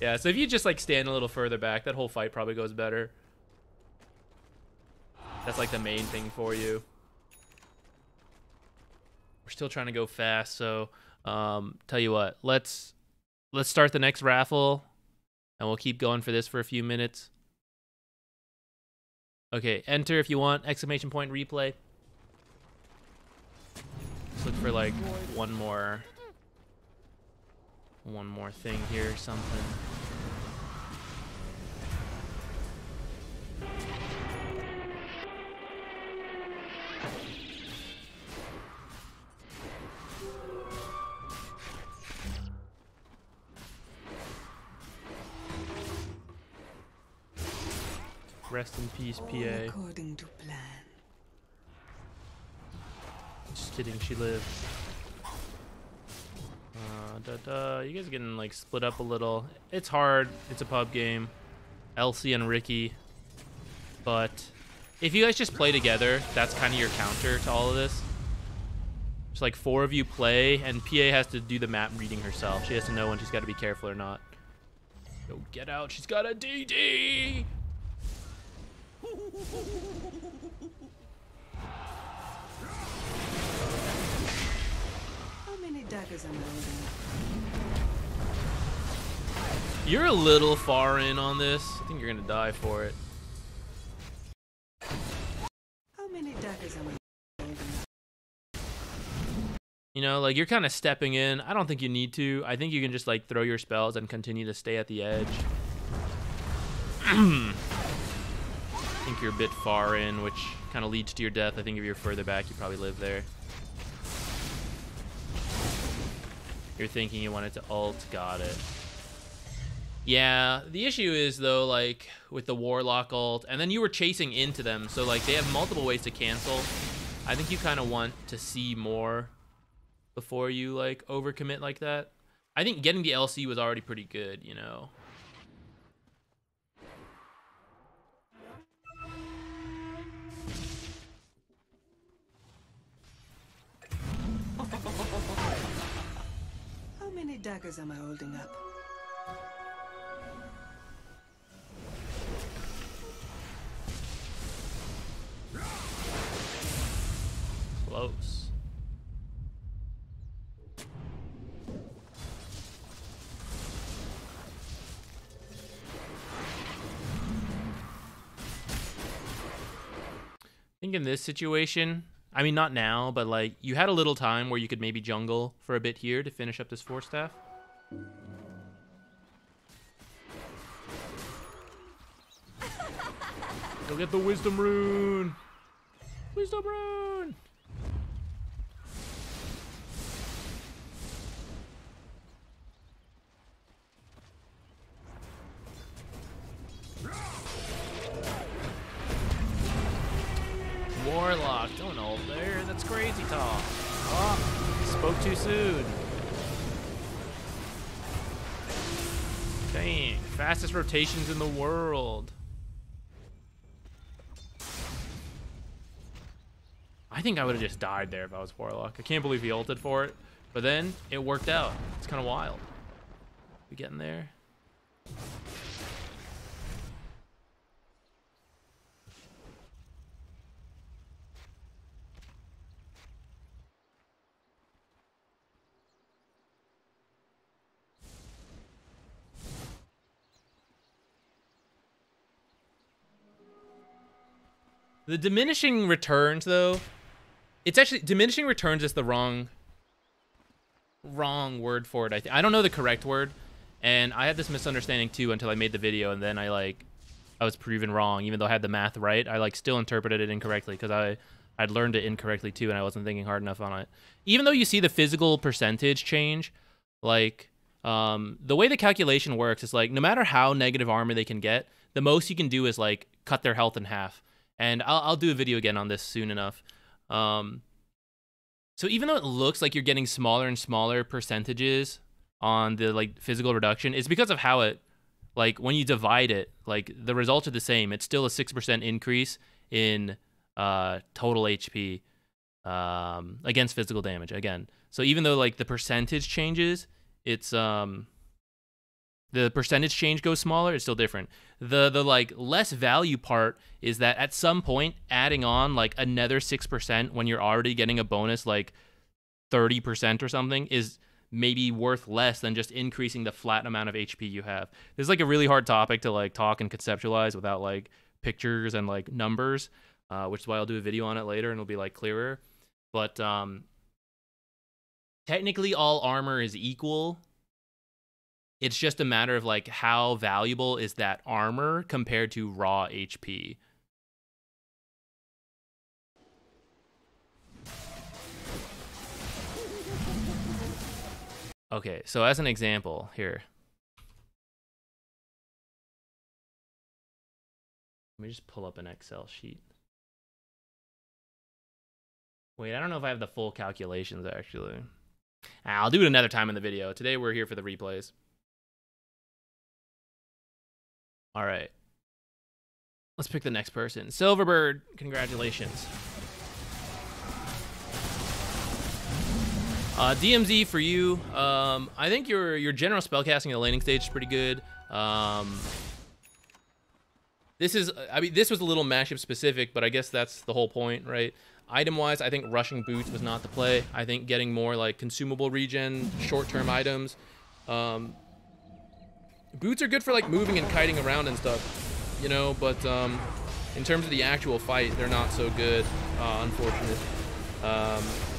yeah, so if you just like stand a little further back, that whole fight probably goes better. That's like the main thing for you. We're still trying to go fast, so tell you what, let's start the next raffle, and we'll keep going for this for a few minutes. Okay, enter if you want, exclamation point replay. Let's look for like one more thing here, something. Rest in peace, PA. According to plan. Just kidding, she lived. You guys are getting like split up a little. It's hard. It's a pub game. Elsie and Ricky. But if you guys just play together, that's kind of your counter to all of this. Just like 4 of you play, and PA has to do the map reading herself. She has to know when she's got to be careful or not. Yo, get out. She's got a DD! How many daggers am I holding? You're a little far in on this. I think you're gonna die for it. How many daggers am I holding? You know, like you're kind of stepping in. I don't think you need to. I think you can just like throw your spells and continue to stay at the edge. I think you're a bit far in, which kind of leads to your death. I think if you're further back, you probably live there. You're thinking you wanted to ult. Got it. Yeah, the issue is, though, like, with the Warlock ult, and then you were chasing into them, so, like, they have multiple ways to cancel. I think you kind of want to see more before you, like, overcommit like that. I think getting the LC was already pretty good, you know? How many daggers am I holding up? Close. I think in this situation, I mean, not now, but like you had a little time where you could maybe jungle for a bit here to finish up this 4-staff. Go get the wisdom rune. Wisdom rune. too soon. Dang, fastest rotations in the world. I think I would have just died there if I was Warlock. I can't believe he ulted for it, but then it worked out. It's kind of wild. We getting there? The diminishing returns, though, it's actually diminishing returns is the wrong word for it. I don't know the correct word, and I had this misunderstanding too until I made the video, and then I was proven wrong. Even though I had the math right, I still interpreted it incorrectly because I'd learned it incorrectly too, and I wasn't thinking hard enough on it. Even though you see the physical percentage change, the way the calculation works is no matter how negative armor they can get, the most you can do is cut their health in half. And I'll do a video again on this soon enough. So even though it looks like you're getting smaller and smaller percentages on the physical reduction, it's because of how it, when you divide it, the results are the same. It's still a 6% increase in total HP against physical damage again. So even though the percentage changes, it's the percentage change goes smaller, it's still different. The less value part is that at some point adding on another 6% when you're already getting a bonus 30% or something is maybe worth less than just increasing the flat amount of HP you have. This is a really hard topic to talk and conceptualize without pictures and numbers, which is why I'll do a video on it later and it'll be clearer. But technically all armor is equal. It's just a matter of how valuable is that armor compared to raw HP. Okay, so as an example here. Let me just pull up an Excel sheet. Wait, I don't know if I have the full calculations actually. I'll do it another time in the video. Today we're here for the replays. All right. Let's pick the next person. Silverbird, congratulations. DMZ for you. I think your general spellcasting in the laning stage is pretty good. This was a little mashup specific, but I guess that's the whole point, right? Item-wise, I think rushing boots was not the play. I think getting more consumable regen, short-term items. Boots are good for moving and kiting around and stuff, but in terms of the actual fight, they're not so good, unfortunate.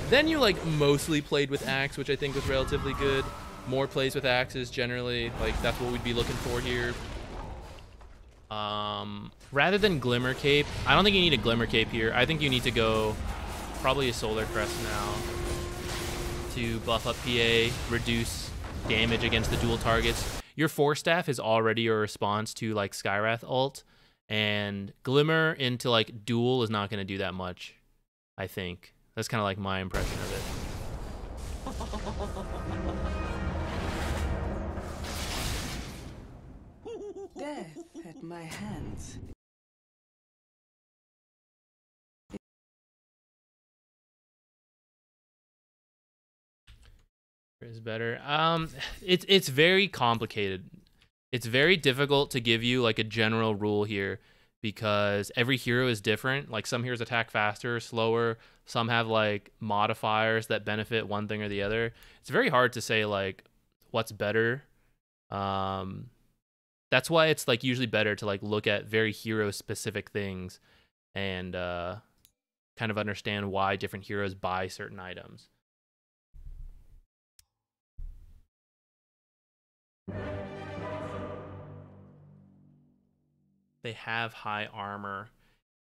Then you mostly played with axe, which I think was relatively good. More plays with axes generally, that's what we'd be looking for here. Rather than Glimmer Cape, I don't think you need a Glimmer Cape here. I think you need to go probably a Solar Crest now to buff up PA, reduce damage against the dual targets. Your Force Staff is already a response to Skywrath ult, and Glimmer into dual is not going to do that much, I think. That's kind of my impression of it. Death at my hands. Is better. It's very complicated. It's very difficult to give you a general rule here because every hero is different. Some heroes attack faster, slower. Some have modifiers that benefit one thing or the other. It's very hard to say what's better. That's why it's usually better to look at very hero specific things and kind of understand why different heroes buy certain items. They have high armor.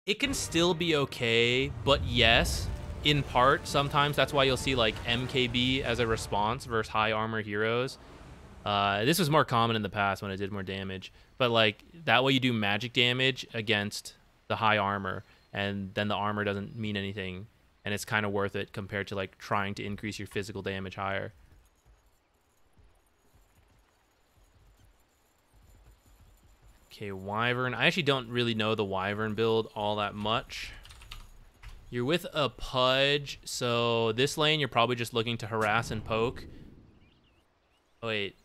It can still be okay, but yes, in part, sometimes that's why you'll see MKB as a response versus high armor heroes. This was more common in the past when it did more damage, but that way you do magic damage against the high armor, and then the armor doesn't mean anything and it's kind of worth it compared to like trying to increase your physical damage higher. Okay, Wyvern. I actually don't really know the Wyvern build all that much. You're with a Pudge, so this lane you're probably just looking to harass and poke. Oh wait,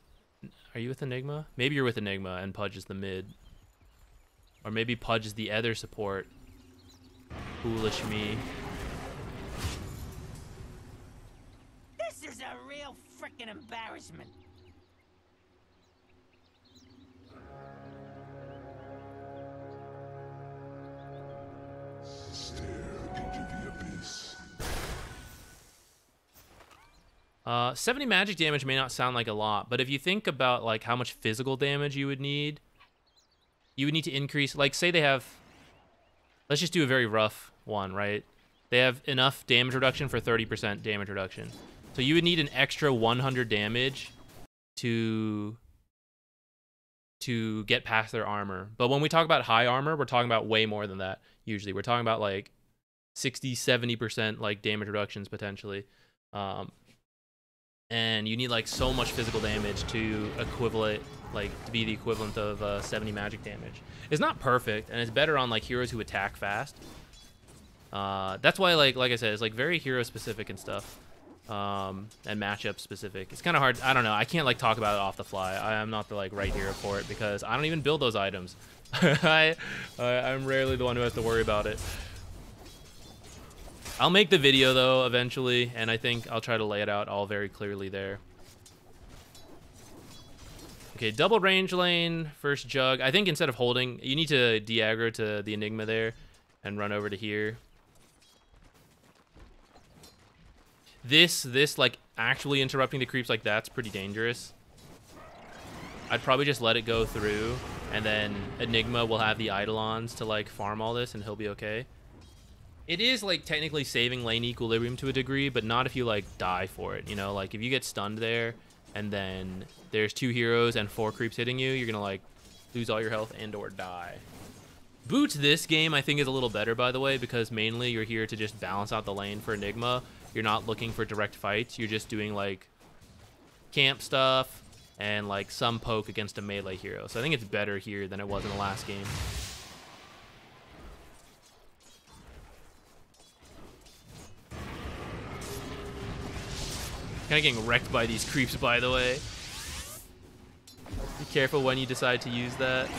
are you with Enigma? Maybe you're with Enigma and Pudge is the mid. Or maybe Pudge is the other support. Foolish me. This is a real freaking embarrassment. Stare into the abyss. 70 magic damage may not sound like a lot, but if you think about like how much physical damage you would need to increase, like say they have, let's just do a very rough one, right? They have enough damage reduction for 30% damage reduction. So you would need an extra 100 damage to get past their armor. But when we talk about high armor, we're talking about way more than that. Usually we're talking about like 60, 70% like damage reductions potentially. And you need like so much physical damage to equivalent, like to be the equivalent of 70 magic damage. It's not perfect, and it's better on like heroes who attack fast. That's why like I said, it's like very hero specific and stuff, and matchup specific. It's kind of hard. I don't know. I can't like talk about it off the fly. I'm not the like right hero for it because I don't even build those items. I'm rarely the one who has to worry about it. I'll make the video though eventually, and I think I'll try to lay it out all very clearly there. Okay, double range lane, first jug. I think instead of holding, you need to de-aggro to the Enigma there and run over to here. This like actually interrupting the creeps like that's pretty dangerous. I'd probably just let it go through, and then Enigma will have the Eidolons to like farm all this and he'll be okay. It is like technically saving lane equilibrium to a degree, but not if you like die for it, you know? Like if you get stunned there and then there's 2 heroes and 4 creeps hitting you, you're gonna like lose all your health and or die. Boots this game I think is a little better, by the way, because mainly you're here to just balance out the lane for Enigma. You're not looking for direct fights. You're just doing like camp stuff and like some poke against a melee hero. So I think it's better here than it was in the last game. Kind of getting wrecked by these creeps, by the way. Be careful when you decide to use that.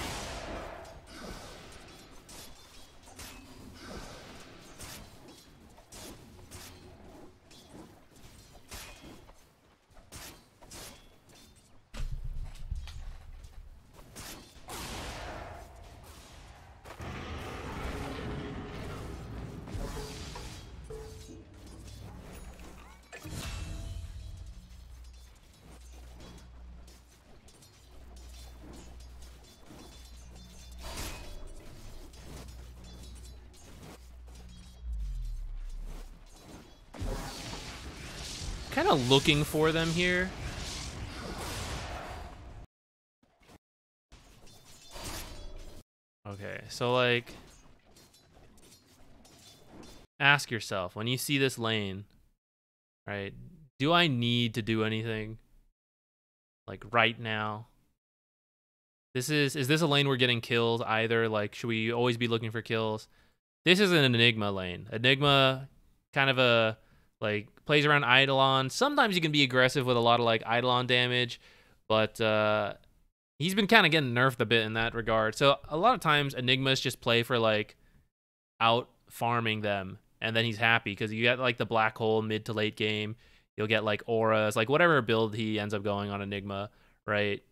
Kind of looking for them here. Okay, so like ask yourself when you see this lane, right? Do I need to do anything like right now? Is this a lane we're getting kills either? Like, should we always be looking for kills? This is an Enigma lane. Enigma kind of a like plays around Eidolon. Sometimes you can be aggressive with a lot of like Eidolon damage, but he's been kind of getting nerfed a bit in that regard. So a lot of times Enigmas just play for like out farming them, and then he's happy because you get like the black hole mid to late game. You'll get like auras, like whatever build he ends up going on Enigma, right?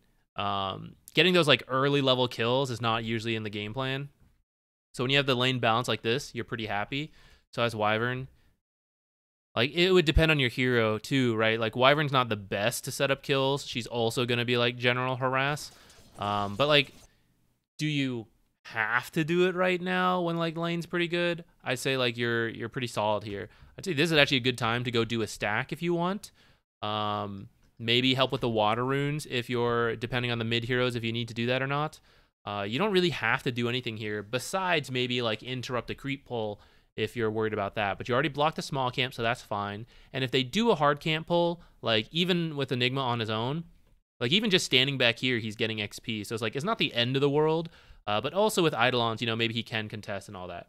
Getting those like early level kills is not usually in the game plan. So when you have the lane balance like this, you're pretty happy. So as Wyvern, like it would depend on your hero too, right? Like Wyvern's not the best to set up kills. She's also gonna be like general harass. But like, do you have to do it right now when like lane's pretty good? I'd say like you're pretty solid here. I'd say this is actually a good time to go do a stack if you want. Maybe help with the water runes if you're depending on the mid heroes if you need to do that or not. You don't really have to do anything here besides maybe like interrupt the creep pull if you're worried about that. But you already blocked the small camp, so that's fine. And if they do a hard camp pull, like even with Enigma on his own, like even just standing back here, he's getting XP. So it's like, it's not the end of the world, but also with Eidolons, you know, maybe he can contest and all that.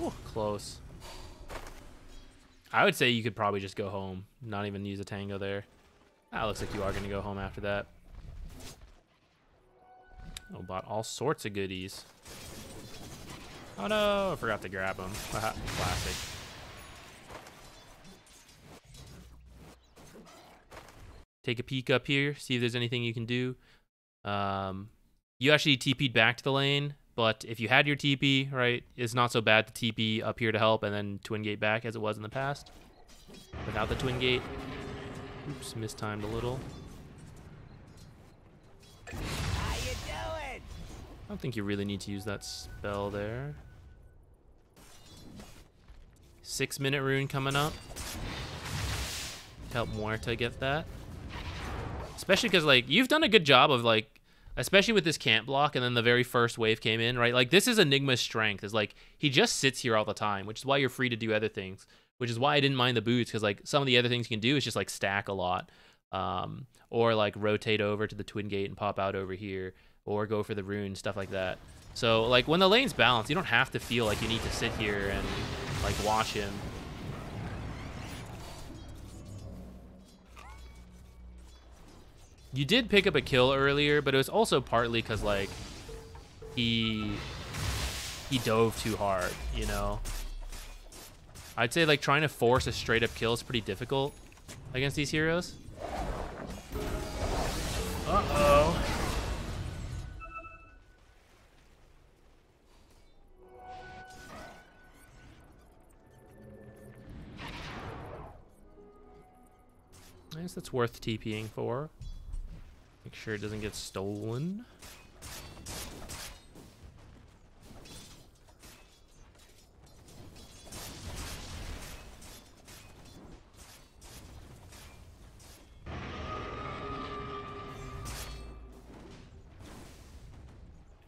Ooh, close. I would say you could probably just go home, not even use a tango there. Ah, looks like you are going to go home after that. Oh, bought all sorts of goodies. Oh no, I forgot to grab them. Classic. Take a peek up here, see if there's anything you can do. You actually TP'd back to the lane, but if you had your TP, right, it's not so bad to TP up here to help and then twin gate back as it was in the past. Without the twin gate. Oops, mistimed a little. How you doing? I don't think you really need to use that spell there. 6-minute rune coming up. Help Muerta get that. Especially because, like, you've done a good job of, like, especially with this camp block and then the very first wave came in, right? Like, this is Enigma's strength. Is like, he just sits here all the time, which is why you're free to do other things. Which is why I didn't mind the boots, because, like, some of the other things you can do is just, like, stack a lot. Or, like, rotate over to the twin gate and pop out over here. Or go for the rune, stuff like that. So, like, when the lane's balanced, you don't have to feel like you need to sit here and, like, watch him. You did pick up a kill earlier, but it was also partly because, like, he dove too hard, you know? I'd say, like, trying to force a straight-up kill is pretty difficult against these heroes. Uh-oh. I guess that's worth TPing for. Make sure it doesn't get stolen.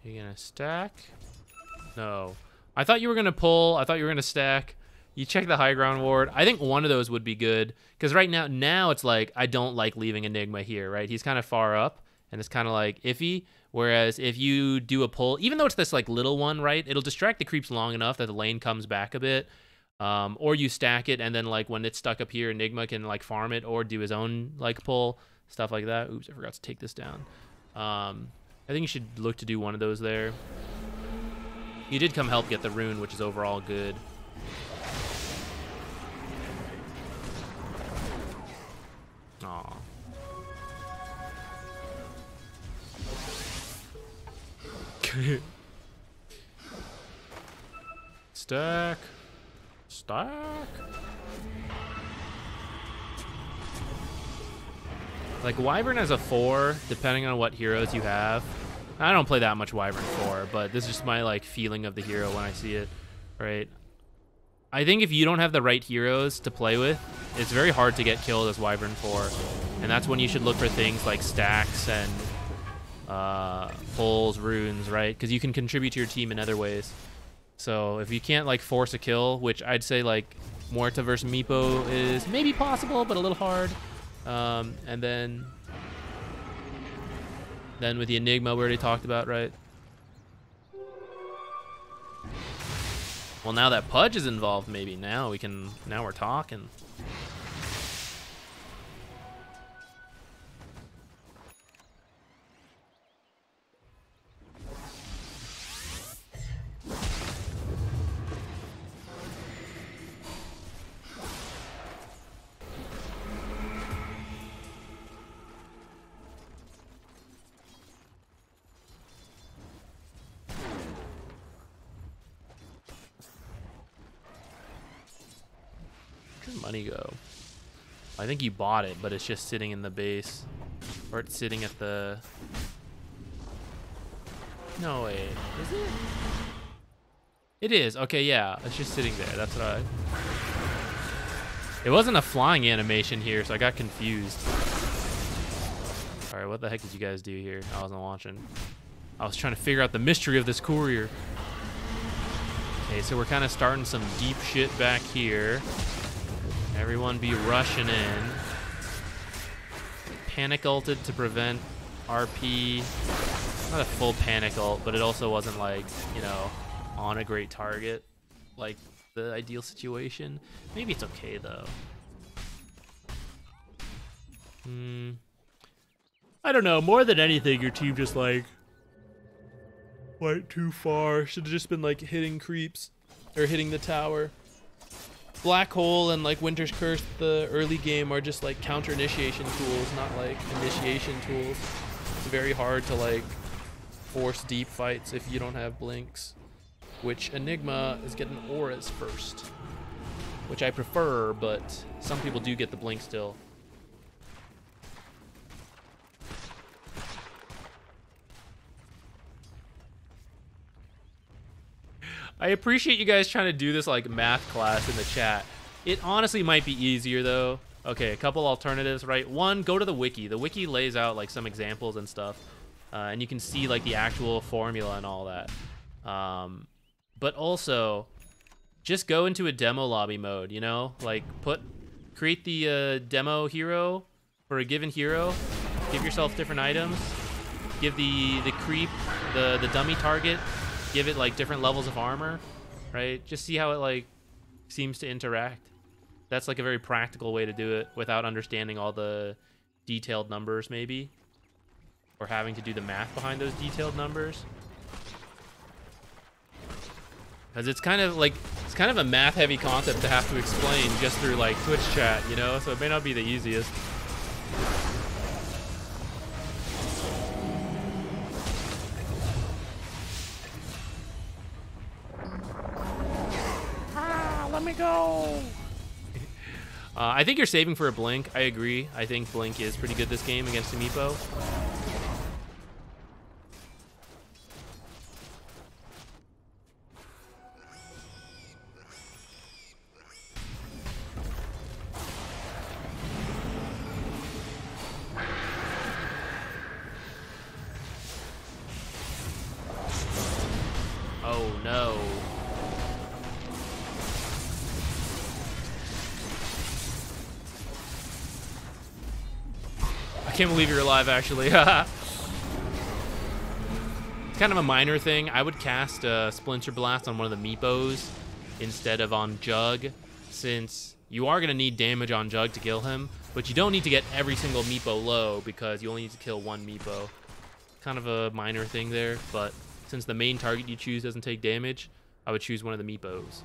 You gonna stack? No. I thought you were gonna pull. I thought you were gonna stack. You check the high ground ward. I think one of those would be good. Because right now it's like, I don't like leaving Enigma here, right? He's kind of far up, and it's kind of like iffy. Whereas if you do a pull, even though it's this like little one, right? It'll distract the creeps long enough that the lane comes back a bit. Or you stack it, and then like when it's stuck up here, Enigma can like farm it or do his own like pull, stuff like that. Oops, I forgot to take this down. I think you should look to do one of those there. You did come help get the rune, which is overall good. Aw. Stack. Stack. Like, Wyvern as a 4, depending on what heroes you have. I don't play that much Wyvern 4, but this is just my, like, feeling of the hero when I see it, right? I think if you don't have the right heroes to play with, it's very hard to get killed as Wyvern 4. And that's when you should look for things like stacks and pulls, runes, right? Because you can contribute to your team in other ways. So if you can't like force a kill, which I'd say like Muerta versus Meepo is maybe possible, but a little hard. And then with the Enigma we already talked about, right? Well, now that Pudge is involved, maybe now we're talking. Money go? I think you bought it, but it's just sitting in the base, or it's sitting at the. No way, is it? It is. Okay, yeah. It's just sitting there. That's what I... It wasn't a flying animation here, so I got confused. Alright, what the heck did you guys do here? I wasn't watching. I was trying to figure out the mystery of this courier. Okay, so we're kind of starting some deep shit back here. Everyone be rushing in. Panic ulted to prevent RP. Not a full panic ult, but it also wasn't like, you know, on a great target. Like the ideal situation. Maybe it's okay though. I don't know. More than anything, your team just like went too far. Should have just been like hitting creeps or hitting the tower. Black Hole and like Winter's Curse, the early game, are just like counter initiation tools, not like initiation tools. It's very hard to like force deep fights if you don't have blinks. Which Enigma is getting auras first, which I prefer, but some people do get the blink still. I appreciate you guys trying to do this like math class in the chat. It honestly might be easier though. Okay, a couple alternatives, right? One, go to the wiki. The wiki lays out like some examples and stuff, and you can see like the actual formula and all that. But also, just go into a demo lobby mode, you know? Like, create the demo hero for a given hero. Give yourself different items. Give the creep, the dummy target, give it, like, different levels of armor, right? Just see how it, like, seems to interact. That's, like, a very practical way to do it without understanding all the detailed numbers, maybe. Or having to do the math behind those detailed numbers. Because it's kind of a math heavy concept to have to explain just through like Twitch chat, you know? So it may not be the easiest. Let me go. I think you're saving for a blink. I agree. I think blink is pretty good this game against a Meepo. Oh no. I can't believe you're alive, actually. It's kind of a minor thing. I would cast Splinter Blast on one of the Meepos instead of on Jug, since you are going to need damage on Jug to kill him, but you don't need to get every single Meepo low because you only need to kill one Meepo. Kind of a minor thing there, but since the main target you choose doesn't take damage, I would choose one of the Meepos.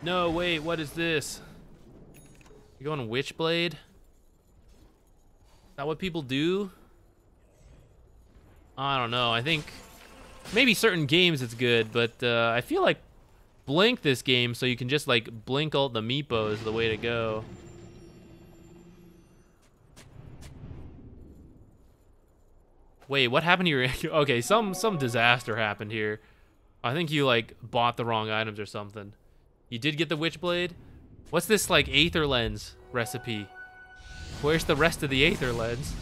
No, wait, what is this? You're going Witchblade? Is that what people do? I don't know. I think maybe certain games it's good, but I feel like blink this game so you can just like blink ult the Meepo is the way to go. Wait, what happened to your... Okay, some disaster happened here. I think you, like, bought the wrong items or something. You did get the Witchblade? What's this, like, Aether Lens recipe? Where's the rest of the Aether Lens?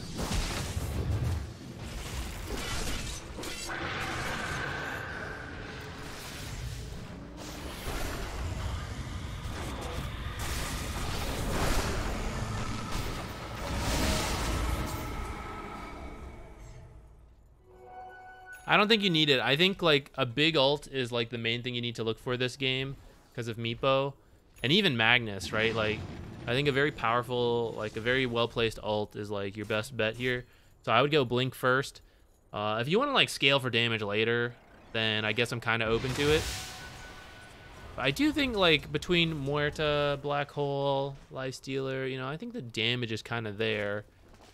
I don't think you need it. I think like a big ult is like the main thing you need to look for this game because of Meepo. And even Magnus, right? Like I think a very powerful, like a very well-placed ult is like your best bet here. So I would go Blink first. If you want to like scale for damage later, then I guess I'm kind of open to it. But I do think like between Muerta, Black Hole, Lifestealer, you know, I think the damage is kind of there.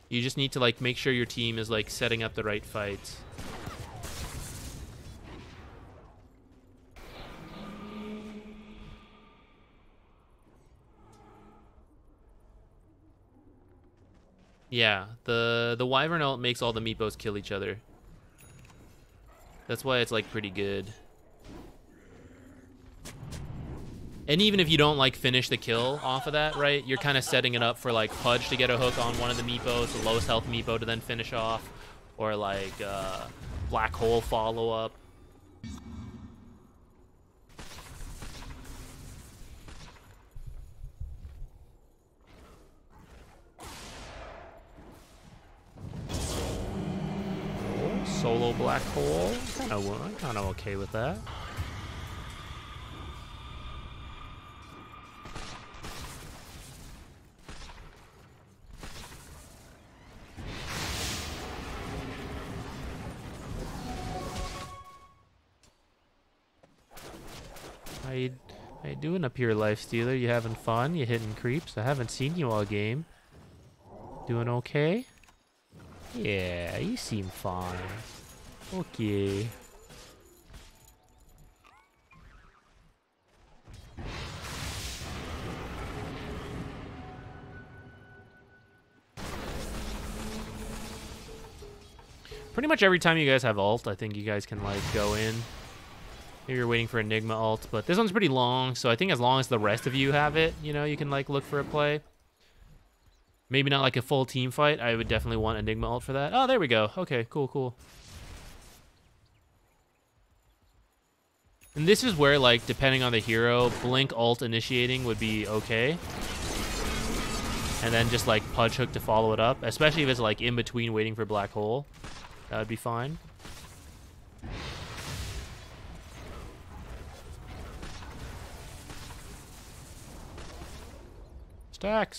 You just need to like make sure your team is like setting up the right fights. Yeah, the Wyvern ult makes all the Meepos kill each other. That's why it's like pretty good. And even if you don't like finish the kill off of that, right, you're kind of setting it up for like Pudge to get a hook on one of the Meepos, the lowest health Meepo to then finish off, or like Black Hole follow up. Solo Black Hole, kind of okay with that. How you doing up here, Lifestealer? You having fun? You hitting creeps? I haven't seen you all game. Doing okay? Yeah, you seem fine. Okay. Pretty much every time you guys have ult, I think you guys can like go in. Maybe you're waiting for Enigma ult, but this one's pretty long, so I think as long as the rest of you have it, you know, you can like look for a play. Maybe not like a full team fight. I would definitely want Enigma ult for that. Oh, there we go. Okay, cool. And this is where, like, depending on the hero, Blink ult initiating would be okay. And then just, like, Pudge Hook to follow it up. Especially if it's, like, in between waiting for Black Hole. That would be fine. Stack.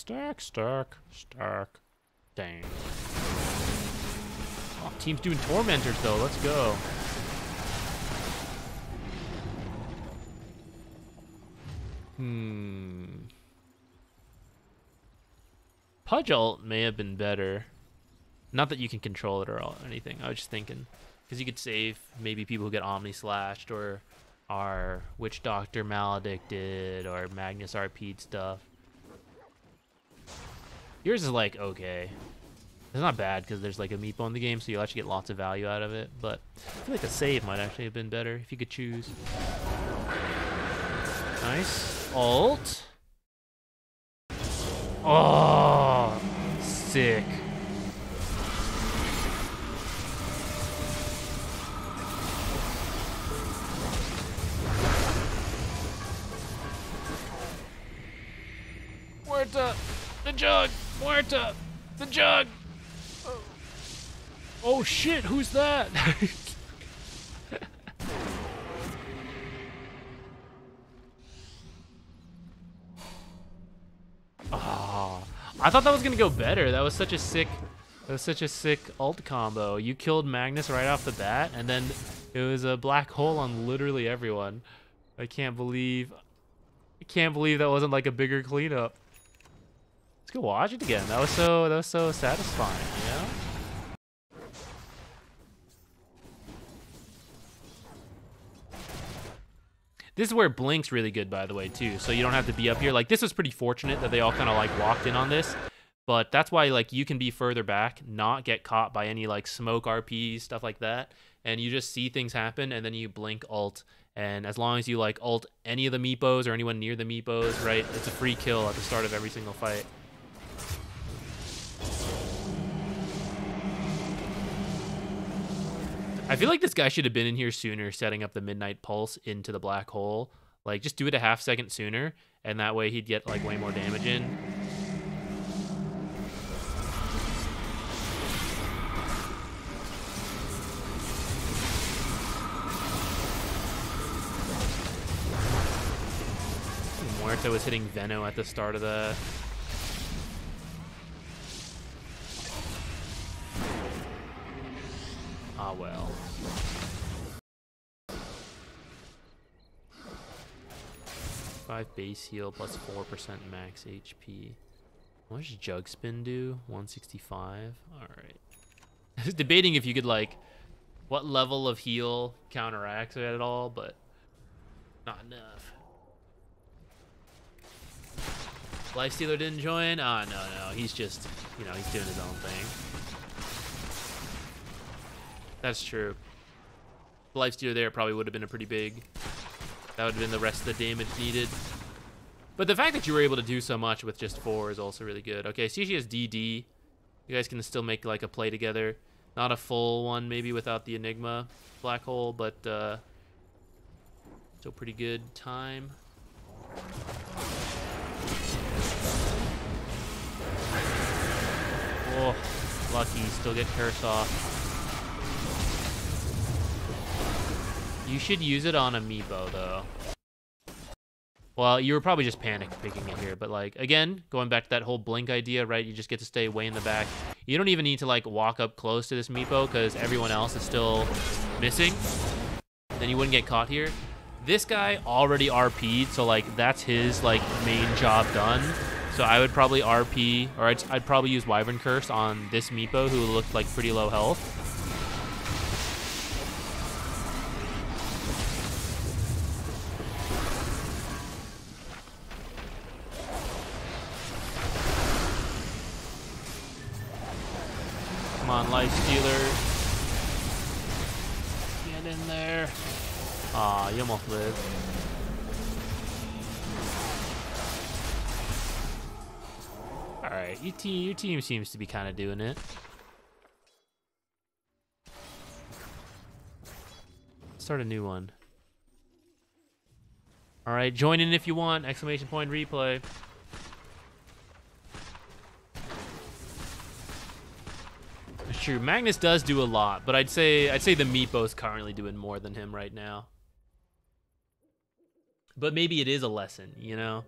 Dang. Oh, team's doing Tormentors, though. Let's go. Pudge ult may have been better. Not that you can control it or anything. I was just thinking. Because you could save maybe people who get Omni Slashed or are Witch Doctor Maledicted or Magnus RP'd stuff. Yours is like, okay. It's not bad because there's like a Meepo in the game, so you'll actually get lots of value out of it. But I feel like a save might actually have been better if you could choose. Nice. Ult. Oh, sick. Muerta, the jug. Muerta, the jug. Oh shit, who's that? Oh, I thought that was gonna go better. That was such a sick ult combo. You killed Magnus right off the bat, and then it was a black hole on literally everyone. I can't believe that wasn't like a bigger cleanup. Let's go watch it again. That was so satisfying, you know? This is where Blink's really good, by the way, too. So you don't have to be up here. Like, this was pretty fortunate that they all kind of, like, walked in on this. But that's why, like, you can be further back, not get caught by any, like, smoke RPs, stuff like that. And you just see things happen, and then you Blink ult. And as long as you, like, ult any of the Meepos or anyone near the Meepos, right, it's a free kill at the start of every single fight. I feel like this guy should have been in here sooner, setting up the Midnight Pulse into the black hole. Like, just do it a half second sooner, and that way he'd get, like, way more damage in. Muerta was hitting Veno at the start of that. Ah, well. Five base heal plus 4% max HP. What does Jug Spin do? 165. All right. I was debating if you could, like, what level of heal counteracts it at all, but not enough. Lifestealer didn't join? Ah, no. He's just, you know, he's doing his own thing. That's true. The lifestealer there probably would have been a pretty big. That would have been the rest of the damage needed. But the fact that you were able to do so much with just 4 is also really good. Okay, Sushi has DD. You guys can still make like a play together. Not a full one maybe without the Enigma black hole, but still pretty good time. Oh, lucky. Still get curse off. You should use it on Amiibo, though. Well, you were probably just panic picking it here, but like, again, going back to that whole blink idea, right? You just get to stay way in the back. You don't even need to like walk up close to this Meepo because everyone else is still missing. Then you wouldn't get caught here. This guy already RP'd, so like that's his like main job done. So I would probably RP, or I'd probably use Wyvern Curse on this Meepo who looked like pretty low health. Come on, Lifestealer. Get in there. Aw, you almost lived. Alright, your team seems to be kind of doing it. Start a new one. Alright, join in if you want! Exclamation point replay. It's true. Magnus does do a lot, but I'd say the Meepo's currently doing more than him right now. But maybe it is a lesson, you know?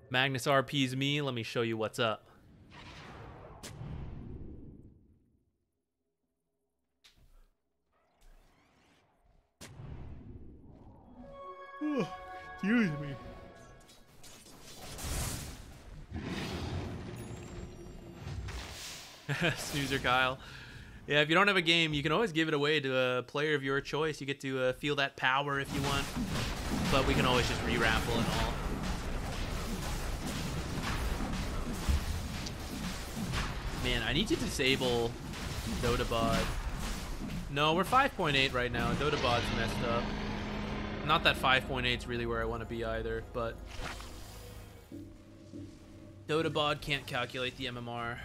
Magnus RPs me, let me show you what's up. Excuse me. Snoozer Kyle. Yeah, if you don't have a game, you can always give it away to a player of your choice. You get to feel that power if you want. But we can always just re-raffle and all. Man, I need to disable Dotabot. No, we're 5.8 right now. Dotabot's messed up. Not that 5.8 is really where I want to be either, but Dotabot can't calculate the MMR.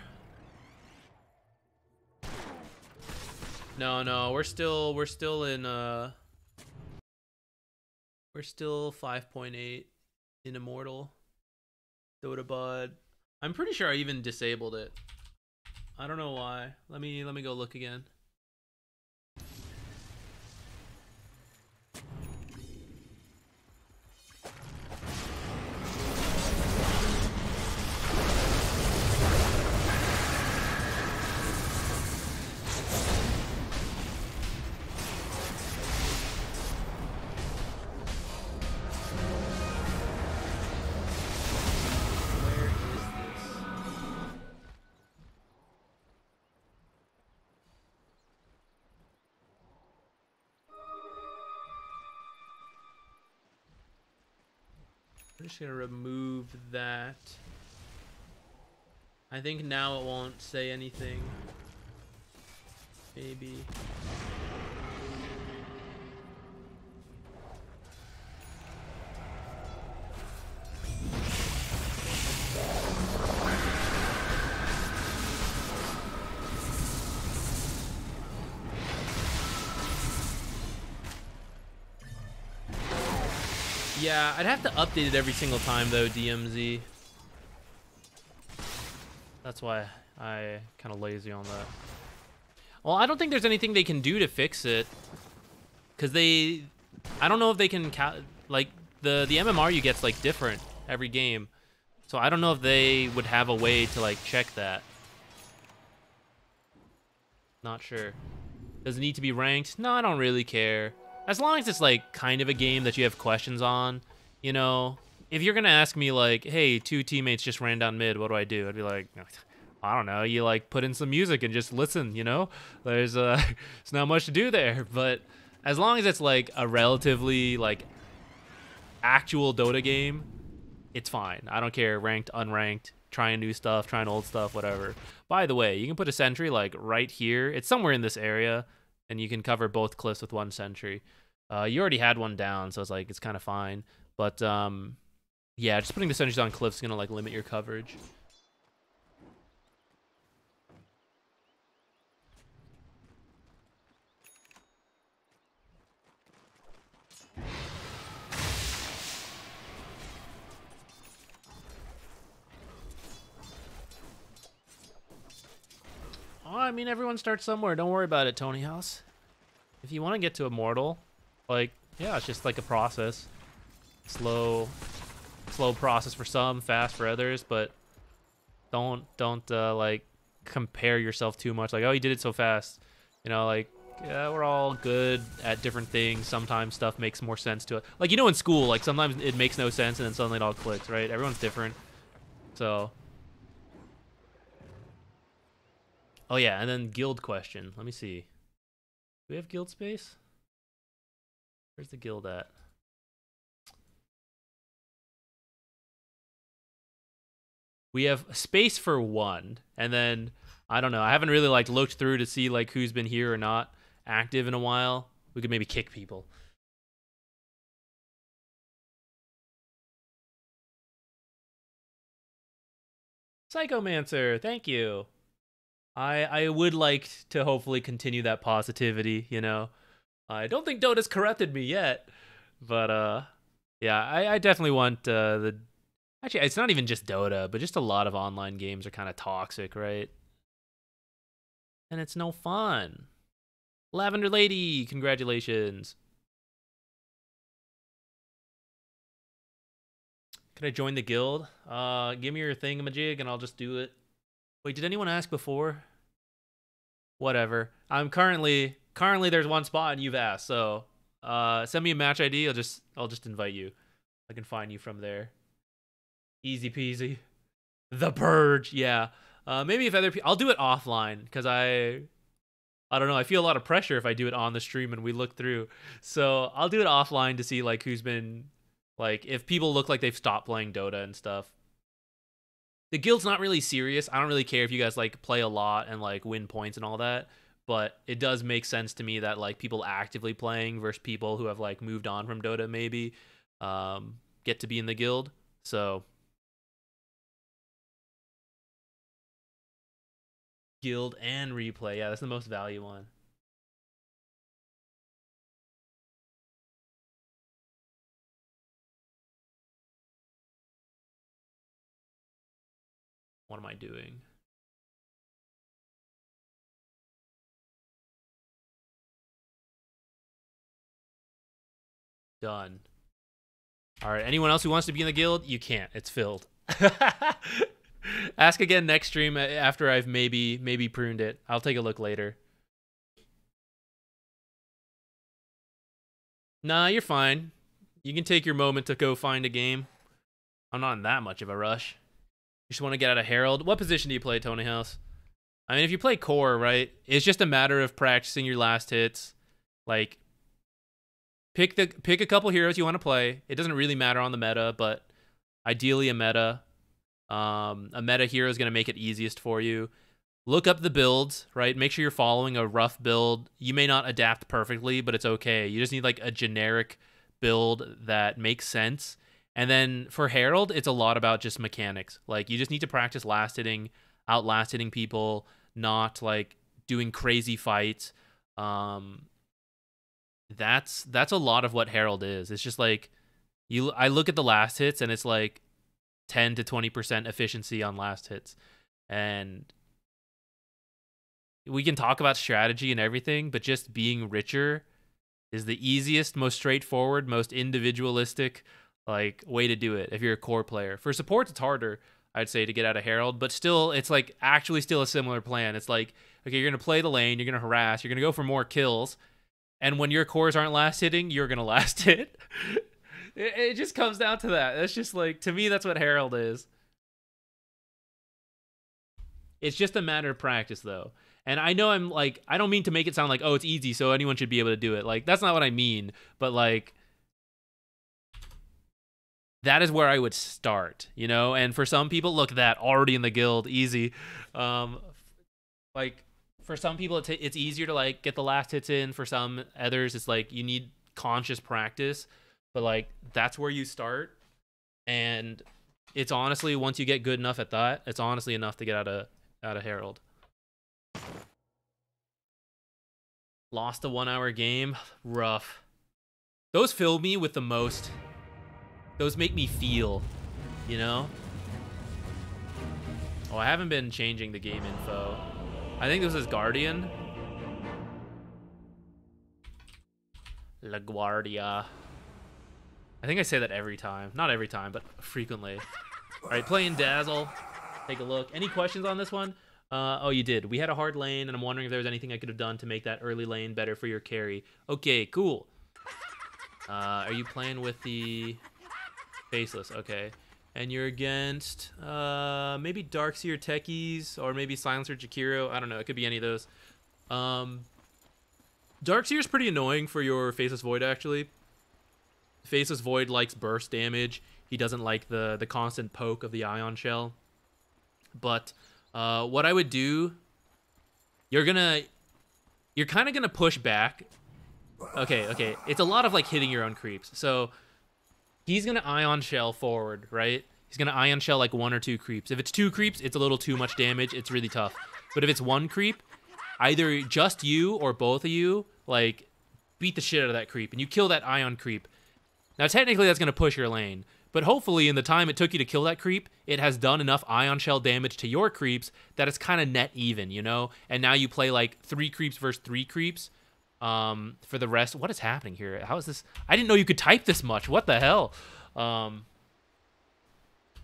No, we're still in we're still 5.8 in Immortal. Dotabot. I'm pretty sure I even disabled it. I don't know why. Let me go look again. I'm just gonna remove that. I think now it won't say anything. Maybe. Yeah, I'd have to update it every single time though, DMZ. That's why I kind of lazy on that. Well, I don't think there's anything they can do to fix it. Cause I don't know if they can like the MMR you get's like different every game. So I don't know if they would have a way to like check that. Not sure. Does it need to be ranked? No, I don't really care. As long as it's like kind of a game that you have questions on, you know, if you're gonna ask me like, hey, 2 teammates just ran down mid, what do I do? I'd be like, I don't know, you like put in some music and just listen, you know? There's not much to do there. But as long as it's like a relatively like actual Dota game, it's fine. I don't care, ranked, unranked, trying new stuff, trying old stuff, whatever. By the way, you can put a sentry like right here. It's somewhere in this area. and you can cover both cliffs with 1 sentry. You already had one down, so it's like it's kind of fine. But yeah, just putting the sentries on cliffs is gonna like limit your coverage. Oh, I mean, everyone starts somewhere. Don't worry about it, Tony House. If you want to get to Immortal, like, yeah, it's just like a process. Slow process for some, fast for others, but don't like compare yourself too much. Like, oh, you did it so fast. You know, like, yeah, we're all good at different things. Sometimes stuff makes more sense to it. Like, you know, in school, like sometimes it makes no sense and then suddenly it all clicks, right? Everyone's different. So. Oh yeah, and then guild question. Let me see. Do we have guild space? Where's the guild at? We have space for 1, and then I don't know. I haven't really like looked through to see like who's been here or not active in a while. We could maybe kick people. Psychomancer, thank you. I would like to hopefully continue that positivity, you know. I don't think Dota's corrupted me yet, but yeah, I definitely want the. Actually, it's not even just Dota, but just a lot of online games are kind of toxic, right? And it's no fun. Lavender Lady, congratulations. Can I join the guild? Give me your thingamajig and I'll just do it. Wait, did anyone ask before? Whatever. I'm currently there's one spot and you've asked, so send me a match ID. I'll just invite you. I can find you from there. Easy peasy. The Purge, yeah. Maybe if other people, I'll do it offline because I don't know. I feel a lot of pressure if I do it on the stream and we look through. So I'll do it offline to see like who's been like if people look like they've stopped playing Dota and stuff. The guild's not really serious. I don't really care if you guys like play a lot and like win points and all that, but it does make sense to me that like people actively playing versus people who have like moved on from Dota maybe get to be in the guild. So guild and replay. Yeah, that's the most value one. What am I doing? Done. All right, anyone else who wants to be in the guild? You can't. It's filled. Ask again next stream after I've maybe pruned it. I'll take a look later. Nah, you're fine. You can take your moment to go find a game. I'm not in that much of a rush. You just want to get out of Herald. What position do you play, Tony House? I mean, if you play core, right, it's just a matter of practicing your last hits. Like, pick a couple heroes you want to play. It doesn't really matter on the meta, but ideally a meta. A meta hero is going to make it easiest for you. Look up the builds, right? Make sure you're following a rough build. You may not adapt perfectly, but it's okay. You just need like a generic build that makes sense. And then for Herald, it's a lot about just mechanics. Like, you just need to practice last-hitting, out-last-hitting people, not, like, doing crazy fights. That's a lot of what Herald is. It's just, like, I look at the last hits, and it's, like, 10 to 20% efficiency on last hits. And we can talk about strategy and everything, but just being richer is the easiest, most straightforward, most individualistic like way to do it if you're a core player. For support, it's harder, I'd say, to get out of Herald, but still, it's like actually still a similar plan. It's like, okay, you're gonna play the lane, you're gonna harass, you're gonna go for more kills, and when your cores aren't last hitting, you're gonna last hit. It just comes down to that. That's just like, to me, that's what Herald is. It's just a matter of practice, though. And I know I'm like, I don't mean to make it sound like, oh, it's easy, so anyone should be able to do it. Like, that's not what I mean, but like, that is where I would start, you know? And for some people, look at that, already in the guild, easy. Like, for some people it's easier to like get the last hits in. For some others, it's like you need conscious practice. But like that's where you start, and it's honestly once you get good enough at that, it's honestly enough to get out of Herald. Lost a 1 hour game, rough. Those fill me with the most. Those make me feel, you know? Oh, I haven't been changing the game info. I think this is Guardian. La Guardia. I think I say that every time. Not every time, but frequently. All right, playing Dazzle. Take a look. Any questions on this one? Oh, you did. We had a hard lane, and I'm wondering if there was anything I could have done to make that early lane better for your carry. Okay, cool. Are you playing with the Faceless? Okay. And you're against maybe Darkseer Techies, or maybe Silencer Jakiro. I don't know. It could be any of those. Darkseer's pretty annoying for your Faceless Void, actually. Faceless Void likes burst damage. He doesn't like the constant poke of the Ion Shell. But what I would do, you're kind of gonna push back. Okay. It's a lot of like hitting your own creeps. So he's gonna Ion Shell forward, right? He's gonna Ion Shell like 1 or 2 creeps. If it's 2 creeps, it's a little too much damage. It's really tough. But if it's 1 creep, either just you or both of you like beat the shit out of that creep, and you kill that Ion creep. Now technically that's gonna push your lane. But hopefully in the time it took you to kill that creep, it has done enough Ion Shell damage to your creeps that it's kind of net even, you know? And now you play like 3 creeps versus 3 creeps for the rest. What is happening here? How is this? I didn't know you could type this much. What the hell?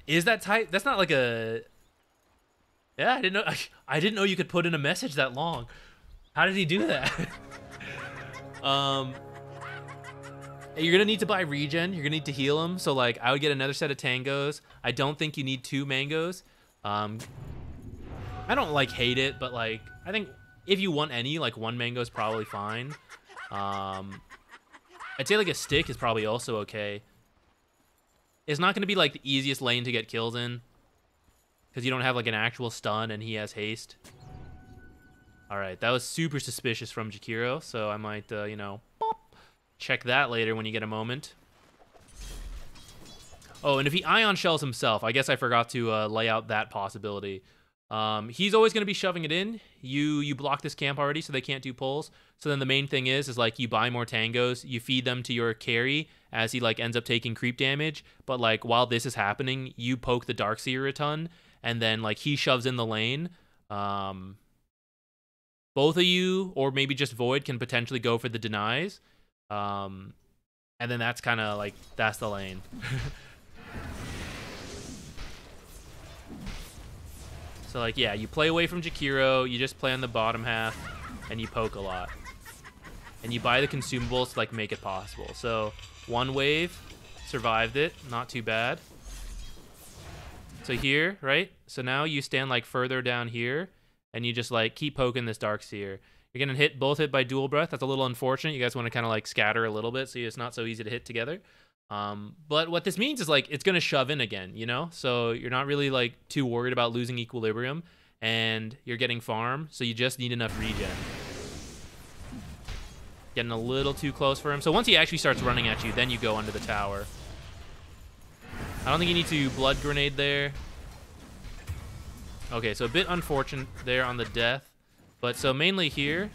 Is that type? That's not like a... Yeah, I didn't know you could put in a message that long. How did he do that? You're going to need to buy regen. You're going to need to heal him. So, like, I would get another set of tangos. I don't think you need 2 mangoes. I don't, like, hate it, but, like, I think if you want any, like, 1 mango is probably fine. I'd say, like, a stick is probably also okay. It's not going to be, like, the easiest lane to get kills in. Because you don't have, like, an actual stun and he has haste. Alright, that was super suspicious from Jakiro. So I might, you know... check that later when you get a moment. Oh, and if he Ion Shells himself, I guess I forgot to lay out that possibility. He's always going to be shoving it in. You block this camp already, so they can't do pulls. So then the main thing is like you buy more tangos, you feed them to your carry as he like ends up taking creep damage. But like while this is happening, you poke the Darkseer a ton, and then like he shoves in the lane. Both of you, or maybe just Void, can potentially go for the denies. And then that's kind of like, that's the lane. So like, yeah, you play away from Jakiro, you just play on the bottom half, and you poke a lot. And you buy the consumables to like make it possible. So 1 wave, survived it, not too bad. So here, right? So now you stand like further down here, and you just like keep poking this Darkseer. You're going to both hit by dual breath. That's a little unfortunate. You guys want to kind of like scatter a little bit so it's not so easy to hit together. But what this means is like it's going to shove in again, you know? So you're not really like too worried about losing equilibrium, and you're getting farm, so you just need enough regen. Getting a little too close for him. So once he actually starts running at you, then you go under the tower. I don't think you need to blood grenade there. Okay, so a bit unfortunate there on the death. But so mainly here,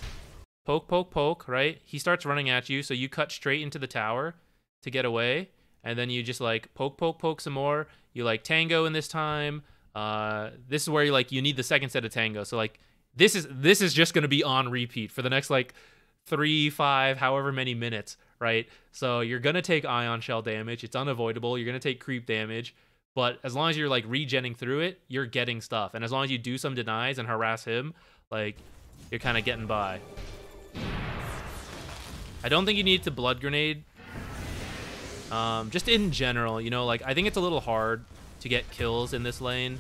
poke, poke, poke, right? He starts running at you, so you cut straight into the tower to get away. And then you just like poke, poke, poke some more. You like tango in this time. This is where you need the second set of tango. So like this is just gonna be on repeat for the next like 3, 5, however many minutes, right? So you're gonna take Ion Shell damage. It's unavoidable. You're gonna take creep damage. But as long as you're like regenning through it, you're getting stuff. And as long as you do some denies and harass him, like you're kind of getting by. I don't think you need to blood grenade. Just in general, you know, like I think it's a little hard to get kills in this lane.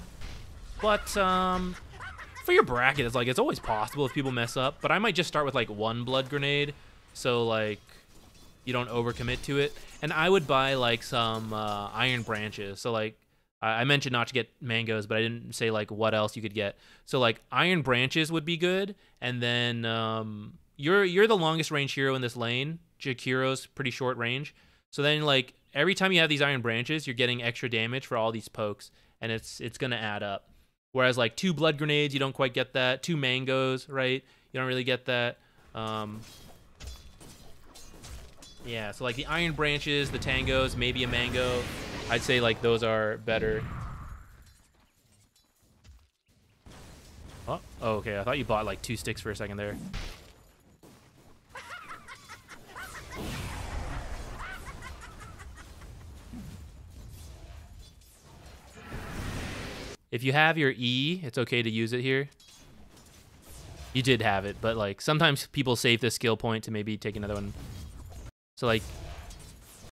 But for your bracket, it's like it's always possible if people mess up. But I might just start with like 1 blood grenade, so like you don't overcommit to it. And I would buy like some iron branches. So like I mentioned not to get mangoes, but I didn't say like what else you could get. So like iron branches would be good, and then you're the longest range hero in this lane. Jakiro's pretty short range. So then like every time you have these iron branches, you're getting extra damage for all these pokes, and it's gonna add up. Whereas like 2 blood grenades, you don't quite get that. 2 mangoes, right? You don't really get that. Yeah, so like the iron branches, the tangos, maybe a mango. I'd say like those are better. Oh, okay. I thought you bought like 2 sticks for a second there. If you have your E, it's okay to use it here. You did have it, but like sometimes people save the skill point to maybe take another one. So like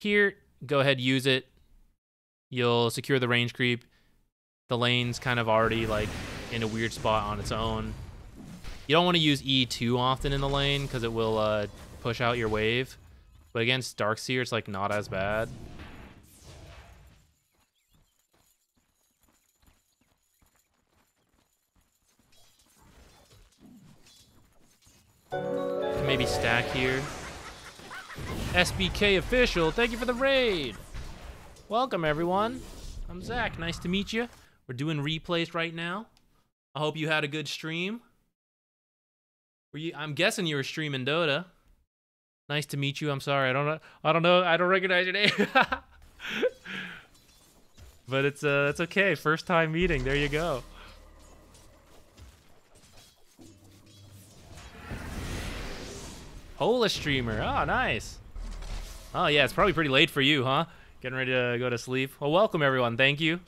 here, go ahead, use it. You'll secure the range creep. The lane's kind of already like in a weird spot on its own. You don't want to use E too often in the lane because it will push out your wave. But against Darkseer, it's like not as bad. Can maybe stack here. SBK official, thank you for the raid. Welcome everyone. I'm Zach. Nice to meet you. We're doing replays right now. I hope you had a good stream. I'm guessing you were streaming Dota. Nice to meet you. I'm sorry. I don't know. I don't recognize your name. But it's okay. First time meeting. There you go. Hola streamer. Oh, nice. Oh, yeah, it's probably pretty late for you, huh? Getting ready to go to sleep. Well, welcome, everyone. Thank you.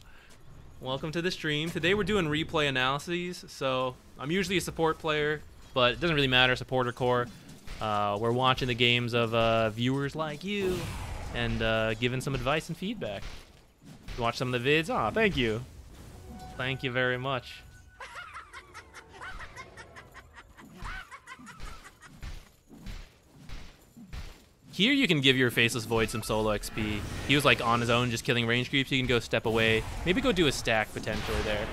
Welcome to the stream. Today we're doing replay analyses. So I'm usually a support player, but it doesn't really matter, support or core. We're watching the games of viewers like you and giving some advice and feedback. You watch some of the vids? Aw, thank you. Thank you very much. Here you can give your Faceless Void some solo XP. He was like on his own just killing range creeps. You can go step away. Maybe go do a stack potentially there.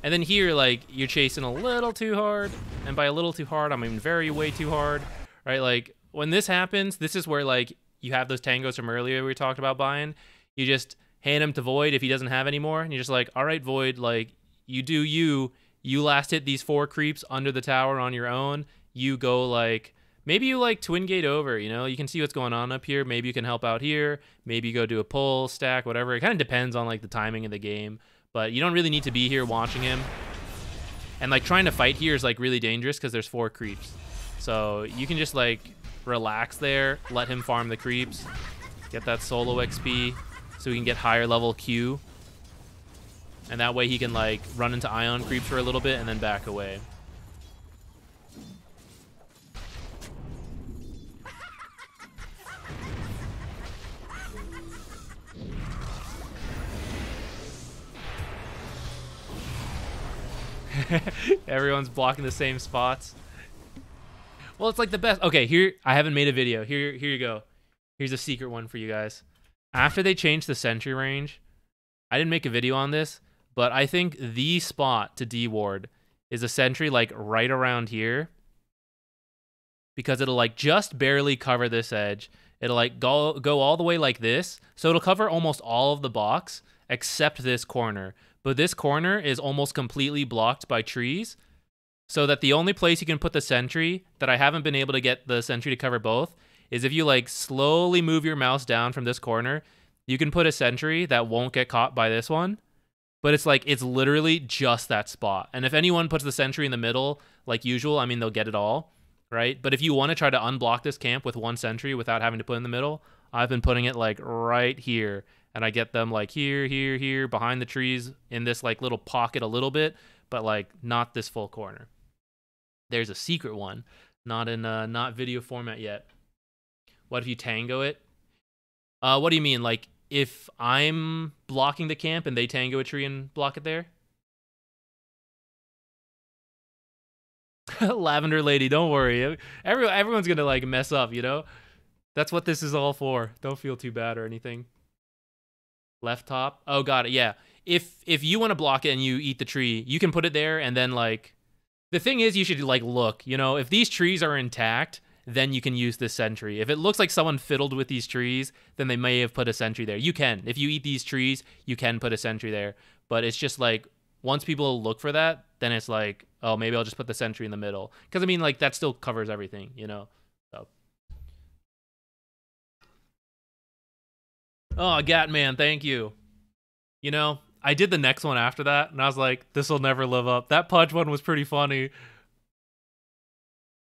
And then here, like, you're chasing a little too hard. And by a little too hard, I mean way too hard. Right? Like, when this happens, this is where, like, you have those tangos from earlier we talked about buying. You just hand him to Void if he doesn't have any more. And you're just like, all right, Void, like, you do you. You last hit these 4 creeps under the tower on your own. You go like, maybe you like twin gate over, you know, you can see what's going on up here. Maybe you can help out here. Maybe you go do a pull, stack, whatever. It kind of depends on like the timing of the game, but you don't really need to be here watching him. And like trying to fight here is like really dangerous because there's 4 creeps. So you can just like relax there, let him farm the creeps, get that solo XP so he can get higher level Q. And that way he can like run into ion creeps for a little bit and then back away. Everyone's blocking the same spots. Well, it's like the best. Okay, here, I haven't made a video. Here you go. Here's a secret one for you guys. After they changed the sentry range, I didn't make a video on this, but I think the spot to D-ward is a sentry like right around here. Because it'll like just barely cover this edge. It'll like go all the way like this. So it'll cover almost all of the box except this corner. But this corner is almost completely blocked by trees, so that the only place you can put the sentry that I haven't been able to get the sentry to cover both is if you like slowly move your mouse down from this corner, you can put a sentry that won't get caught by this one. But it's like, it's literally just that spot. And if anyone puts the sentry in the middle, like usual, I mean, they'll get it all, right? But if you want to try to unblock this camp with 1 sentry without having to put in the middle, I've been putting it like right here. And I get them like here, behind the trees in this like little pocket a little bit, but like not this full corner. There's a secret one, not in not video format yet. What if you tango it? What do you mean? Like if I'm blocking the camp and they tango a tree and block it there? Lavender lady, don't worry. Everyone's gonna like mess up, you know? That's what this is all for. Don't feel too bad or anything. Left top. Oh, got it. Yeah. If you want to block it and you eat the tree, you can put it there, and then like the thing is you should like look, you know, if these trees are intact, then you can use this sentry. If it looks like someone fiddled with these trees, then they may have put a sentry there. You can. If you eat these trees, you can put a sentry there. But it's just like once people look for that, then it's like, oh, maybe I'll just put the sentry in the middle. Because I mean, like that still covers everything, you know. So. Oh, Gatman, thank you. You know, I did the next one after that, and I was like, this will never live up. That Pudge one was pretty funny.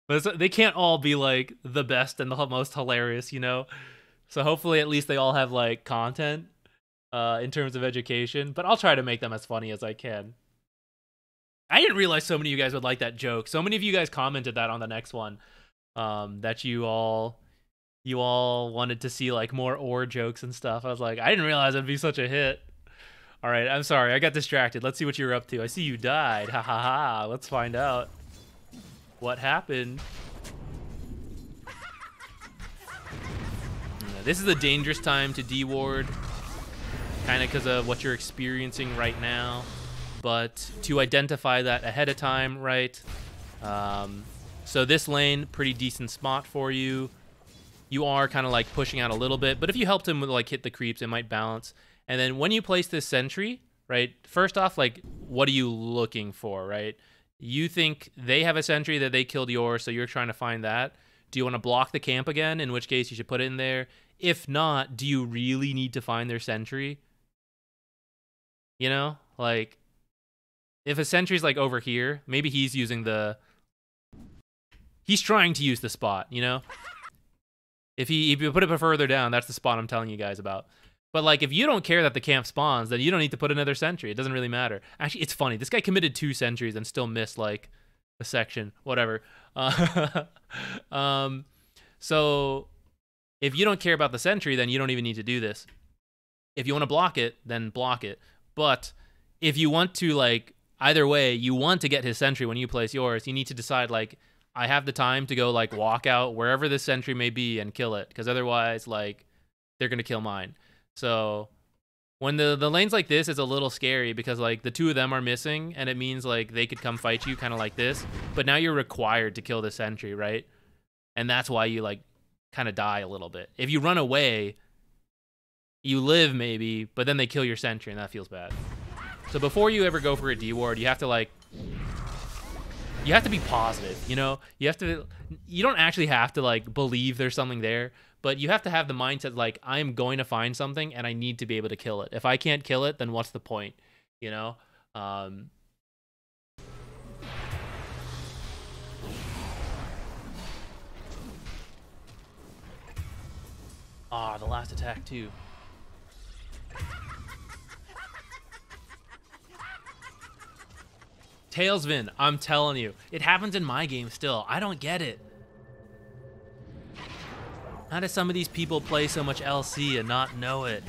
But they can't all be, like, the best and the most hilarious, you know? So hopefully at least they all have, like, content in terms of education. But I'll try to make them as funny as I can. I didn't realize so many of you guys would like that joke. So many of you guys commented that on the next one. That you all wanted to see, like, more ore jokes and stuff. I was like, I didn't realize it'd be such a hit. All right, I'm sorry. I got distracted. Let's see what you're up to. I see you died. Ha ha ha. Let's find out what happened. This is a dangerous time to deward, kind of because of what you're experiencing right now. But to identify that ahead of time, right? So this lane, pretty decent spot for you. You are kind of like pushing out a little bit, but if you helped him with like hit the creeps, it might balance. And then when you place this sentry, right? First off, like, what are you looking for, right? You think they have a sentry that they killed yours, so you're trying to find that. Do you want to block the camp again? In which case you should put it in there. If not, do you really need to find their sentry? You know, like, if a sentry's like over here, maybe he's using the... He's trying to use the spot, you know? If you put it further down, that's the spot I'm telling you guys about. But, like, if you don't care that the camp spawns, then you don't need to put another sentry. It doesn't really matter. Actually, it's funny. This guy committed 2 sentries and still missed, like, a section. Whatever. So, if you don't care about the sentry, then you don't even need to do this. If you want to block it, then block it. But if you want to, like, either way, you want to get his sentry when you place yours, you need to decide, like, I have the time to go, like, walk out wherever this sentry may be and kill it. Because otherwise, like, they're going to kill mine. So when the lanes like this, it's a little scary because like the 2 of them are missing and it means like they could come fight you kind of like this. But now you're required to kill the sentry, right? And that's why you like kind of die a little bit. If you run away, you live maybe, but then they kill your sentry and that feels bad. So before you ever go for a deward, you have to like... You have to be positive, you know? You don't actually have to like believe there's something there. But you have to have the mindset like, I'm going to find something and I need to be able to kill it. If I can't kill it, then what's the point? You know? The last attack too. Tailsvin, I'm telling you. It happens in my game still. I don't get it. How do some of these people play so much LC and not know it?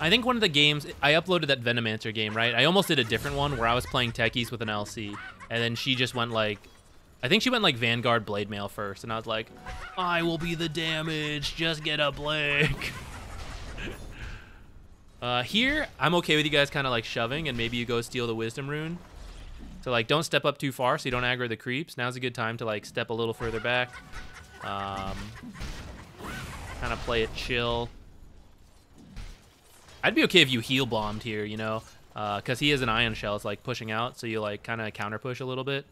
I think one of the games, I uploaded that Venomancer game, right? I almost did a different one where I was playing techies with an LC, and then she just went like, I think she went like Vanguard Blade Mail first, and I was like, I will be the damage, just get a Blake. Here, I'm okay with you guys kind of like shoving, and maybe you go steal the Wisdom Rune. So like, don't step up too far so you don't aggro the creeps. Now's a good time to like step a little further back. Kind of play it chill. I'd be okay if you heal bombed here, you know, because he has an Ion Shell. It's like pushing out, so you like kind of counter push a little bit.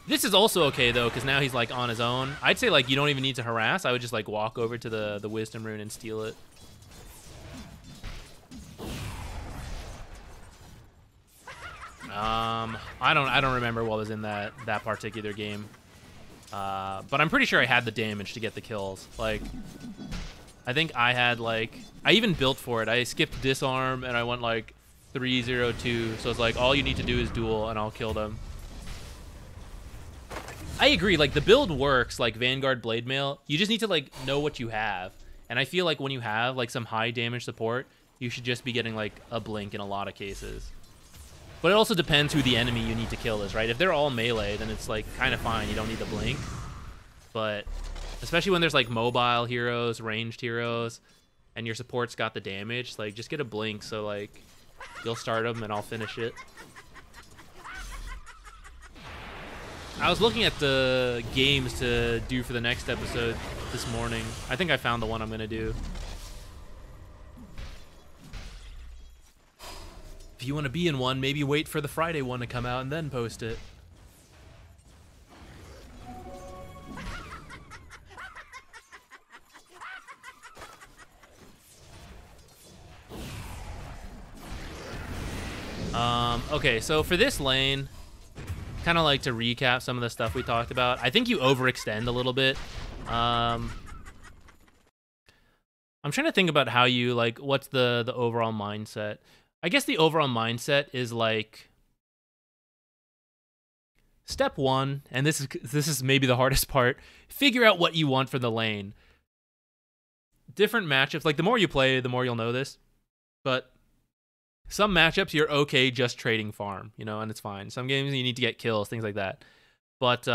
This is also okay though, because now he's like on his own. I'd say like you don't even need to harass. I would just like walk over to the Wisdom Rune and steal it. I don't remember what was in that particular game. But I'm pretty sure I had the damage to get the kills. Like, I think I had like, I even built for it. I skipped disarm and I went like 3-0-2. So it's like, all you need to do is duel and I'll kill them. I agree, like the build works like Vanguard Blade Mail. You just need to like know what you have. And I feel like when you have like some high damage support, you should just be getting like a blink in a lot of cases. But it also depends who the enemy you need to kill is, right? If they're all melee, then it's like kind of fine. You don't need the blink. But especially when there's like mobile heroes, ranged heroes, and your support's got the damage, like just get a blink so like you'll start them and I'll finish it. I was looking at the games to do for the next episode this morning. I think I found the one I'm gonna do. If you want to be in one, maybe wait for the Friday one to come out and then post it. Okay, so for this lane, kind of like to recap some of the stuff we talked about. I think you overextend a little bit. I'm trying to think about how you, like, what's the overall mindset. I guess the overall mindset is like step one, and this is maybe the hardest part. Figure out what you want for the lane. Different matchups, like the more you play, the more you'll know this. But some matchups you're okay just trading farm, you know, and it's fine. Some games you need to get kills, things like that. But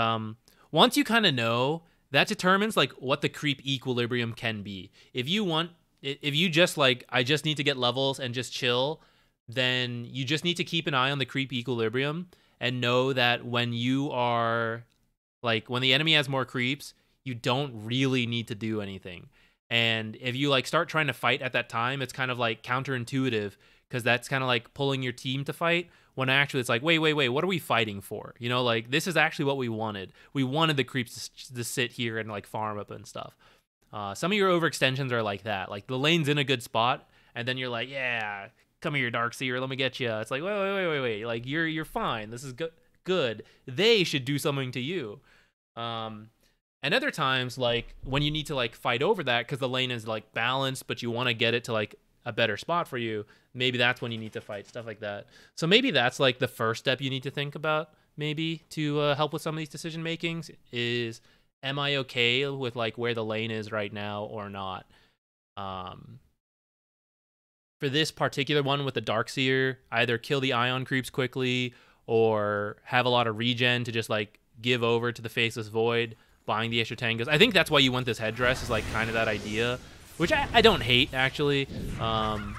once you kind of know, that determines like what the creep equilibrium can be. If you just like, I just need to get levels and just chill, then you just need to keep an eye on the creep equilibrium and know that when you are like, when the enemy has more creeps, you don't really need to do anything. And if you like start trying to fight at that time, it's kind of like counterintuitive, because that's kind of like pulling your team to fight, when actually it's like, wait, what are we fighting for? You know, like this is actually what we wanted. We wanted the creeps to sit here and like farm up and stuff. Some of your overextensions are like that. Like the lane's in a good spot, and then you're like, yeah, come here, Darkseer, let me get you. It's like, wait. Like you're fine. This is good. They should do something to you. And other times, like when you need to like fight over that because the lane is like balanced, but you want to get it to like a better spot for you, maybe that's when you need to fight, stuff like that. So maybe that's like the first step you need to think about, maybe to help with some of these decision makings is, am I okay with like where the lane is right now or not? For this particular one with the Darkseer, either kill the Ion creeps quickly or have a lot of regen to just like give over to the Faceless Void, buying the extra tangos. I think that's why you want this headdress, is like kind of that idea, which I don't hate actually. But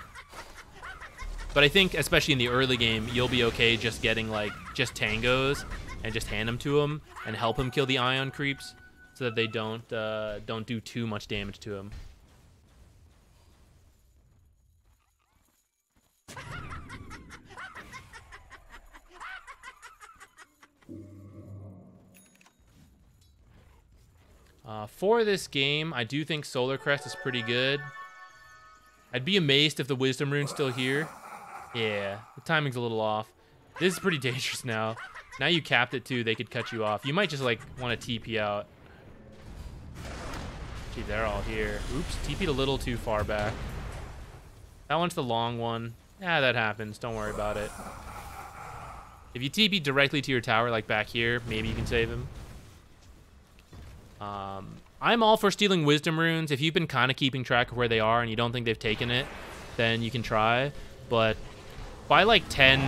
I think especially in the early game, you'll be okay just getting like just tangos and just hand them to him and help him kill the Ion creeps so that they don't do too much damage to him. For this game, I do think Solar Crest is pretty good. I'd be amazed if the Wisdom Rune's still here. Yeah, the timing's a little off. This is pretty dangerous now. Now you capped it too, they could cut you off. You might just like want to TP out. Gee, they're all here. Oops, TP'd a little too far back. That one's the long one. Yeah, that happens. Don't worry about it. If you TP directly to your tower, like back here, maybe you can save him. I'm all for stealing Wisdom Runes. If you've been kind of keeping track of where they are and you don't think they've taken it, then you can try. But by like 10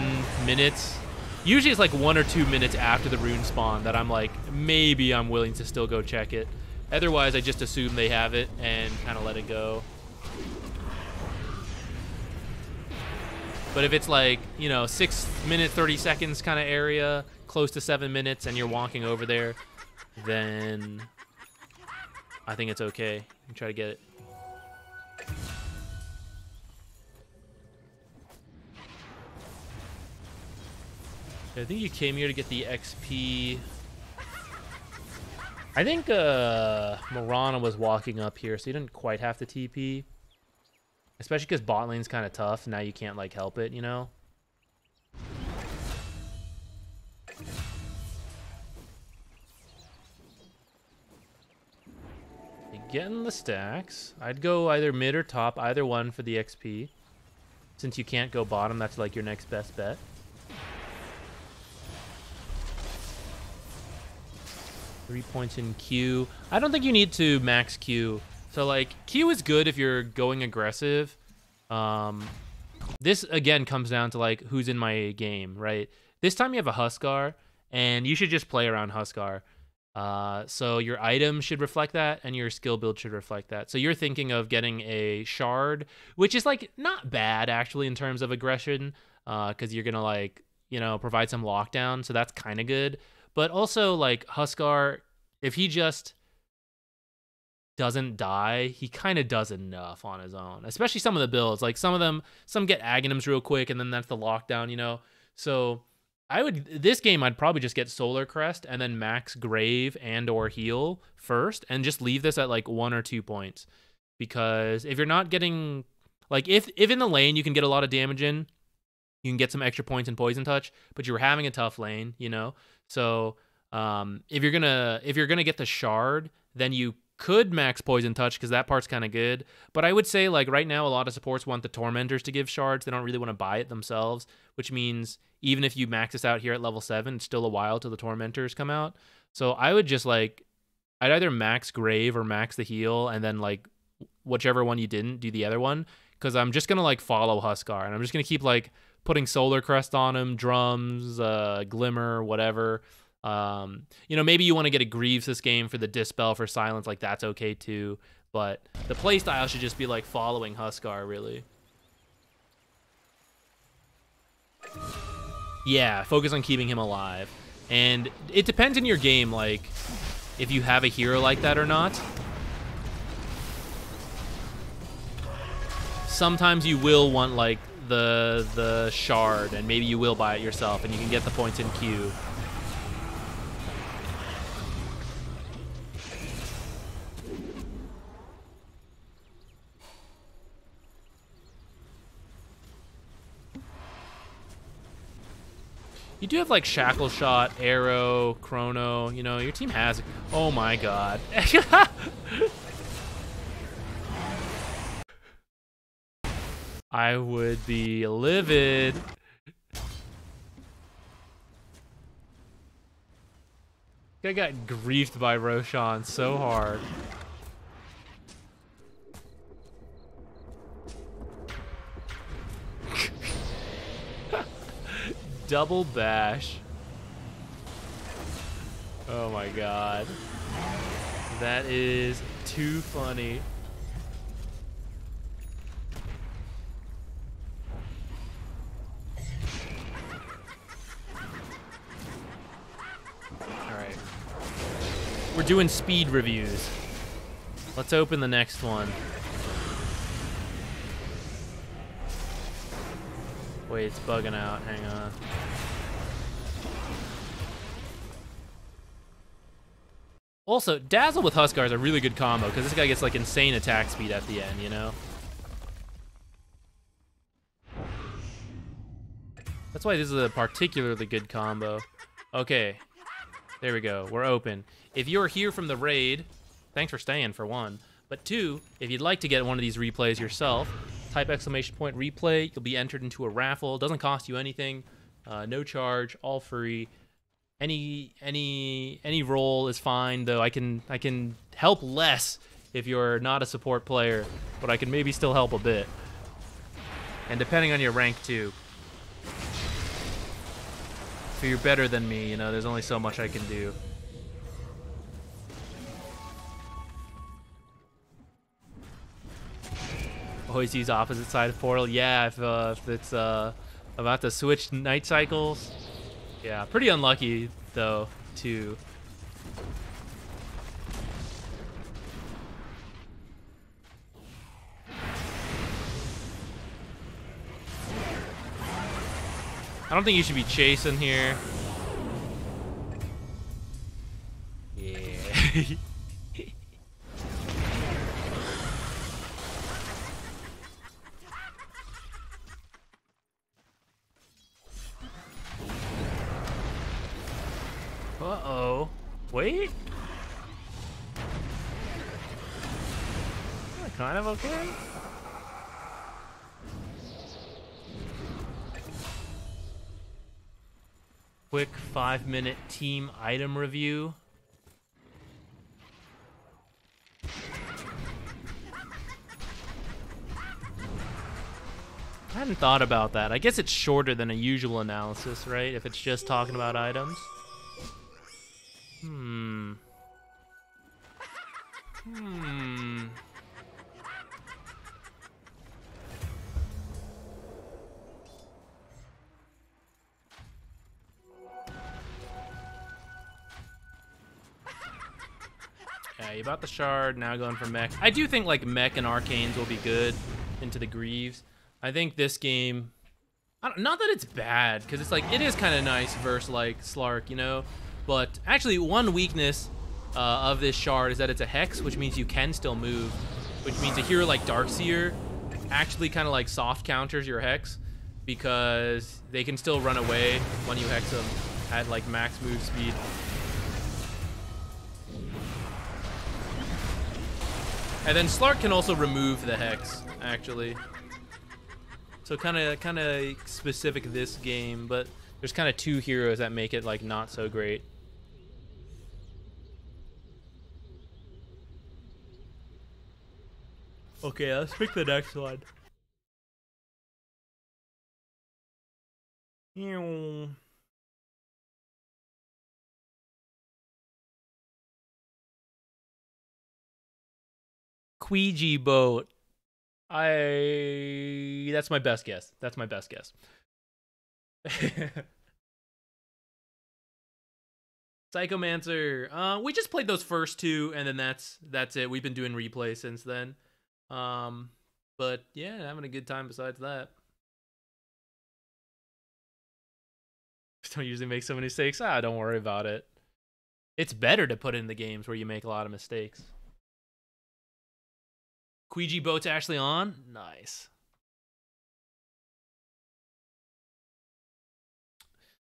minutes, usually it's like 1 or 2 minutes after the rune spawn that I'm like, maybe I'm willing to still go check it. Otherwise, I just assume they have it and kind of let it go. But if it's like, you know, 6 minutes, 30 seconds kind of area, close to 7 minutes, and you're walking over there, then I think it's okay. You can try to get it. I think you came here to get the XP. I think Mirana was walking up here, so you didn't quite have to TP. Especially because bot lane's kind of tough. Now you can't like help it, you know? Getting the stacks. I'd go either mid or top, either one for the XP. Since you can't go bottom, that's like your next best bet. Three points in Q. I don't think you need to max Q. So like Q is good if you're going aggressive, This again comes down to like who's in my game, right? This time you have a Huskar, and you should just play around Huskar. So your items should reflect that, and your skill build should reflect that. So you're thinking of getting a shard, which is like not bad actually in terms of aggression, because you're gonna like, you know, provide some lockdown, so that's kind of good. But also like Huskar, if he just doesn't die, he kind of does enough on his own, especially some of the builds. Like some get Aghanims real quick, and then that's the lockdown, you know. So this game I'd probably just get Solar Crest and then max Grave and or heal first, and just leave this at like 1 or 2 points, because if you're not getting like if in the lane you can get a lot of damage in, you can get some extra points in Poison Touch, but you were having a tough lane, you know. So if you're gonna get the shard, then you could max Poison Touch, because that part's kind of good. But I would say like right now a lot of supports want the Tormentors to give shards. They don't really want to buy it themselves, which means even if you max this out here at level 7, it's still a while till the Tormentors come out. So I would just like, I'd either max Grave or max the heal, and then like whichever one you didn't, do the other one, because I'm just gonna like follow Huskar, and I'm just gonna keep like putting Solar Crest on him, drums, Glimmer, whatever. You know, maybe you want to get a Greaves this game for the Dispel for silence, like that's okay too. But the playstyle should just be like following Huskar, really. Yeah, focus on keeping him alive. And it depends on your game, like if you have a hero like that or not. Sometimes you will want like the shard, and maybe you will buy it yourself, and you can get the points in queue. You do have like Shackle Shot, Arrow, Chrono, you know, your team has... Oh my god. I would be livid. I got griefed by Roshan so hard. Double bash. Oh my god. That is too funny. Alright. We're doing speed reviews. Let's open the next one. Wait, it's bugging out. Hang on. Also, Dazzle with Huskar is a really good combo, because this guy gets like insane attack speed at the end, you know? That's why this is a particularly good combo. Okay, there we go. We're open. If you're here from the raid, thanks for staying, for one. But two, if you'd like to get one of these replays yourself, type !replay. You'll be entered into a raffle. It doesn't cost you anything. No charge, all free. Any role is fine, though. I can help less if you're not a support player, but I can maybe still help a bit. And depending on your rank too. If you're better than me, you know, there's only so much I can do. Hoisy's opposite side of Portal. Yeah, if it's about to switch night cycles. Yeah, pretty unlucky though too. I don't think you should be chasing here. Yeah. Uh-oh. Wait. Kind of okay. Quick 5-minute team item review. I hadn't thought about that. I guess it's shorter than a usual analysis, right? If it's just talking about items. Yeah, you bought the shard, now going for mech. I do think like mech and arcanes will be good into the Greaves. I think this game, not that it's bad, because it's like, it is kind of nice versus like Slark, you know? But actually one weakness of this shard is that it's a hex, which means you can still move, which means a hero like Darkseer actually kind of like soft counters your hex, because they can still run away when you hex them at like max move speed. And then Slark can also remove the hex, actually. So kind of specific this game, but there's kind of two heroes that make it like not so great. Okay, let's pick the next one. Ouija boat. That's my best guess. That's my best guess. Psychomancer. We just played those first two, and then that's it. We've been doing replay since then. But yeah, having a good time besides that. Don't usually make so many mistakes. Don't worry about it. It's better to put in the games where you make a lot of mistakes. Ouija boat's actually on? Nice.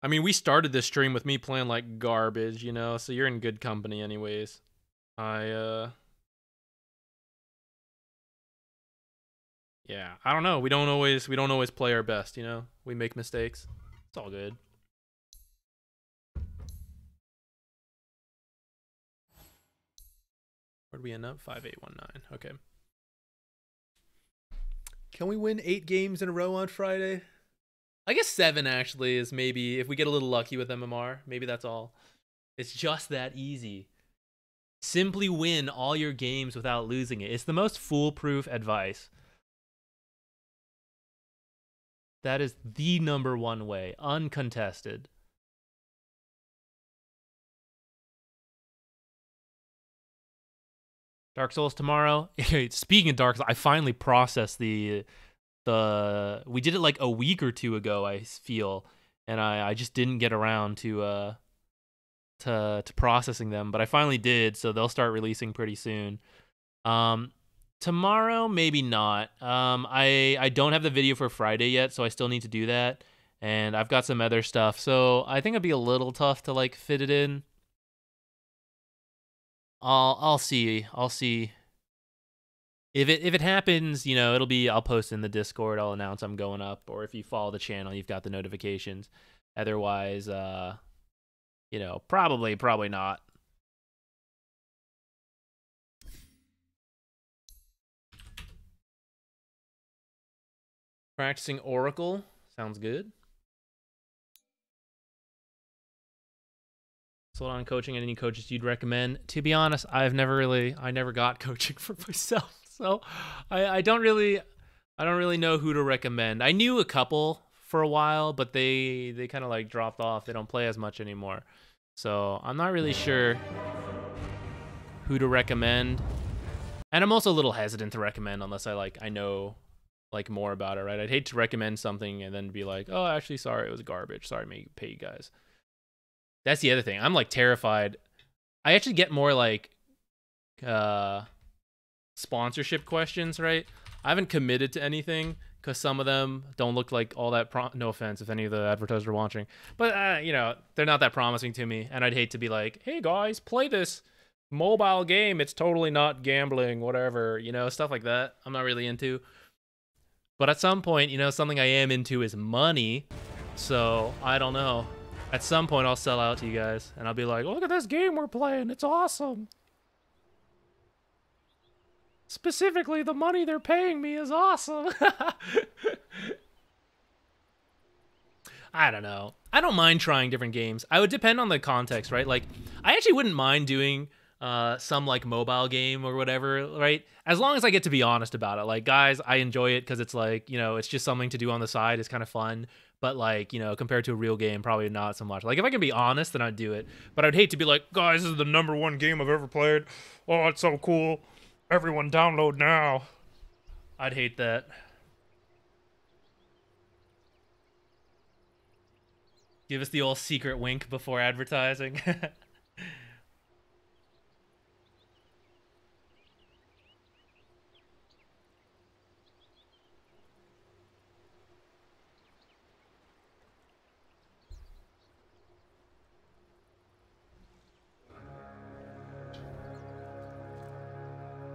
I mean, we started this stream with me playing like garbage, you know, so you're in good company anyways. Yeah, I don't know. We don't always play our best, you know? We make mistakes. It's all good. Where'd we end up? 5819. Okay. Can we win 8 games in a row on Friday? I guess 7 actually is maybe, if we get a little lucky with MMR, maybe that's all. It's just that easy. Simply win all your games without losing it. It's the most foolproof advice. That is the #1 way, uncontested. Dark Souls tomorrow. Speaking of Dark Souls, I finally processed we did it like a week or two ago, I feel, and I just didn't get around to processing them, but I finally did, so they'll start releasing pretty soon. Tomorrow, maybe not. I don't have the video for Friday yet, so I still need to do that, and I've got some other stuff, so I think it'd be a little tough to like fit it in. I'll see. If it happens, you know, I'll post in the Discord, I'll announce I'm going up, or if you follow the channel, you've got the notifications. Otherwise, you know, probably not. Practicing Oracle sounds good. Sold on coaching and any coaches you'd recommend? To be honest, I never got coaching for myself, so I don't really know who to recommend. I knew a couple for a while, but they kind of like dropped off. They don't play as much anymore, so I'm not really sure who to recommend. And I'm also a little hesitant to recommend unless I know like more about it, right? I'd hate to recommend something and then be like, oh, actually, sorry, it was garbage. Sorry, to pay you guys. That's the other thing. I'm like terrified. I actually get more like sponsorship questions, right? I haven't committed to anything because some of them don't look like all that no offense if any of the advertisers are watching, but you know, they're not that promising to me, and I'd hate to be like, hey guys, play this mobile game, it's totally not gambling, whatever, you know, stuff like that. I'm not really into. But at some point, you know, something I am into is money, so I don't know. At some point, I'll sell out to you guys, and I'll be like, look at this game we're playing. It's awesome. Specifically, the money they're paying me is awesome. I don't know. I don't mind trying different games. I would depend on the context, right? Like, I actually wouldn't mind doing some like mobile game or whatever, right? As long as I get to be honest about it. Like, guys, I enjoy it because it's like, you know, it's just something to do on the side. It's kind of fun. But like, you know, compared to a real game, probably not so much. Like, if I can be honest, then I'd do it. But I'd hate to be like, guys, this is the #1 game I've ever played. Oh, it's so cool. Everyone download now. I'd hate that. Give us the old secret wink before advertising.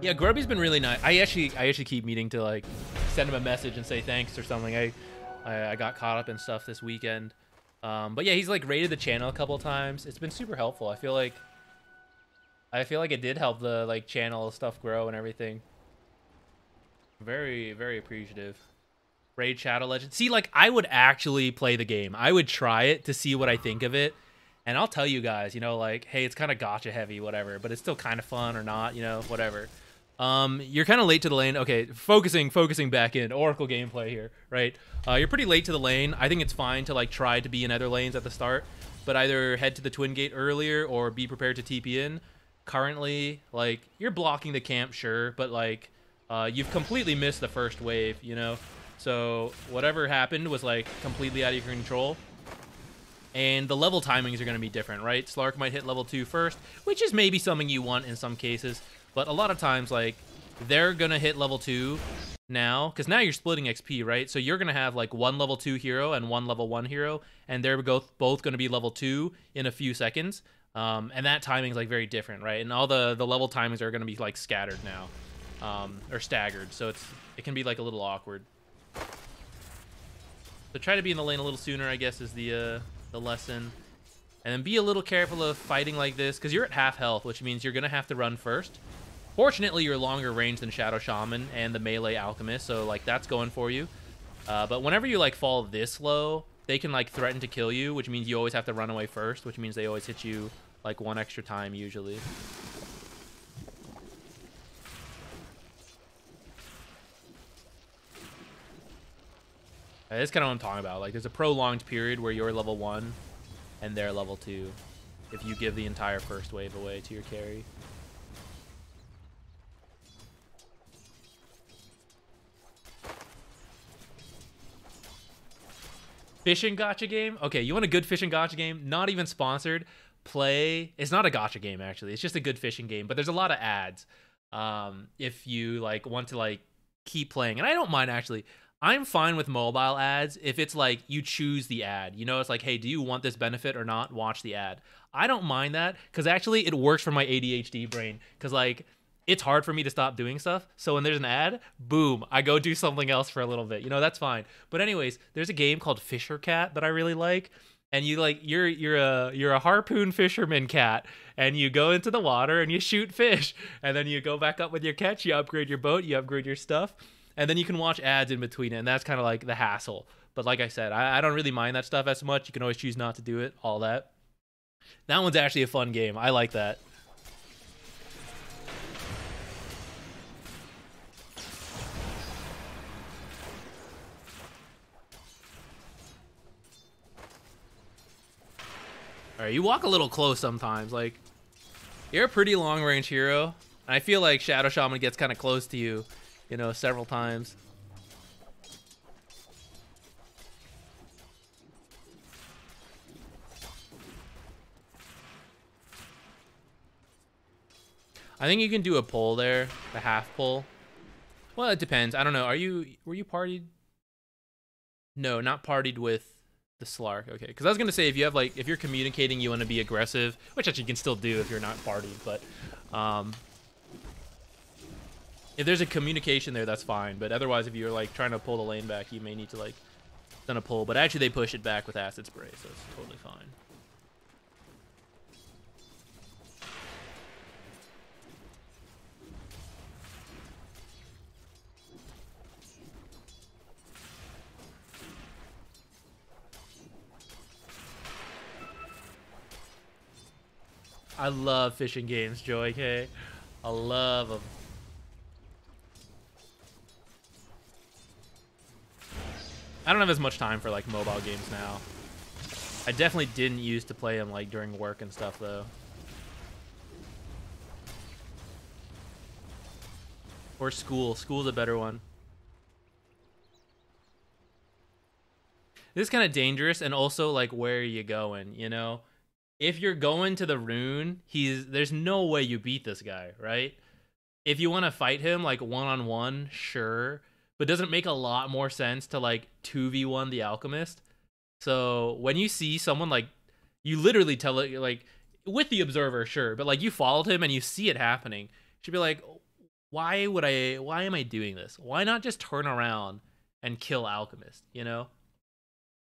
Yeah, Grubby's been really nice. I actually keep meaning to like send him a message and say thanks or something. I got caught up in stuff this weekend. But yeah, he's like rated the channel a couple times. It's been super helpful. I feel like it did help the like channel stuff grow and everything. Very, very appreciative. Raid Shadow Legend. See, like, I would actually play the game. I would try it to see what I think of it. And I'll tell you guys, you know, like, hey, it's kind of gacha heavy, whatever, but it's still kind of fun or not, you know, whatever. You're kind of late to the lane. Okay, focusing back in Oracle gameplay here, right? You're pretty late to the lane. I think it's fine to like try to be in other lanes at the start, but either head to the twin gate earlier or be prepared to TP in. Currently, like, you're blocking the camp, sure, but like you've completely missed the first wave, you know? So whatever happened was like completely out of your control. And the level timings are going to be different, right? Slark might hit level 2 first, which is maybe something you want in some cases. But a lot of times, like, they're going to hit level 2 now, because now you're splitting XP, right? So you're going to have, like, one level 2 hero and one level 1 hero, and they're both going to be level 2 in a few seconds. And that timing's, like, very different, right? And all the level timings are going to be, like, scattered now, or staggered. So it can be, like, a little awkward. So try to be in the lane a little sooner, I guess, is the lesson. And then be a little careful of fighting like this, because you're at half health, which means you're going to have to run first. Fortunately, you're longer range than Shadow Shaman and the Melee Alchemist, so, like, that's going for you. But whenever you, like, fall this low, they can, like, threaten to kill you, which means you always have to run away first, which means they always hit you, like, one extra time, usually. That's kind of what I'm talking about. Like, there's a prolonged period where you're level 1 and they're level 2 if you give the entire first wave away to your carry. Fishing gacha game? Okay, you want a good fishing gacha game? Not even sponsored. Play. It's not a gacha game, actually. It's just a good fishing game, but there's a lot of ads. If you, like, want to, like, keep playing. And I don't mind, actually. I'm fine with mobile ads if it's like you choose the ad. You know, it's like, hey, do you want this benefit or not? Watch the ad. I don't mind that because actually it works for my ADHD brain because, like, it's hard for me to stop doing stuff. So when there's an ad, boom, I go do something else for a little bit. You know, that's fine. But anyways, there's a game called Fisher Cat that I really like. And you, like, you're a harpoon fisherman cat, and you go into the water and you shoot fish, and then you go back up with your catch. You upgrade your boat, you upgrade your stuff. And then you can watch ads in between it, and that's kind of like the hassle. But like I said, I don't really mind that stuff as much. You can always choose not to do it, all that. That one's actually a fun game. I like that. All right, you walk a little close sometimes. Like, you're a pretty long-range hero. And I feel like Shadow Shaman gets kind of close to you, you know, several times. I think you can do a pull there, the half pull. Well, it depends. I don't know. Were you partied? No, not partied with the Slark. Okay, because I was gonna say if you have, like, if you're communicating, you want to be aggressive, which actually you can still do if you're not partied, but if there's a communication there, that's fine. But otherwise, if you're, like, trying to pull the lane back, you may need to, like, send a pull. But actually, they push it back with acid spray, so it's totally fine. I love fishing games, Joey K. I love them. I don't have as much time for like mobile games now. I definitely didn't used to play them like during work and stuff though. Or school. School's a better one. This is kind of dangerous, and also like where are you going, you know? If you're going to the rune, there's no way you beat this guy, right? If you want to fight him like one-on-one, sure, but doesn't make a lot more sense to like 2v1 the alchemist. So when you see someone like, you literally tell it like with the observer, sure, but like you followed him and you see it happening, you should be like, why am I doing this? Why not just turn around and kill alchemist, you know?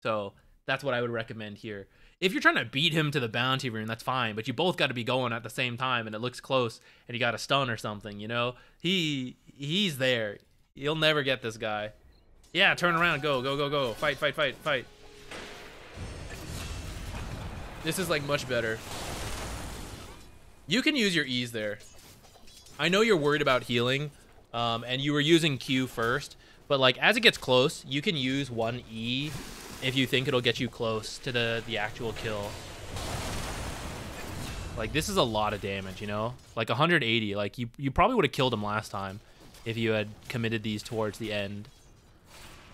So that's what I would recommend here. If you're trying to beat him to the bounty rune, that's fine, but you both got to be going at the same time and it looks close and you got a stun or something, you know? He's there. You'll never get this guy. Yeah, turn around, go, go, go, go. Fight, fight, fight, fight. This is like much better. You can use your E's there. I know you're worried about healing, and you were using Q first, but like as it gets close, you can use 1E if you think it'll get you close to the actual kill. Like this is a lot of damage, you know? Like 180, like you probably would have killed him last time if you had committed these towards the end.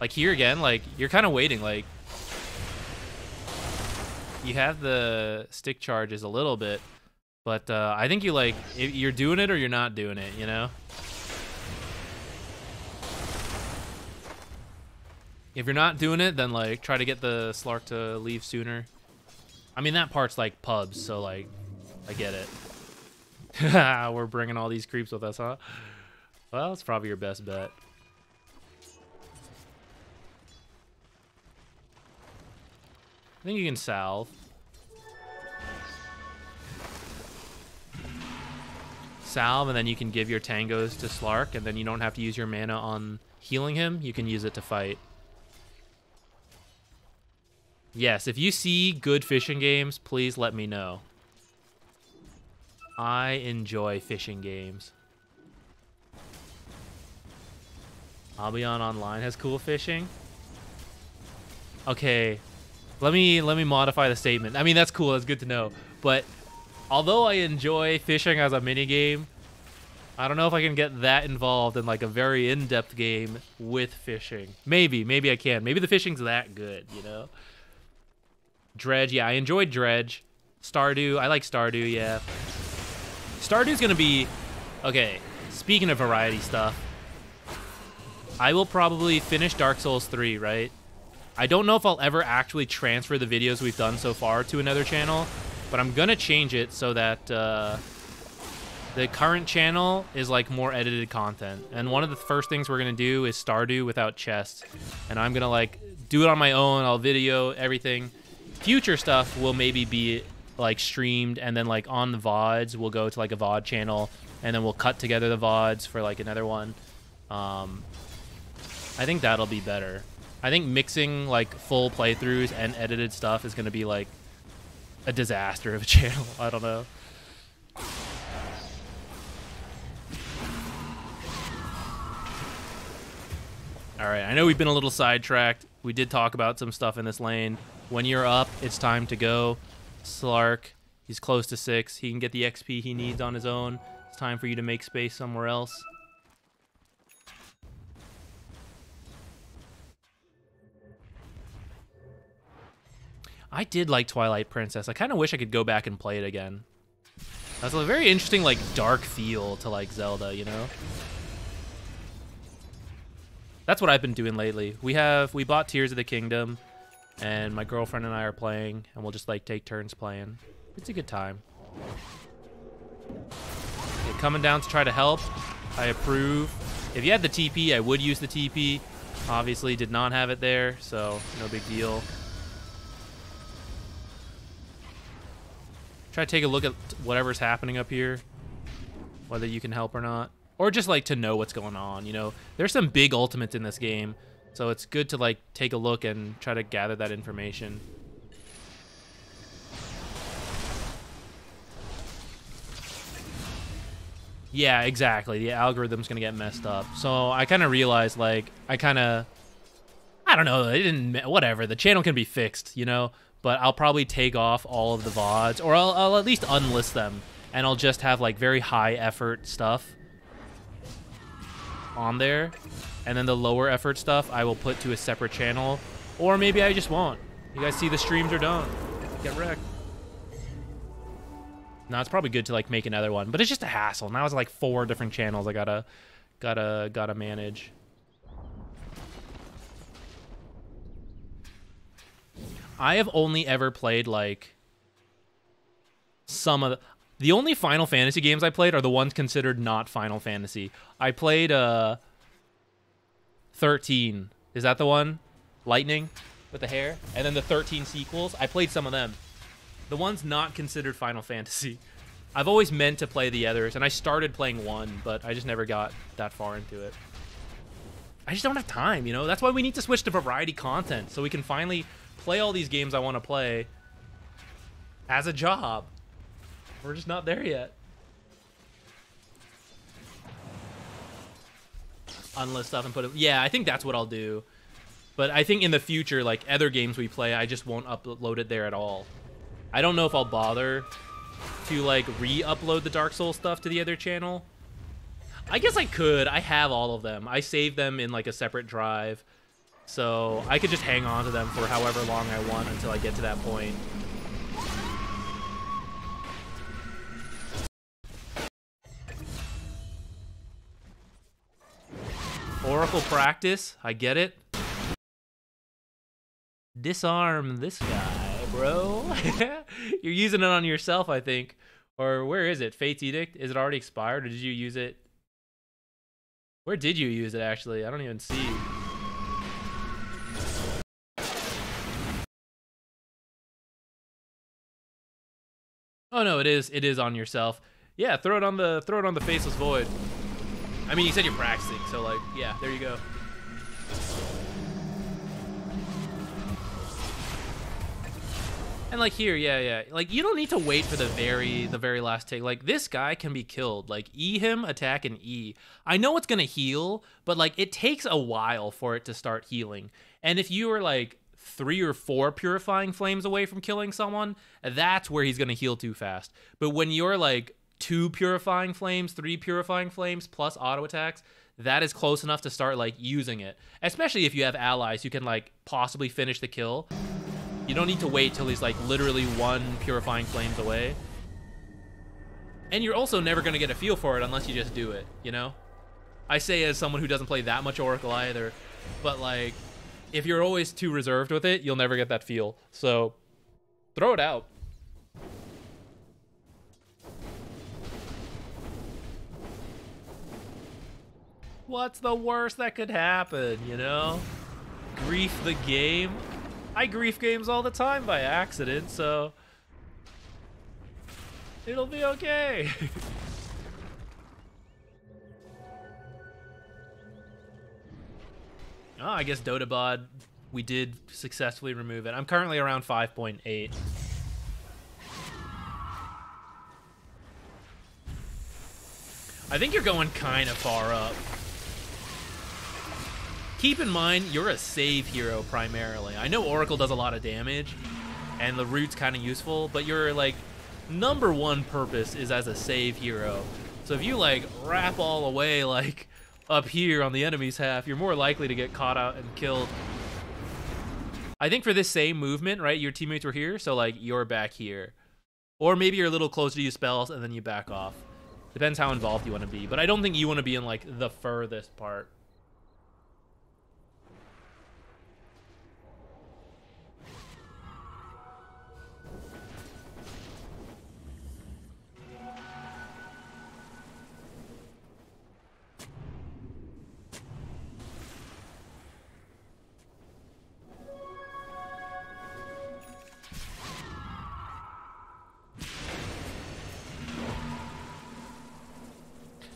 Like here again, like you're kind of waiting, like you have the stick charges a little bit, but I think you like, you're doing it or you're not doing it, you know? If you're not doing it, then like try to get the Slark to leave sooner. I mean, that part's like pubs, so like I get it. We're bringing all these creeps with us, huh? Well, it's probably your best bet. I think you can salve. Salve, and then you can give your tangos to Slark, and then you don't have to use your mana on healing him. You can use it to fight. Yes, if you see good fishing games, please let me know. I enjoy fishing games. Albion Online has cool fishing. Okay, let me modify the statement. I mean, that's cool. That's good to know. But although I enjoy fishing as a mini game, I don't know if I can get that involved in like a very in-depth game with fishing. Maybe I can. Maybe the fishing's that good, you know? Dredge, yeah, I enjoyed Dredge. Stardew, I like Stardew, yeah. Stardew's gonna be... Okay, speaking of variety stuff, I will probably finish Dark Souls 3, right? I don't know if I'll ever actually transfer the videos we've done so far to another channel, but I'm gonna change it so that the current channel is like more edited content. And one of the first things we're gonna do is Stardew without chests. And I'm gonna like do it on my own, I'll video everything. Future stuff will maybe be like streamed, and then like on the VODs, we'll go to like a VOD channel, and then we'll cut together the VODs for like another one. I think that'll be better. I think mixing like full playthroughs and edited stuff is gonna be like a disaster of a channel. I don't know. Alright, I know we've been a little sidetracked. We did talk about some stuff in this lane. When you're up, it's time to go. Slark, he's close to 6. He can get the XP he needs on his own. It's time for you to make space somewhere else. I did like Twilight Princess. I kind of wish I could go back and play it again. That's a very interesting, like, dark feel to, like, Zelda, you know? That's what I've been doing lately. We bought Tears of the Kingdom, and my girlfriend and I are playing, and we'll just, like, take turns playing. It's a good time. Okay, coming down to try to help. I approve. If you had the TP, I would use the TP. Obviously, did not have it there, so no big deal. Try to take a look at whatever's happening up here, whether you can help or not, or just like to know what's going on. You know, there's some big ultimates in this game, so it's good to like take a look and try to gather that information. Yeah, exactly. The algorithm's gonna get messed up. So I kind of realized, like, I don't know, it didn't, whatever. The channel can be fixed, you know? But I'll probably take off all of the VODs, or I'll at least unlist them, and I'll just have, like, very high effort stuff on there. And then the lower effort stuff I will put to a separate channel, or maybe I just won't. You guys see the streams are done. Get wrecked. Now it's probably good to like make another one, but it's just a hassle. Now it's like 4 different channels I gotta manage. I have only ever played like some of the only Final Fantasy games I played are the ones considered not Final Fantasy. I played 13. Is that the one? Lightning with the hair? And then the 13 sequels. I played some of them. The ones not considered Final Fantasy. I've always meant to play the others, and I started playing 1, but I just never got that far into it. I just don't have time, you know? That's why we need to switch to variety content, so we can finally play all these games I want to play as a job. We're just not there yet. Unlist stuff and put it... Yeah, I think that's what I'll do. But I think in the future, like, other games we play, I just won't upload it there at all. I don't know if I'll bother to, like, re-upload the Dark Souls stuff to the other channel. I guess I could. I have all of them. I saved them in, like, a separate drive. So I could just hang on to them for however long I want until I get to that point. Oracle practice. I get it. Disarm this guy, bro. You're using it on yourself, I think. Or where is it? Fate's Edict? Is it already expired, or did you use it? Where did you use it, actually? I don't even see. Oh no, it is on yourself. Yeah, throw it on the Faceless Void. I mean, you said you're practicing, so like, yeah, there you go. And like here, yeah. Like you don't need to wait for the very last take. Like this guy can be killed. Like E him, attack, and E. I know it's gonna heal, but like it takes a while for it to start healing. And if you are like 3 or 4 purifying flames away from killing someone, that's where he's gonna heal too fast. But when you're like 2 purifying flames, 3 purifying flames plus auto attacks, that is close enough to start like using it. Especially if you have allies who can like possibly finish the kill. You don't need to wait till he's like literally 1 purifying flames away. And you're also never gonna get a feel for it unless you just do it, you know? I say as someone who doesn't play that much Oracle either, but like, if you're always too reserved with it, you'll never get that feel. So, throw it out. What's the worst that could happen, you know? Grief the game? I grief games all the time by accident, so it'll be okay. Oh, I guess Dotabod, we did successfully remove it. I'm currently around 5.8. I think you're going kind of far up. Keep in mind, you're a save hero primarily. I know Oracle does a lot of damage, and the root's kind of useful, but your like #1 purpose is as a save hero. So if you like wrap all the way like up here on the enemy's half, you're more likely to get caught out and killed. I think for this same movement, right, your teammates were here, so like you're back here. Or maybe you're a little closer to use spells and then you back off. Depends how involved you want to be, but I don't think you want to be in like the furthest part.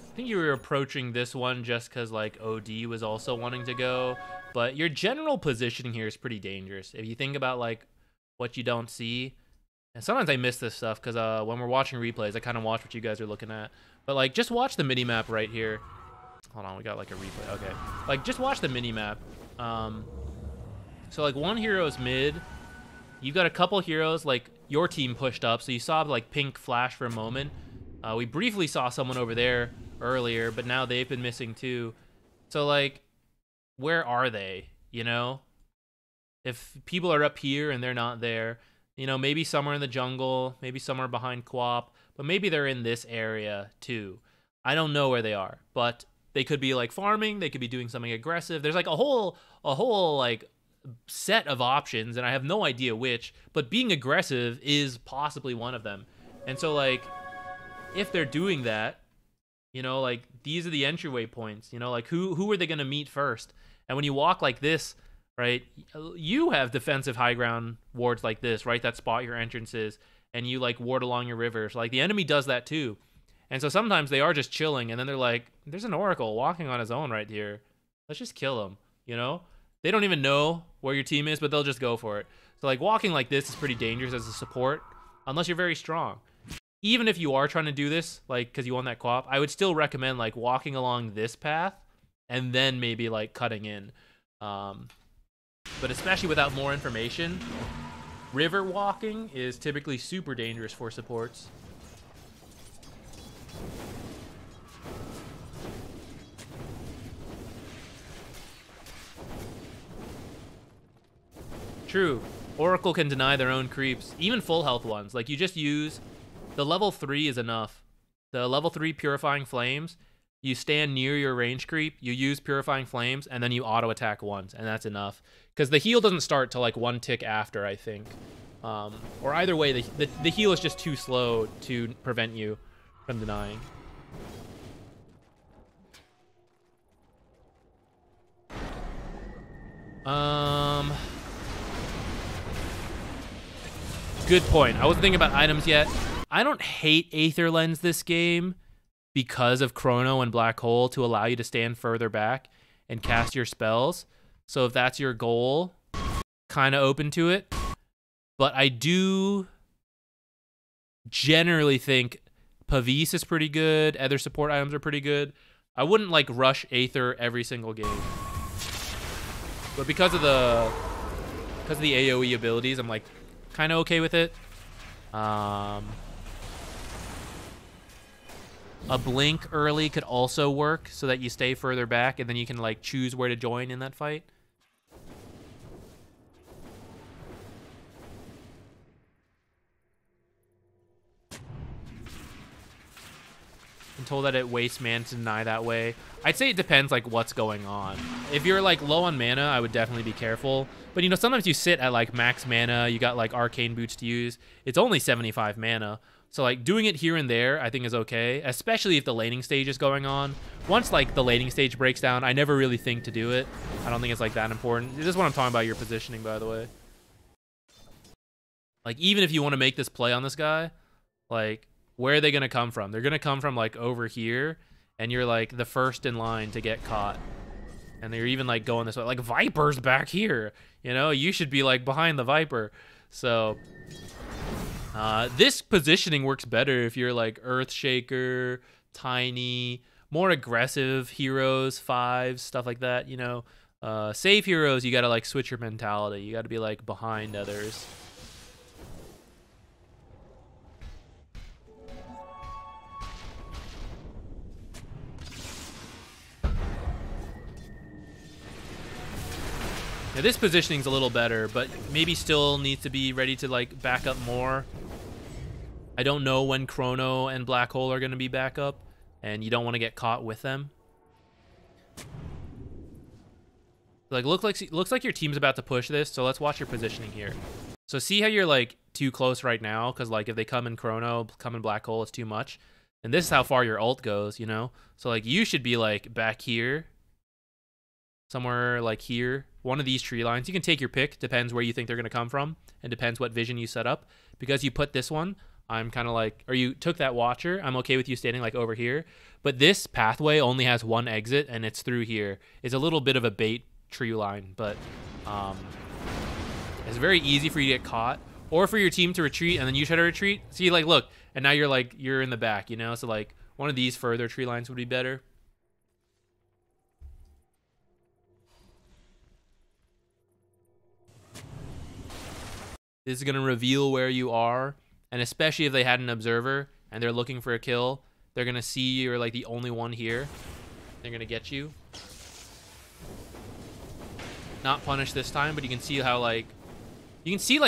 I think you were approaching this one just because like OD was also wanting to go, but your general positioning here is pretty dangerous. If you think about like what you don't see, And sometimes I miss this stuff because when we're watching replays, I kind of watch what you guys are looking at. But like, just watch the mini map right here. Hold on, we got like a replay. Okay, like just watch the mini map. So like one hero's mid. You've got a couple heroes like your team pushed up, so you saw like pink flash for a moment. We briefly saw someone over there earlier, but now they've been missing too. So like, where are they? You know, if people are up here and they're not there, you know, maybe somewhere in the jungle, maybe somewhere behind Quap, but maybe they're in this area too. I don't know where they are, but they could be like farming. They could be doing something aggressive. There's like a whole like set of options, and I have no idea which, but being aggressive is possibly one of them. And so like, if they're doing that, you know, like these are the entryway points, you know, like who are they going to meet first? And when you walk like this, right, you have defensive high ground wards like this, right, that spot your entrances, and you like ward along your rivers. Like the enemy does that too. And so sometimes they are just chilling, and then they're like, there's an Oracle walking on his own right here. Let's just kill him, you know? They don't even know where your team is, but they'll just go for it. So like walking like this is pretty dangerous as a support, unless you're very strong. Even if you are trying to do this, like, because you want that co-op, I would still recommend like walking along this path and then maybe like cutting in. But especially without more information, river walking is typically super dangerous for supports. True. Oracle can deny their own creeps, even full health ones. Like you just use the level 3 is enough. The level 3 Purifying Flames, you stand near your range creep, you use Purifying Flames, and then you auto attack once, and that's enough. Because the heal doesn't start till like one tick after, I think. Or either way, the heal is just too slow to prevent you from denying. Good point. I wasn't thinking about items yet. I don't hate Aether Lens this game because of Chrono and Black Hole to allow you to stand further back and cast your spells. So if that's your goal, kind of open to it. But I do generally think Pavis is pretty good. Other support items are pretty good. I wouldn't like rush Aether every single game. But because of the AoE abilities, I'm like kind of okay with it. A blink early could also work so that you stay further back and then you can like choose where to join in that fight. I'm told that it wastes mana to deny that way. I'd say it depends like what's going on. If you're like low on mana, I would definitely be careful. But you know, sometimes you sit at like max mana, you got like arcane boots to use. It's only 75 mana. So like doing it here and there, I think is okay, especially if the laning stage is going on. Once like the laning stage breaks down, I never really think to do it. I don't think it's like that important. This is what I'm talking about, your positioning, by the way. Like even if you want to make this play on this guy, like where are they going to come from? They're going to come from like over here, and you're like the first in line to get caught. And they're even like going this way, like Viper's back here. You know, you should be like behind the Viper. So this positioning works better if you're like Earthshaker, Tiny, more aggressive heroes, 5s, stuff like that, you know. Safe heroes, you gotta like switch your mentality. You gotta be like behind others. Now this positioning's a little better, but maybe still needs to be ready to like back up more. I don't know when Chrono and Black Hole are going to be back up, and you don't want to get caught with them. Like looks like your team's about to push this, so let's watch your positioning here. So see how you're like too close right now, because like if they come in Chrono, come in Black Hole, it's too much. And this is how far your ult goes, you know? So like you should be like back here. Somewhere like here, one of these tree lines. You can take your pick, depends where you think they're going to come from, and depends what vision you set up. Because you put this one, I'm kind of like, or you took that Watcher, I'm okay with you standing like over here. But this pathway only has one exit, and it's through here. It's a little bit of a bait tree line, but it's very easy for you to get caught. or for your team to retreat and then you try to retreat. See, like, look, and now you're in the back, you know? So like one of these further tree lines would be better. This is going to reveal where you are, and especially if they had an observer and they're looking for a kill, they're going to see you're like the only one here. They're going to get you. Not punish this time, but you can see how like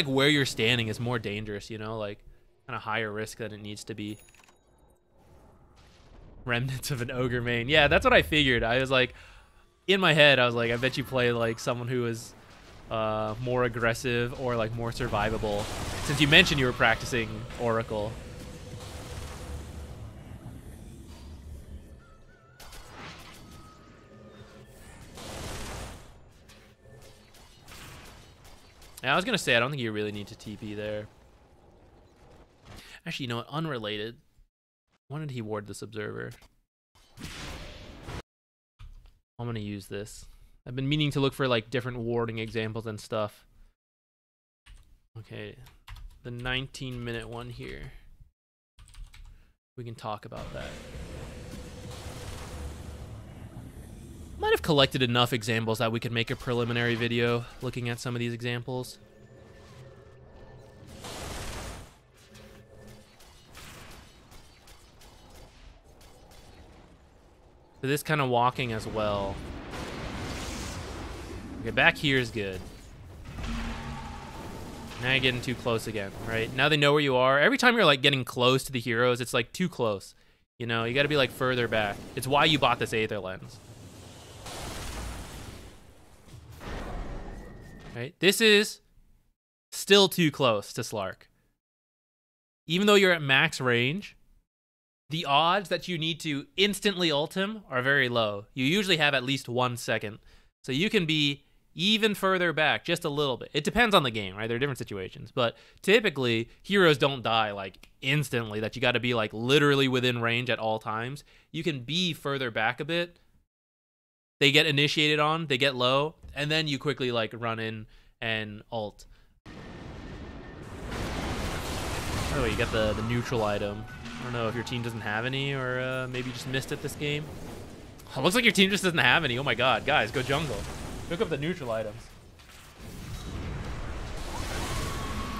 where you're standing is more dangerous, you know, like kind of higher risk than it needs to be. Remnants of an ogre main. Yeah, that's what I figured. I was like, in my head, I was like, I bet you play like someone who is more aggressive or like more survivable, since you mentioned you were practicing Oracle. Yeah, I was gonna say I don't think you really need to TP there. Actually, you know what? Unrelated. When did he ward this observer? I'm gonna use this. I've been meaning to look for like different warding examples and stuff. Okay, the 19-minute one here. We can talk about that. Might have collected enough examples that we could make a preliminary video looking at some of these examples. So this kind of walking as well. Okay, back here is good. Now you're getting too close again, right? Now they know where you are. Every time you're like getting close to the heroes, it's like too close. You know, you got to be like further back. It's why you bought this Aether Lens. Right? This is still too close to Slark. Even though you're at max range, the odds that you need to instantly ult him are very low. You usually have at least 1 second. So you can be even further back, just a little bit. It depends on the game, right? There are different situations. But typically, heroes don't die like instantly, that you got to be like literally within range at all times. You can be further back a bit. They get initiated on, they get low, and then you quickly like run in and ult. Oh, you got the neutral item. I don't know if your team doesn't have any, or maybe you just missed it this game. Oh, looks like your team just doesn't have any. Oh my god, guys, go jungle. Pick up the neutral items.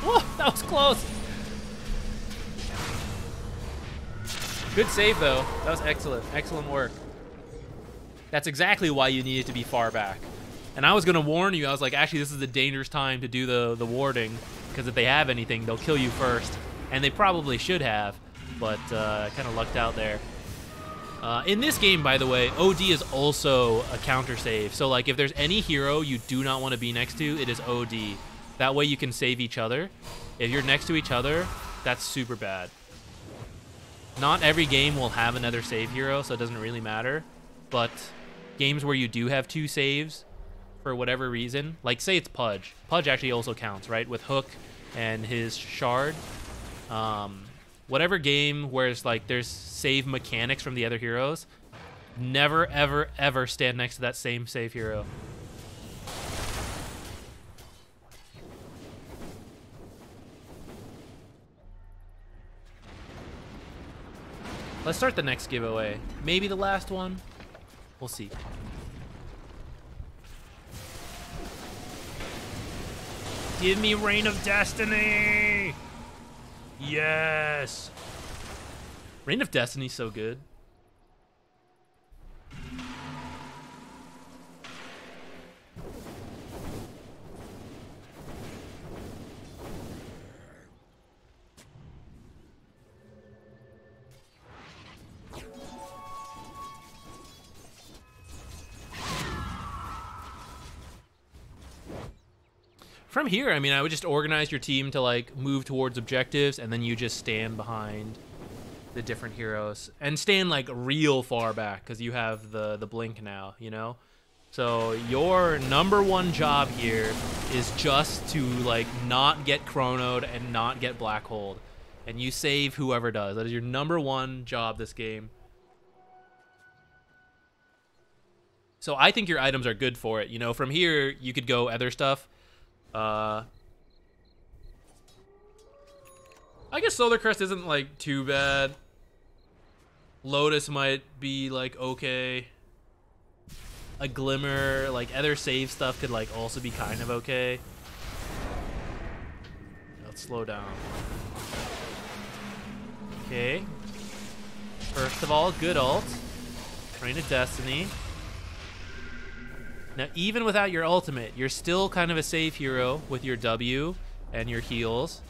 Oh, that was close. Good save though. That was excellent. Excellent work. That's exactly why you needed to be far back. And I was going to warn you. I was like, actually, this is a dangerous time to do the warding, because if they have anything, they'll kill you first. And they probably should have, but kind of lucked out there. In this game, by the way, OD is also a counter save. So like if there's any hero you do not want to be next to, it is OD. That way you can save each other. If you're next to each other, that's super bad. Not every game will have another save hero, so it doesn't really matter. But games where you do have 2 saves, for whatever reason, like say it's Pudge. Pudge actually also counts, right? With Hook and his Shard. Whatever game where it's like there's save mechanics from the other heroes, never, ever, ever stand next to that same save hero. Let's start the next giveaway. Maybe the last one. We'll see. Give me Reign of Destiny! Yes! Reign of Destiny's so good. From here, I mean, I would just organize your team to like move towards objectives, and then you just stand behind the different heroes and stand like real far back because you have the blink now, you know? So your #1 job here is just to like not get chronoed and not get black holed, and you save whoever does. That is your #1 job this game. So I think your items are good for it. You know, from here you could go other stuff. I guess Solar Crest isn't like too bad. Lotus might be like okay. A Glimmer, like other save stuff could like also be kind of okay. Let's slow down. Okay. First of all, good ult. Reign of Destiny. Now, even without your ultimate, you're still kind of a safe hero with your W and your heals.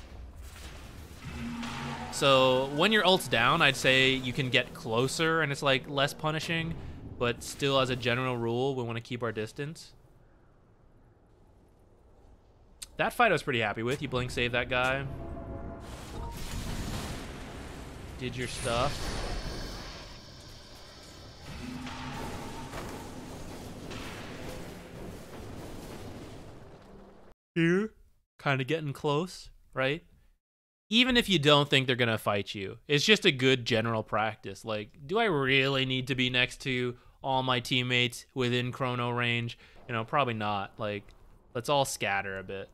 So when your ult's down, I'd say you can get closer and it's like less punishing, but still as a general rule, we want to keep our distance. That fight I was pretty happy with. You blink save that guy. Did your stuff. Here, kind of getting close, right? Even if you don't think they're gonna fight you, it's just a good general practice. Like, do I really need to be next to all my teammates within chrono range? You know, probably not. Like, let's all scatter a bit.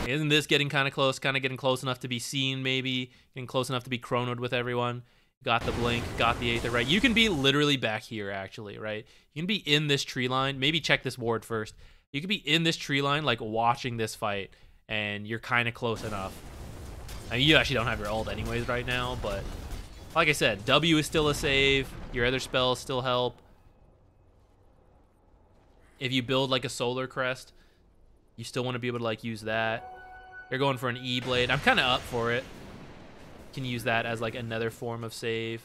Isn't this getting kind of close? Kind of getting close enough to be seen, maybe? Getting close enough to be chronoed with everyone? Got the blink, got the Aether, right? You can be literally back here, actually, right? You can be in this tree line. Maybe check this ward first. You could be in this tree line, like, watching this fight, and you're kind of close enough. I mean, you actually don't have your ult anyways right now, but like I said, W is still a save. Your other spells still help. If you build, like, a Solar Crest, you still want to be able to, like, use that. You're going for an E-Blade. I'm kind of up for it. Can use that as like another form of save.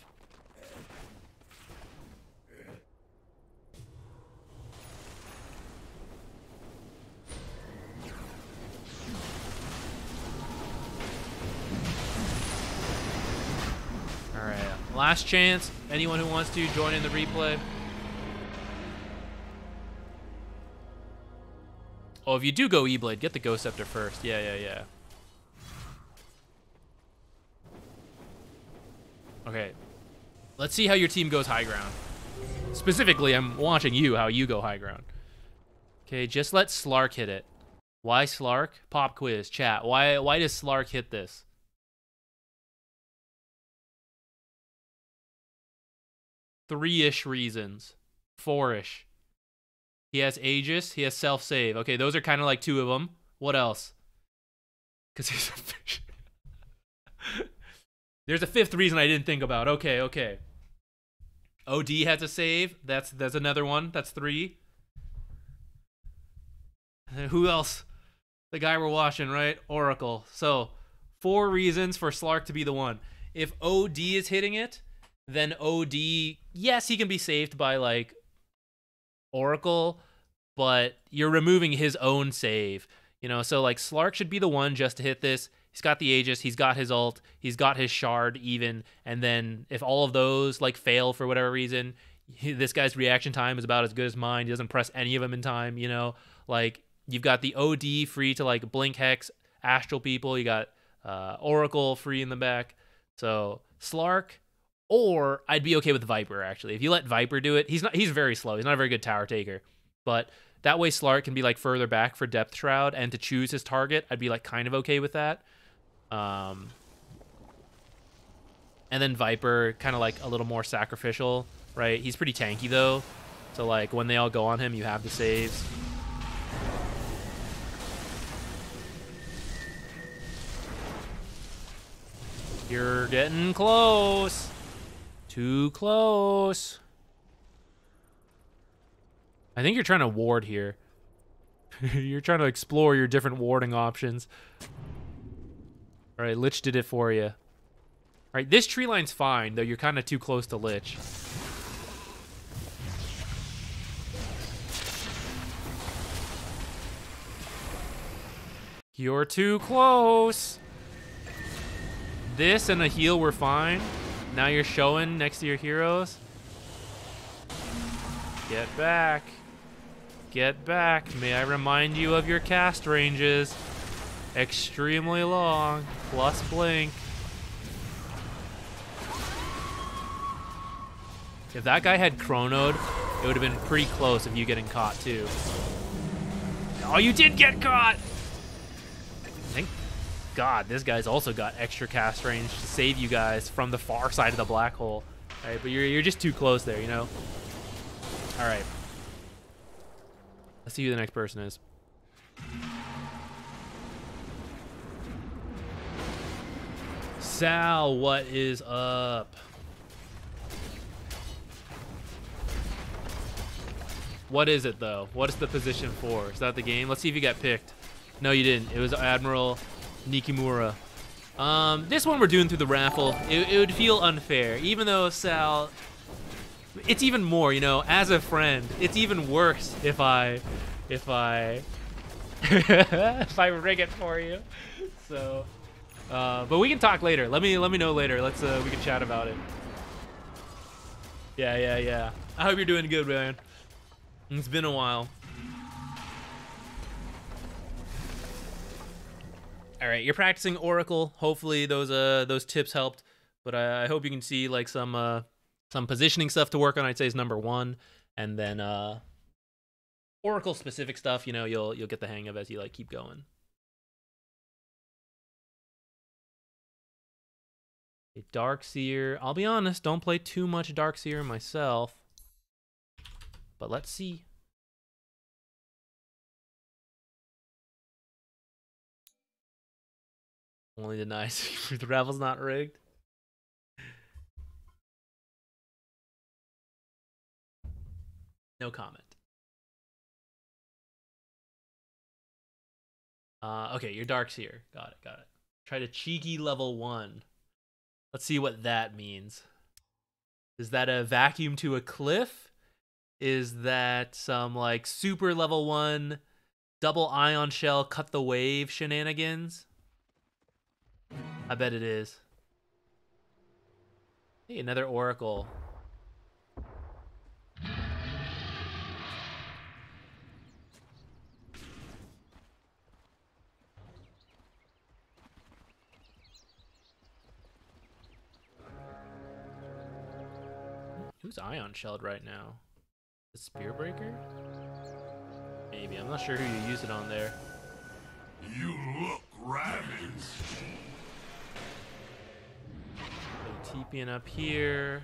All right, last chance. Anyone who wants to join in the replay. Oh, if you do go E-Blade, get the Ghost Scepter first. Yeah. Okay, let's see how your team goes high ground. Specifically, I'm watching you, how you go high ground. Okay, just let Slark hit it. Why Slark? Pop quiz, chat. Why does Slark hit this? Three-ish reasons. Four-ish. He has Aegis, he has self-save. Okay, those are kind of like two of them. What else? Because he's a fish. There's a fifth reason I didn't think about. Okay. OD has a save. That's another one. That's three. Who else? The guy we're watching, right? Oracle. So, 4 reasons for Slark to be the one. If OD is hitting it, then OD, yes, he can be saved by, like, Oracle, but you're removing his own save. You know, so, like, Slark should be the one just to hit this. He's got the Aegis, he's got his ult, he's got his shard even, and then if all of those like fail for whatever reason, this guy's reaction time is about as good as mine. He doesn't press any of them in time, you know? Like, you've got the OD free to like blink Hex, Astral people, you got Oracle free in the back. So, Slark, or I'd be okay with Viper actually. If you let Viper do it, he's very slow, he's not a very good tower taker, but that way Slark can be like further back for Depth Shroud, and to choose his target, I'd be like kind of okay with that. And then Viper, kind of like a little more sacrificial, right? He's pretty tanky though, so like when they all go on him, you have the saves. You're getting close. Too close. I think you're trying to ward here. You're trying to explore your different warding options. All right, Lich did it for you. All right, this tree line's fine, though you're kind of too close to Lich. You're too close. This and a heal were fine. Now you're showing next to your heroes. Get back. Get back. May I remind you of your cast ranges. Extremely long. Plus blink. If that guy had chronoed, it would have been pretty close of you getting caught too. Oh, you did get caught! God, this guy's also got extra cast range to save you guys from the far side of the black hole. All right, but you're just too close there, you know? All right. Let's see who the next person is. Sal, what is up? What is it, though? What is the position for? Is that the game? Let's see if you got picked. No, you didn't. It was Admiral Nikimura. This one we're doing through the raffle. It would feel unfair, even though Sal... It's even more, you know, as a friend. It's even worse if I if I rig it for you. So, but we can talk later. Let me know later. Let's we can chat about it. Yeah. I hope you're doing good, man. It's been a while. All right, you're practicing Oracle. Hopefully those tips helped. But I hope you can see like some positioning stuff to work on. I'd say is number 1, and then Oracle specific stuff. You know, you'll get the hang of as you like keep going. Darkseer. I'll be honest, don't play too much Darkseer myself. But let's see. Only denies the raffle's not rigged. No comment. Okay, you're Darkseer. Got it. Try to cheeky level 1. Let's see what that means. Is that a vacuum to a cliff? Is that some like super level 1 double ion shell cut the wave shenanigans? I bet it is. Hey, another Oracle. Who's ion shelled right now? The Spearbreaker? Maybe. I'm not sure who you use it on there. You look ravaged. TPing up here.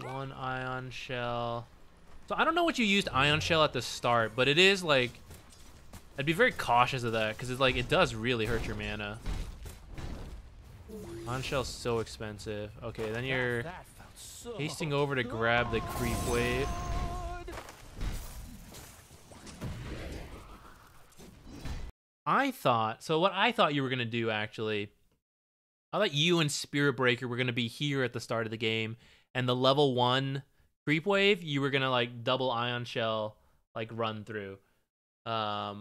1 ion shell. So I don't know what you used ion shell at the start, but it is like, I'd be very cautious of that because it's like it does really hurt your mana. Ion shell's so expensive. Okay, then you're hasting over to grab the creep wave. What I thought you were gonna do actually, I thought you and Spirit Breaker were gonna be here at the start of the game, and the level 1 creep wave you were gonna like double ion shell like run through. That's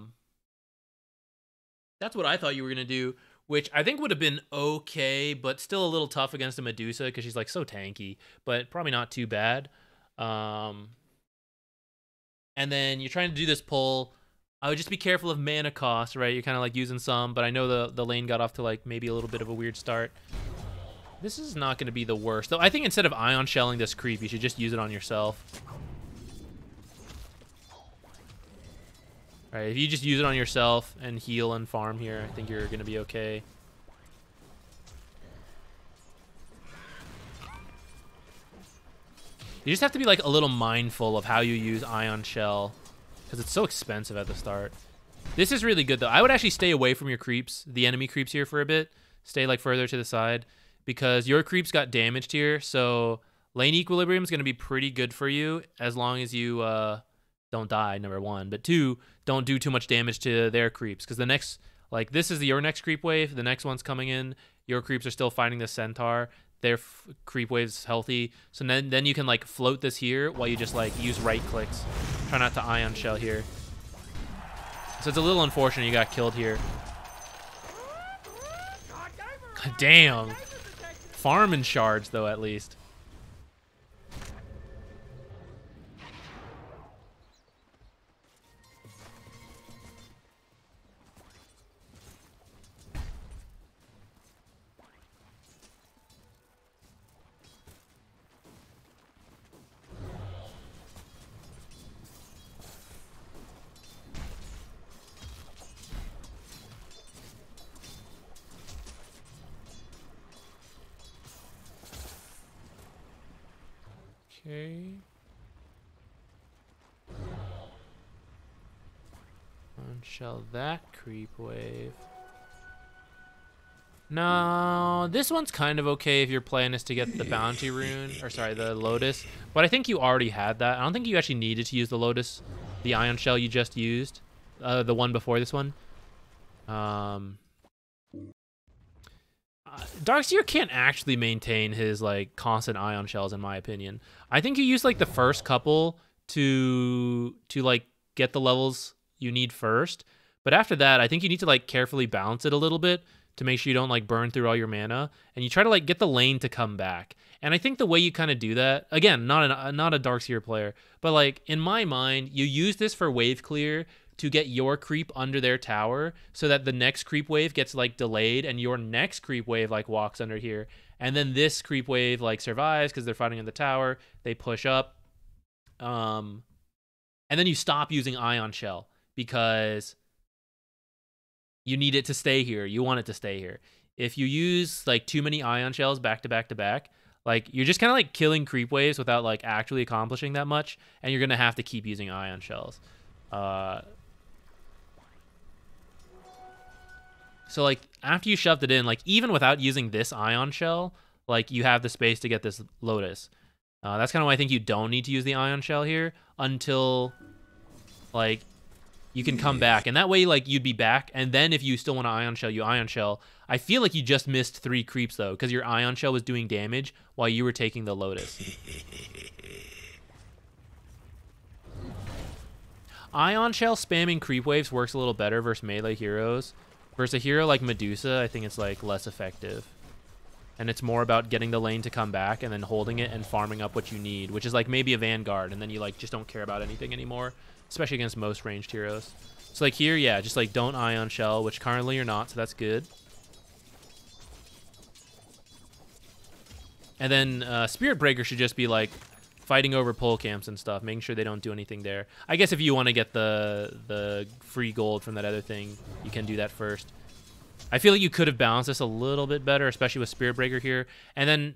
what I thought you were gonna do, which I think would have been okay, but still a little tough against a Medusa because she's like so tanky, but probably not too bad. And then you're trying to do this pull. I would just be careful of mana cost, right? You're kind of like using some, but I know the lane got off to like maybe a little bit of a weird start. This is not going to be the worst, though. I think instead of ion shelling this creep, you should just use it on yourself. All right, if you just use it on yourself and heal and farm here, I think you're going to be okay. You just have to be like a little mindful of how you use ion shell, because it's so expensive at the start. This is really good, though. I would actually stay away from your creeps, the enemy creeps here for a bit. Stay like further to the side, because your creeps got damaged here, so lane equilibrium is going to be pretty good for you as long as you don't die, number 1. But 2, don't do too much damage to their creeps, because the next, like this is your next creep wave, the next one's coming in, your creeps are still fighting the centaur, their creep wave's healthy, so then you can like float this here while you just like use right clicks. Try not to ion shell here. So it's a little unfortunate you got killed here. God damn. Farming shards though, at least. Okay. Unshell that creep wave. No, this one's kind of okay if your plan is to get the bounty rune, or sorry, the lotus. But I think you already had that. I don't think you actually needed to use the lotus, the ion shell you just used, the one before this one. Darkseer can't actually maintain his like constant ion shells, in my opinion. I think you use like the first couple to like get the levels you need first, but after that, I think you need to like carefully balance it a little bit to make sure you don't like burn through all your mana, and you try to like get the lane to come back. And I think the way you kind of do that, again, not a Darkseer player, but like in my mind, you use this for wave clear to get your creep under their tower so that the next creep wave gets like delayed and your next creep wave like walks under here, and then this creep wave like survives because they're fighting in the tower, they push up, and then you stop using ion shell because you need it to stay here. You want it to stay here. If you use like too many ion shells back to back to back, like you're just kind of like killing creep waves without like actually accomplishing that much, and you're gonna have to keep using ion shells. So like after you shoved it in, like even without using this ion shell, like you have the space to get this lotus. That's kind of why I think you don't need to use the ion shell here until like you can come back, and that way like you'd be back, and then if you still want to ion shell, you ion shell. I feel like you just missed 3 creeps though, because your ion shell was doing damage while you were taking the lotus. Ion shell spamming creep waves works a little better versus melee heroes. Versus a hero like Medusa, I think it's like less effective. And it's more about getting the lane to come back and then holding it and farming up what you need, which is like maybe a Vanguard, and then you like just don't care about anything anymore, especially against most ranged heroes. So like here, yeah, just like don't ion shell, which currently you're not, so that's good. And then Spirit Breaker should just be like fighting over pole camps and stuff, making sure they don't do anything there. I guess if you want to get the free gold from that other thing, you can do that first. I feel like you could have balanced this a little bit better, especially with Spirit Breaker here. And then,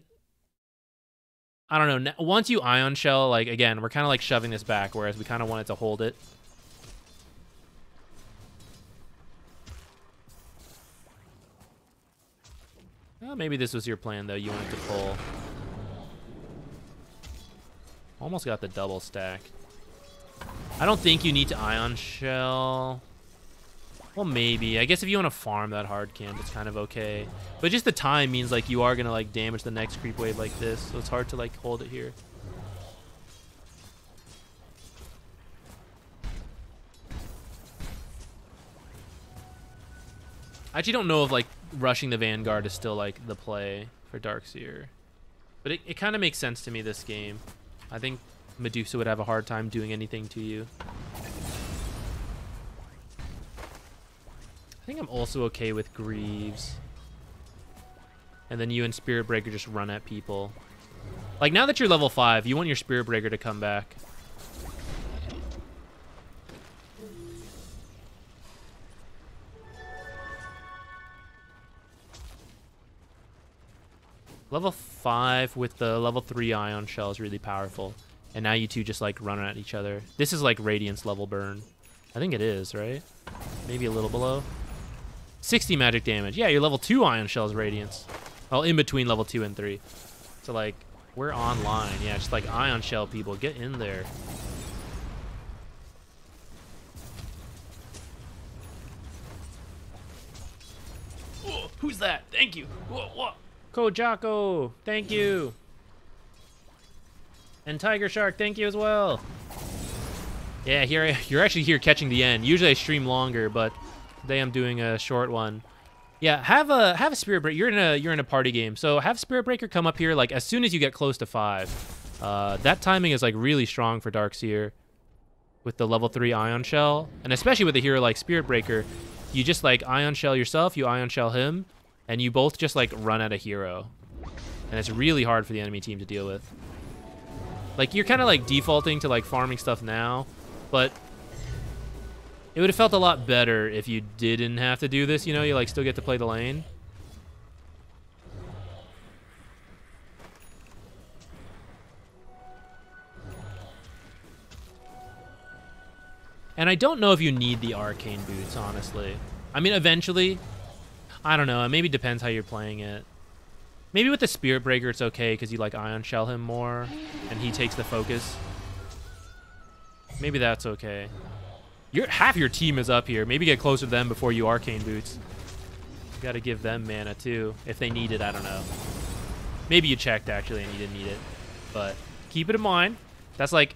I don't know, once you ion shell, like again, we're kind of like shoving this back, whereas we kind of wanted to hold it. Well, maybe this was your plan though, you wanted to pull. Almost got the double stack. I don't think you need to ion shell. Well, maybe. I guess if you want to farm that hard camp, it's kind of okay. But just the time means like you are going to like damage the next creep wave like this. So it's hard to like hold it here. I actually don't know if like rushing the Vanguard is still like the play for Darkseer. But it kind of makes sense to me this game. I think Medusa would have a hard time doing anything to you. I think I'm also okay with Greaves. And then you and Spirit Breaker just run at people. Like now that you're level 5, you want your Spirit Breaker to come back. Level 5 with the level 3 ion shell is really powerful. And now you two just like run at each other. This is like Radiance level burn. I think it is, right? Maybe a little below. 60 magic damage. Yeah, your level 2 ion shell is Radiance. Well, in between level 2 and 3. So like, we're online. Yeah, just like ion shell people. Get in there. Oh, who's that? Thank you. Whoa, whoa. Kojako, thank you. And Tiger Shark, thank you as well. Yeah, here you're actually here catching the end. Usually I stream longer, but today I'm doing a short one. Yeah, have a Spirit Breaker. You're in a party game, so have Spirit Breaker come up here like as soon as you get close to 5. That timing is like really strong for Darkseer with the level 3 ion shell, and especially with a hero like Spirit Breaker, you just like ion shell yourself, you ion shell him, and you both just like run at a hero, and it's really hard for the enemy team to deal with. Like you're kind of like defaulting to like farming stuff now, but it would have felt a lot better if you didn't have to do this, you know, you like still get to play the lane. And I don't know if you need the arcane boots, honestly. I mean, eventually, I don't know. It maybe depends how you're playing it. Maybe with the Spirit Breaker, it's okay because you like Ion Shell him more, and he takes the focus. Maybe that's okay. Half your team is up here. Maybe get closer to them before you arcane boots. You got to give them mana too, if they need it. I don't know. Maybe you checked actually and you didn't need it, but keep it in mind. That's like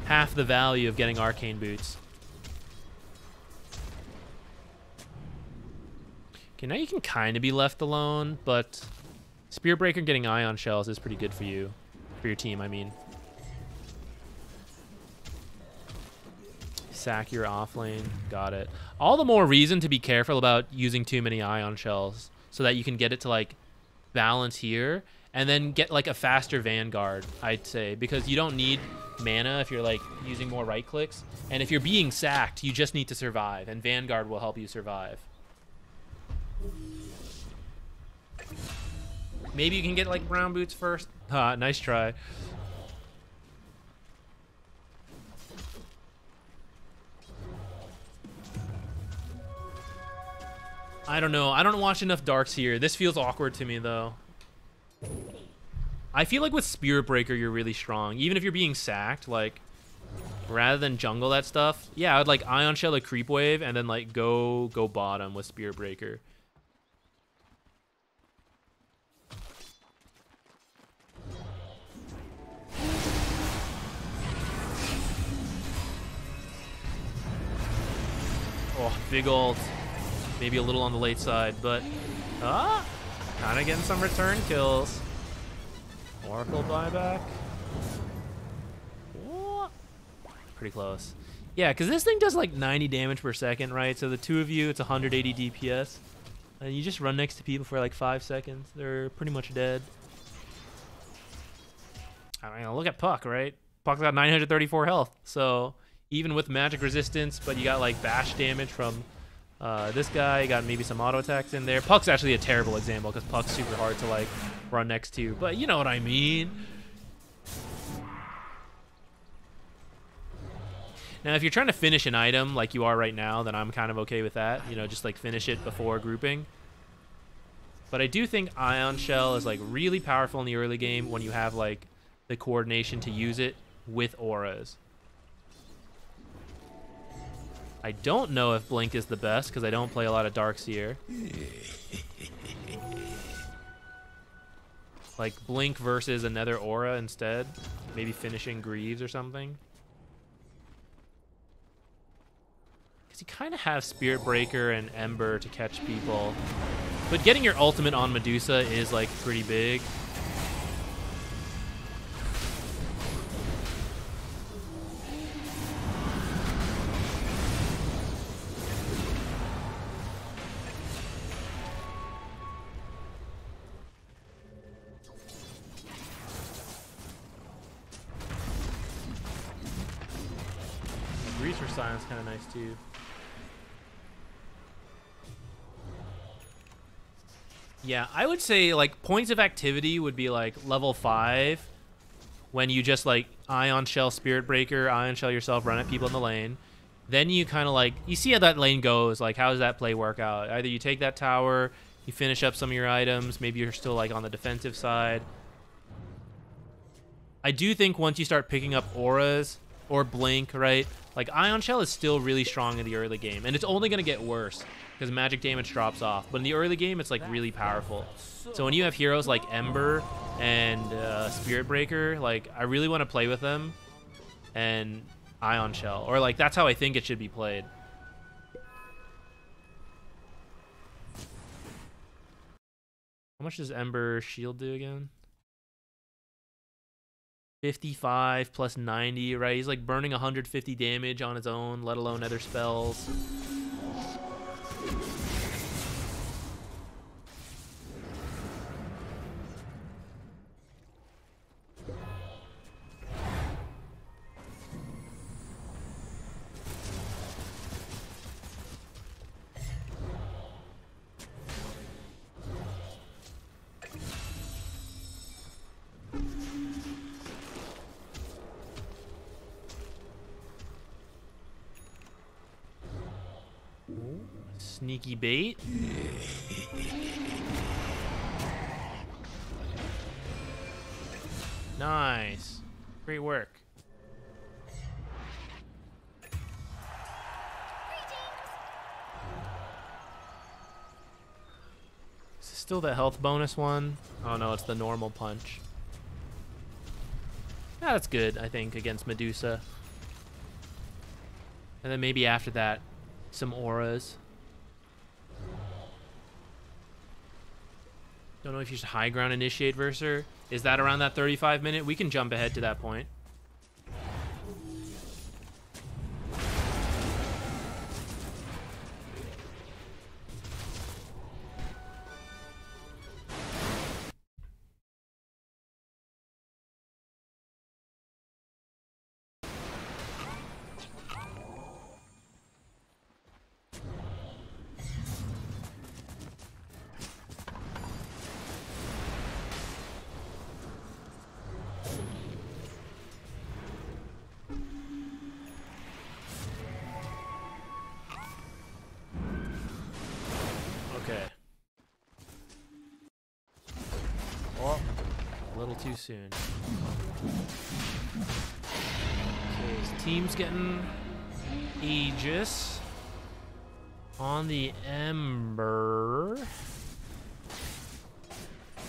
half the value of getting arcane boots. Okay, now you can kind of be left alone, but Spirit Breaker getting Ion Shells is pretty good for you, for your team, I mean. Sack your offlane, got it. All the more reason to be careful about using too many Ion Shells so that you can get it to like balance here and then get like a faster Vanguard, I'd say, because you don't need mana if you're like using more right clicks, and if you're being sacked you just need to survive, and Vanguard will help you survive. Maybe you can get like brown boots first. Nice try. I don't know. I don't watch enough darks here. This feels awkward to me though. I feel like with Spirit Breaker you're really strong. Even if you're being sacked, like rather than jungle that stuff, yeah, I would like Ion Shell a creep wave and then like go bottom with Spirit Breaker. Oh, big ult. Maybe a little on the late side, but kind of getting some return kills. Oracle buyback. What? Pretty close. Yeah, because this thing does like 90 damage per second, right? So the two of you, it's 180 DPS. And you just run next to people for like 5 seconds. They're pretty much dead. I mean, look at Puck, right? Puck's got 934 health. So even with magic resistance, but you got like bash damage from this guy, you got maybe some auto attacks in there. Puck's actually a terrible example because Puck's super hard to like run next to, but you know what I mean. Now, if you're trying to finish an item like you are right now, then I'm kind of okay with that. You know, just like finish it before grouping. But I do think Ion Shell is like really powerful in the early game when you have like the coordination to use it with auras. I don't know if Blink is the best because I don't play a lot of Darks here. Like Blink versus another aura instead. Maybe finishing Greaves or something. Because you kind of have Spirit Breaker and Ember to catch people. But getting your ultimate on Medusa is like pretty big. Research Silence kind of nice too. Yeah, I would say like points of activity would be like level 5 when you just like Ion Shell Spirit Breaker, Ion Shell yourself, run at people in the lane. Then you kind of like, you see how that lane goes, like how does that play work out? Either you take that tower, you finish up some of your items, maybe you're still like on the defensive side. I do think once you start picking up auras or Blink, right? Like Ion Shell is still really strong in the early game, and it's only going to get worse because magic damage drops off. But in the early game, it's like really powerful. So when you have heroes like Ember and Spirit Breaker, like I really want to play with them and Ion Shell, or like that's how I think it should be played. How much does Ember shield do again? 55 plus 90, right? He's like burning 150 damage on his own, let alone other spells. Sneaky bait. Nice. Great work. Is this still the health bonus one? Oh no, it's the normal punch. Yeah, that's good, I think, against Medusa. And then maybe after that, some auras. Don't know if you should high ground initiate Verser. Is that around that 35 minute? We can jump ahead to that point. Okay. Oh, a little too soon. Okay, his team's getting Aegis on the Ember.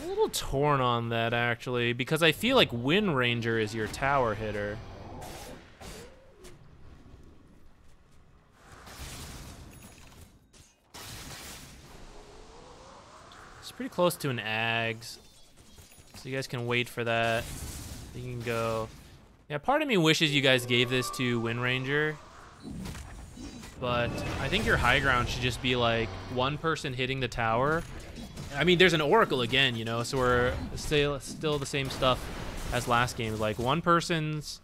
A little torn on that, actually, because I feel like Wind Ranger is your tower hitter. Pretty close to an Ags, so you guys can wait for that. You can go. Yeah, part of me wishes you guys gave this to Wind Ranger, but I think your high ground should just be like one person hitting the tower. I mean, there's an Oracle again, you know, so we're still the same stuff as last game. Like one person's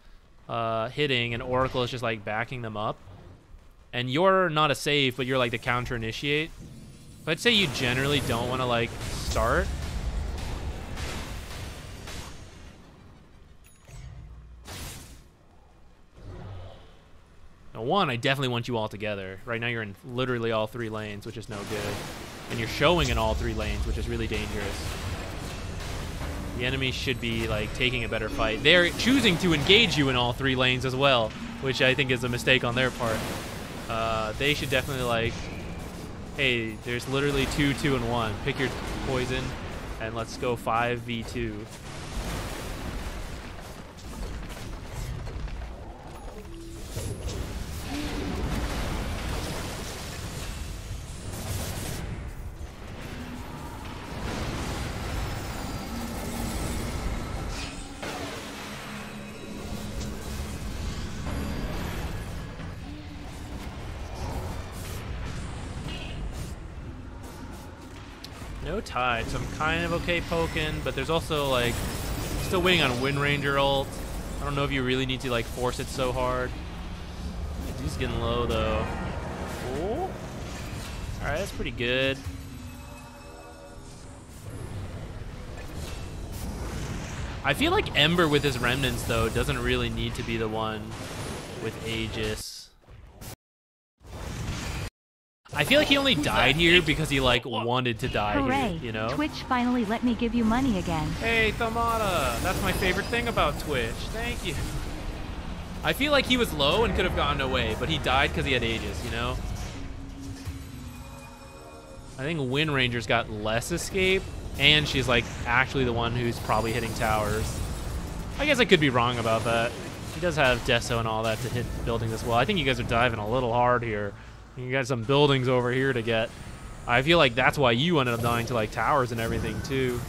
hitting, and Oracle is just like backing them up, and you're not a save, but you're like the counter initiate. But I'd say you generally don't want to like start. Now, one, I definitely want you all together. Right now you're in literally all three lanes, which is no good. And you're showing in all three lanes, which is really dangerous. The enemy should be like taking a better fight. They're choosing to engage you in all three lanes as well, which I think is a mistake on their part. They should definitely like, hey, there's literally 2, 2, and 1. Pick your poison, and let's go 5v2. No tide, so I'm kind of okay poking, but there's also like still waiting on Wind Ranger ult. I don't know if you really need to like force it so hard. He's getting low though. Cool. All right, that's pretty good. I feel like Ember with his remnants though doesn't really need to be the one with Aegis. I feel like he only died here because he like wanted to die Hooray. here, you know? Twitch finally let me give you money again. Hey, Thamada, that's my favorite thing about Twitch. Thank you. I feel like he was low and could have gotten away, but he died because he had Aegis, you know? I think Wind Ranger's got less escape, and she's like actually the one who's probably hitting towers. I guess I could be wrong about that. He does have Deso and all that to hit building as well. I think you guys are diving a little hard here. You got some buildings over here to get. I feel like that's why you ended up dying to like towers and everything too.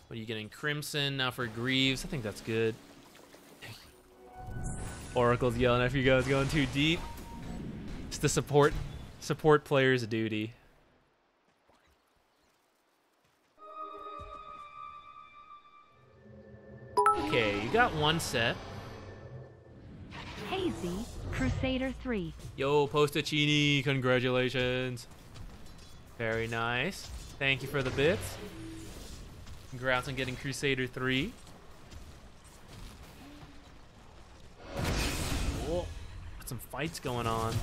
What are you getting? Crimson now for Greaves. I think that's good. Oracle's yelling after you guys going too deep. It's the support player's duty. Okay, you got one set. Hazy, Crusader 3. Yo, Postachini, congratulations. Very nice. Thank you for the bits. Congrats on getting Crusader 3. Got some fights going on.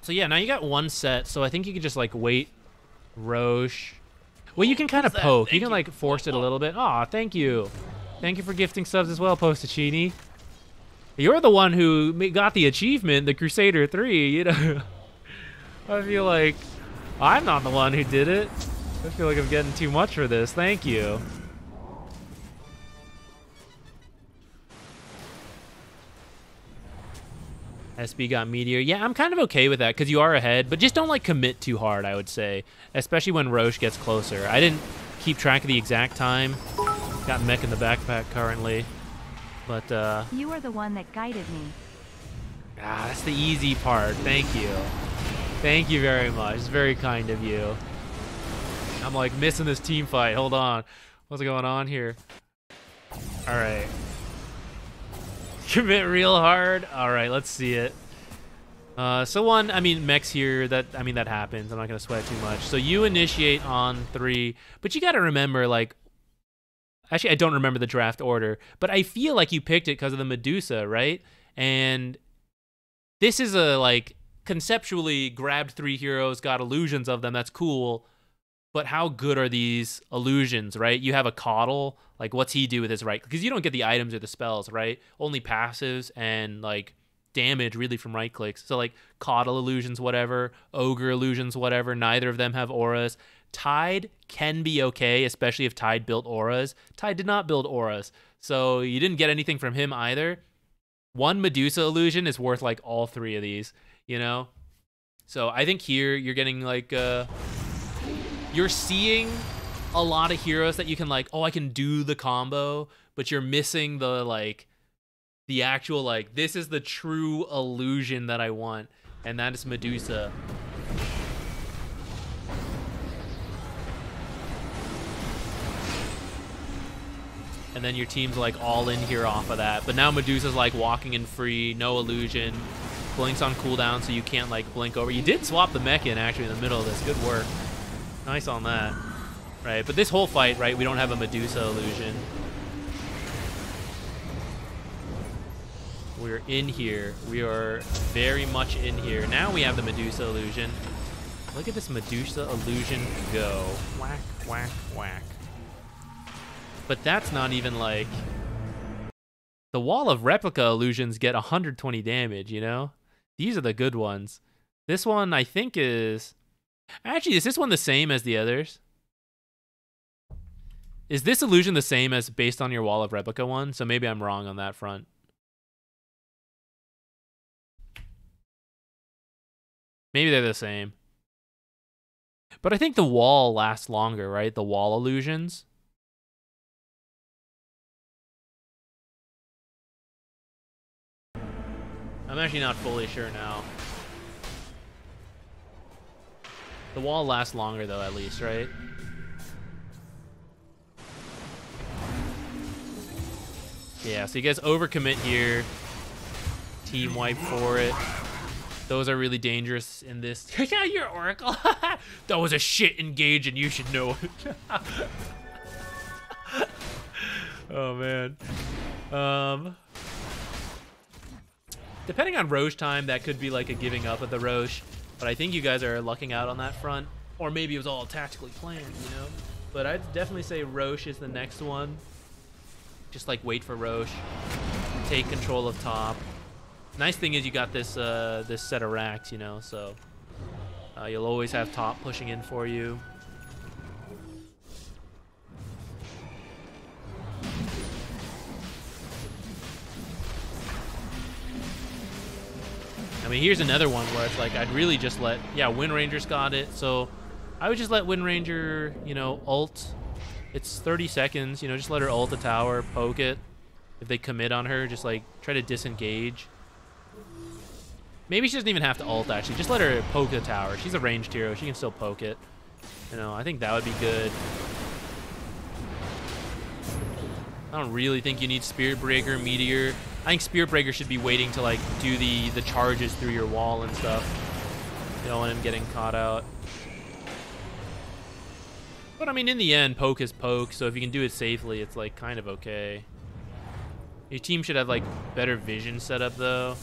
So yeah, now you got one set, so I think you could just like wait Roche. Well, you can kind of poke. You can like force it a little bit. Aw, thank you. Thank you for gifting subs as well, Postachini. You're the one who got the achievement, the Crusader 3, you know. I feel like I'm not the one who did it. I feel like I'm getting too much for this. Thank you. SB got Meteor. Yeah, I'm kind of okay with that because you are ahead, but just don't like commit too hard, I would say, especially when Roche gets closer. I didn't keep track of the exact time. Got mech in the backpack currently, but you are the one that guided me. That's the easy part. Thank you. Thank you very much. It's very kind of you. I'm like missing this team fight. Hold on. What's going on here? All right. Commit real hard. All right, let's see it. So one, I mean, mech's here. That happens. I'm not gonna sweat too much. So you initiate on 3, but you gotta remember, like, actually, I don't remember the draft order, but I feel like you picked it because of the Medusa, right? And this is a like conceptually grabbed 3 heroes, got illusions of them. That's cool. But how good are these illusions, right? You have a Coddle. Like, what's he do with his right? Because you don't get the items or the spells, right? Only passives and, like, damage, really, from right clicks. So, like, Coddle illusions, whatever. Ogre illusions, whatever. Neither of them have auras. Tide can be okay, especially if Tide built auras. Tide did not build auras. So you didn't get anything from him either. One Medusa illusion is worth, like, all 3 of these, you know? So I think here you're getting, like, you're seeing a lot of heroes that you can like, oh, I can do the combo, but you're missing the like, the actual like, this is the true illusion that I want, and that is Medusa. And then your team's like all in here off of that, but now Medusa's like walking in free, no illusion, blinks on cooldown, so you can't like blink over. You did swap the mech in actually in the middle of this. Good work. Nice on that. Right, but this whole fight, right, we don't have a Medusa illusion. We're in here. We are very much in here. Now we have the Medusa illusion. Look at this Medusa illusion go. Whack, whack, whack. But that's not even like... The Wall of Replica illusions get 120 damage, you know? These are the good ones. This one, I think, is... Actually, is this one the same as the others? Is this illusion the same as based on your Wall of Replica one? So maybe I'm wrong on that front. Maybe they're the same. But I think the wall lasts longer, right? The wall illusions. I'm actually not fully sure now. The wall lasts longer though, at least, right? Yeah, so you guys overcommit here. Team wipe for it. Those are really dangerous in this. Yeah, you're Oracle. That was a shit engage and you should know it. Oh, man. Depending on Roche time, that could be like a giving up at the Roche. But I think you guys are lucking out on that front. Or maybe it was all tactically planned, you know? But I'd definitely say Roche is the next one. Just like wait for Roche. Take control of top. Nice thing is you got this this set of racks, you know, so you'll always have top pushing in for you. I mean, here's another one where it's like I'd really just let, yeah, Wind Ranger's got it, so I would just let Wind Ranger, you know, ult. It's 30 seconds, you know, just let her ult the tower, poke it. If they commit on her, just like try to disengage. Maybe she doesn't even have to ult, actually. Just let her poke the tower. She's a ranged hero. She can still poke it. You know, I think that would be good. I don't really think you need Spirit Breaker, Meteor. I think Spirit Breaker should be waiting to, like, do the charges through your wall and stuff. You don't want him getting caught out. But I mean, in the end, poke is poke, so if you can do it safely, it's like kind of okay. Your team should have like better vision setup though.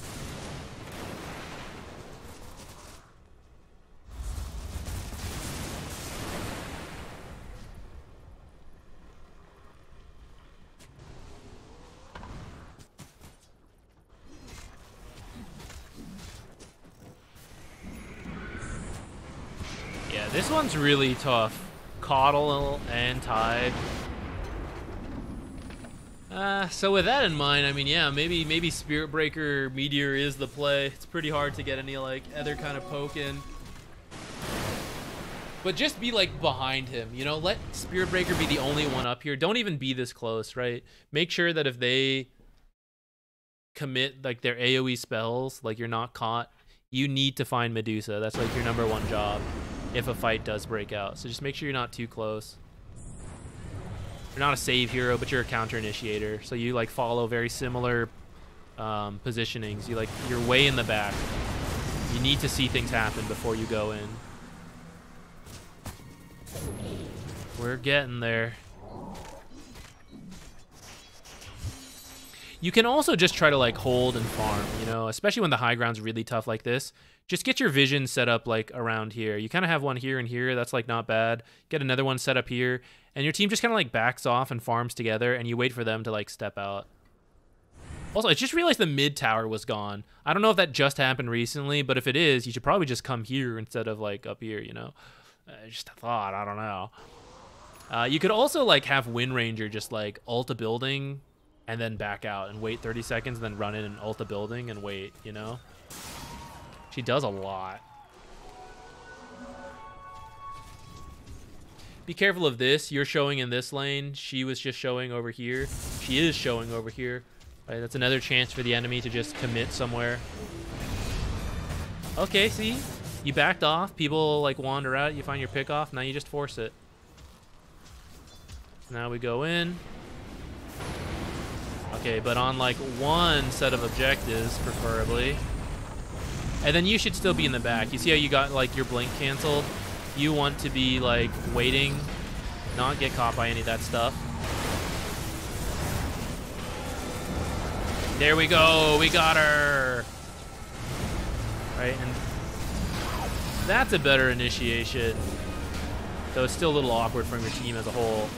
Yeah, this one's really tough. Coddle and Tide. So with that in mind, I mean, yeah, maybe Spirit Breaker Meteor is the play. It's pretty hard to get any like other kind of poke in. But just be like behind him, you know? Let Spirit Breaker be the only one up here. Don't even be this close, right? Make sure that if they commit like their AoE spells, like you're not caught, you need to find Medusa. That's like your #1 job if a fight does break out. So just make sure you're not too close. You're not a save hero, but you're a counter initiator. So you like follow very similar positionings. You're way in the back. You need to see things happen before you go in. We're getting there. You can also just try to like hold and farm, you know, especially when the high ground's really tough like this. Just get your vision set up like around here. You kind of have one here and here. That's like not bad. Get another one set up here. And your team just kind of like backs off and farms together and you wait for them to like step out. Also, I just realized the mid tower was gone. I don't know if that just happened recently, but if it is, you should probably just come here instead of like up here, you know? Just a thought, I don't know. You could also like have Wind Ranger just like ult a building and then back out and wait 30 seconds and then run in and ult a building and wait, you know? She does a lot. Be careful of this. You're showing in this lane. She was just showing over here. She is showing over here. Right, that's another chance for the enemy to just commit somewhere. Okay, see? You backed off. People like wander out. You find your pick off. Now you just force it. Now we go in. Okay, but on like one set of objectives, preferably. And then you should still be in the back. You see how you got like your blink canceled? You want to be like waiting, not get caught by any of that stuff. There we go, we got her. Right, and that's a better initiation. Though it's still a little awkward from your team as a whole.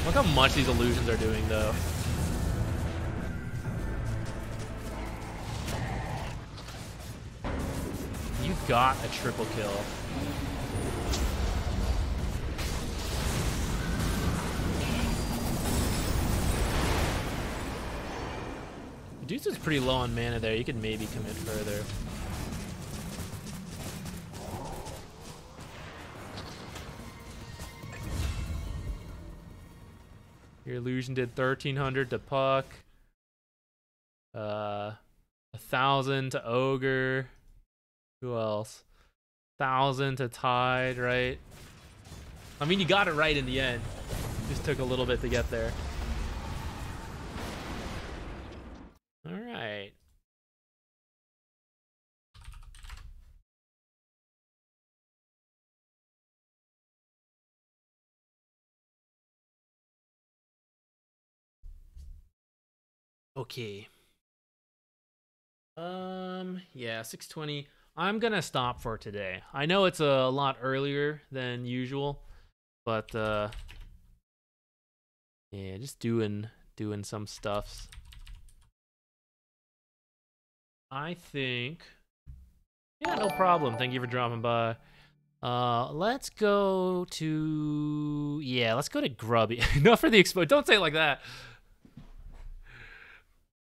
Look how much these illusions are doing though. You got a triple kill. Medusa's pretty low on mana there. You could maybe commit further. Your illusion did 1,300 to Puck. 1,000 to Ogre. Who else? 1,000 to Tide, right? I mean, you got it right in the end. Just took a little bit to get there. All right. Okay. Yeah, 6:20. I'm gonna stop for today. I know it's a lot earlier than usual, but yeah, just doing some stuffs. I think, yeah, no problem. Thank you for dropping by. Let's go to, yeah, let's go to Grubby. Not for the expo. Don't say it like that.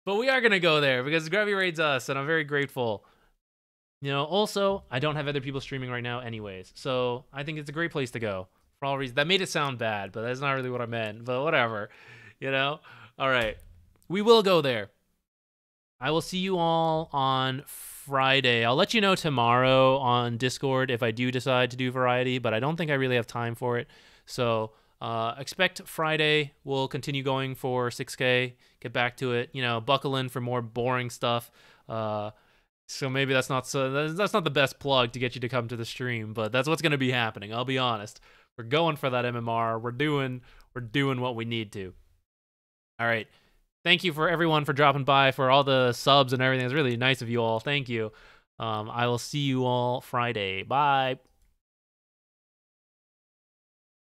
But we are gonna go there because Grubby raids us, and I'm very grateful. You know, also, I don't have other people streaming right now anyways, so I think it's a great place to go for all reasons. That made it sound bad, but that's not really what I meant, but whatever, you know? All right, we will go there. I will see you all on Friday. I'll let you know tomorrow on Discord if I do decide to do variety, but I don't think I really have time for it. So expect Friday. We'll continue going for 6K, get back to it, you know, buckle in for more boring stuff. So maybe that's not the best plug to get you to come to the stream, but that's what's going to be happening. I'll be honest. We're going for that MMR. We're doing what we need to. All right. Thank you for everyone for dropping by, for all the subs and everything. It's really nice of you all. Thank you. I will see you all Friday. Bye.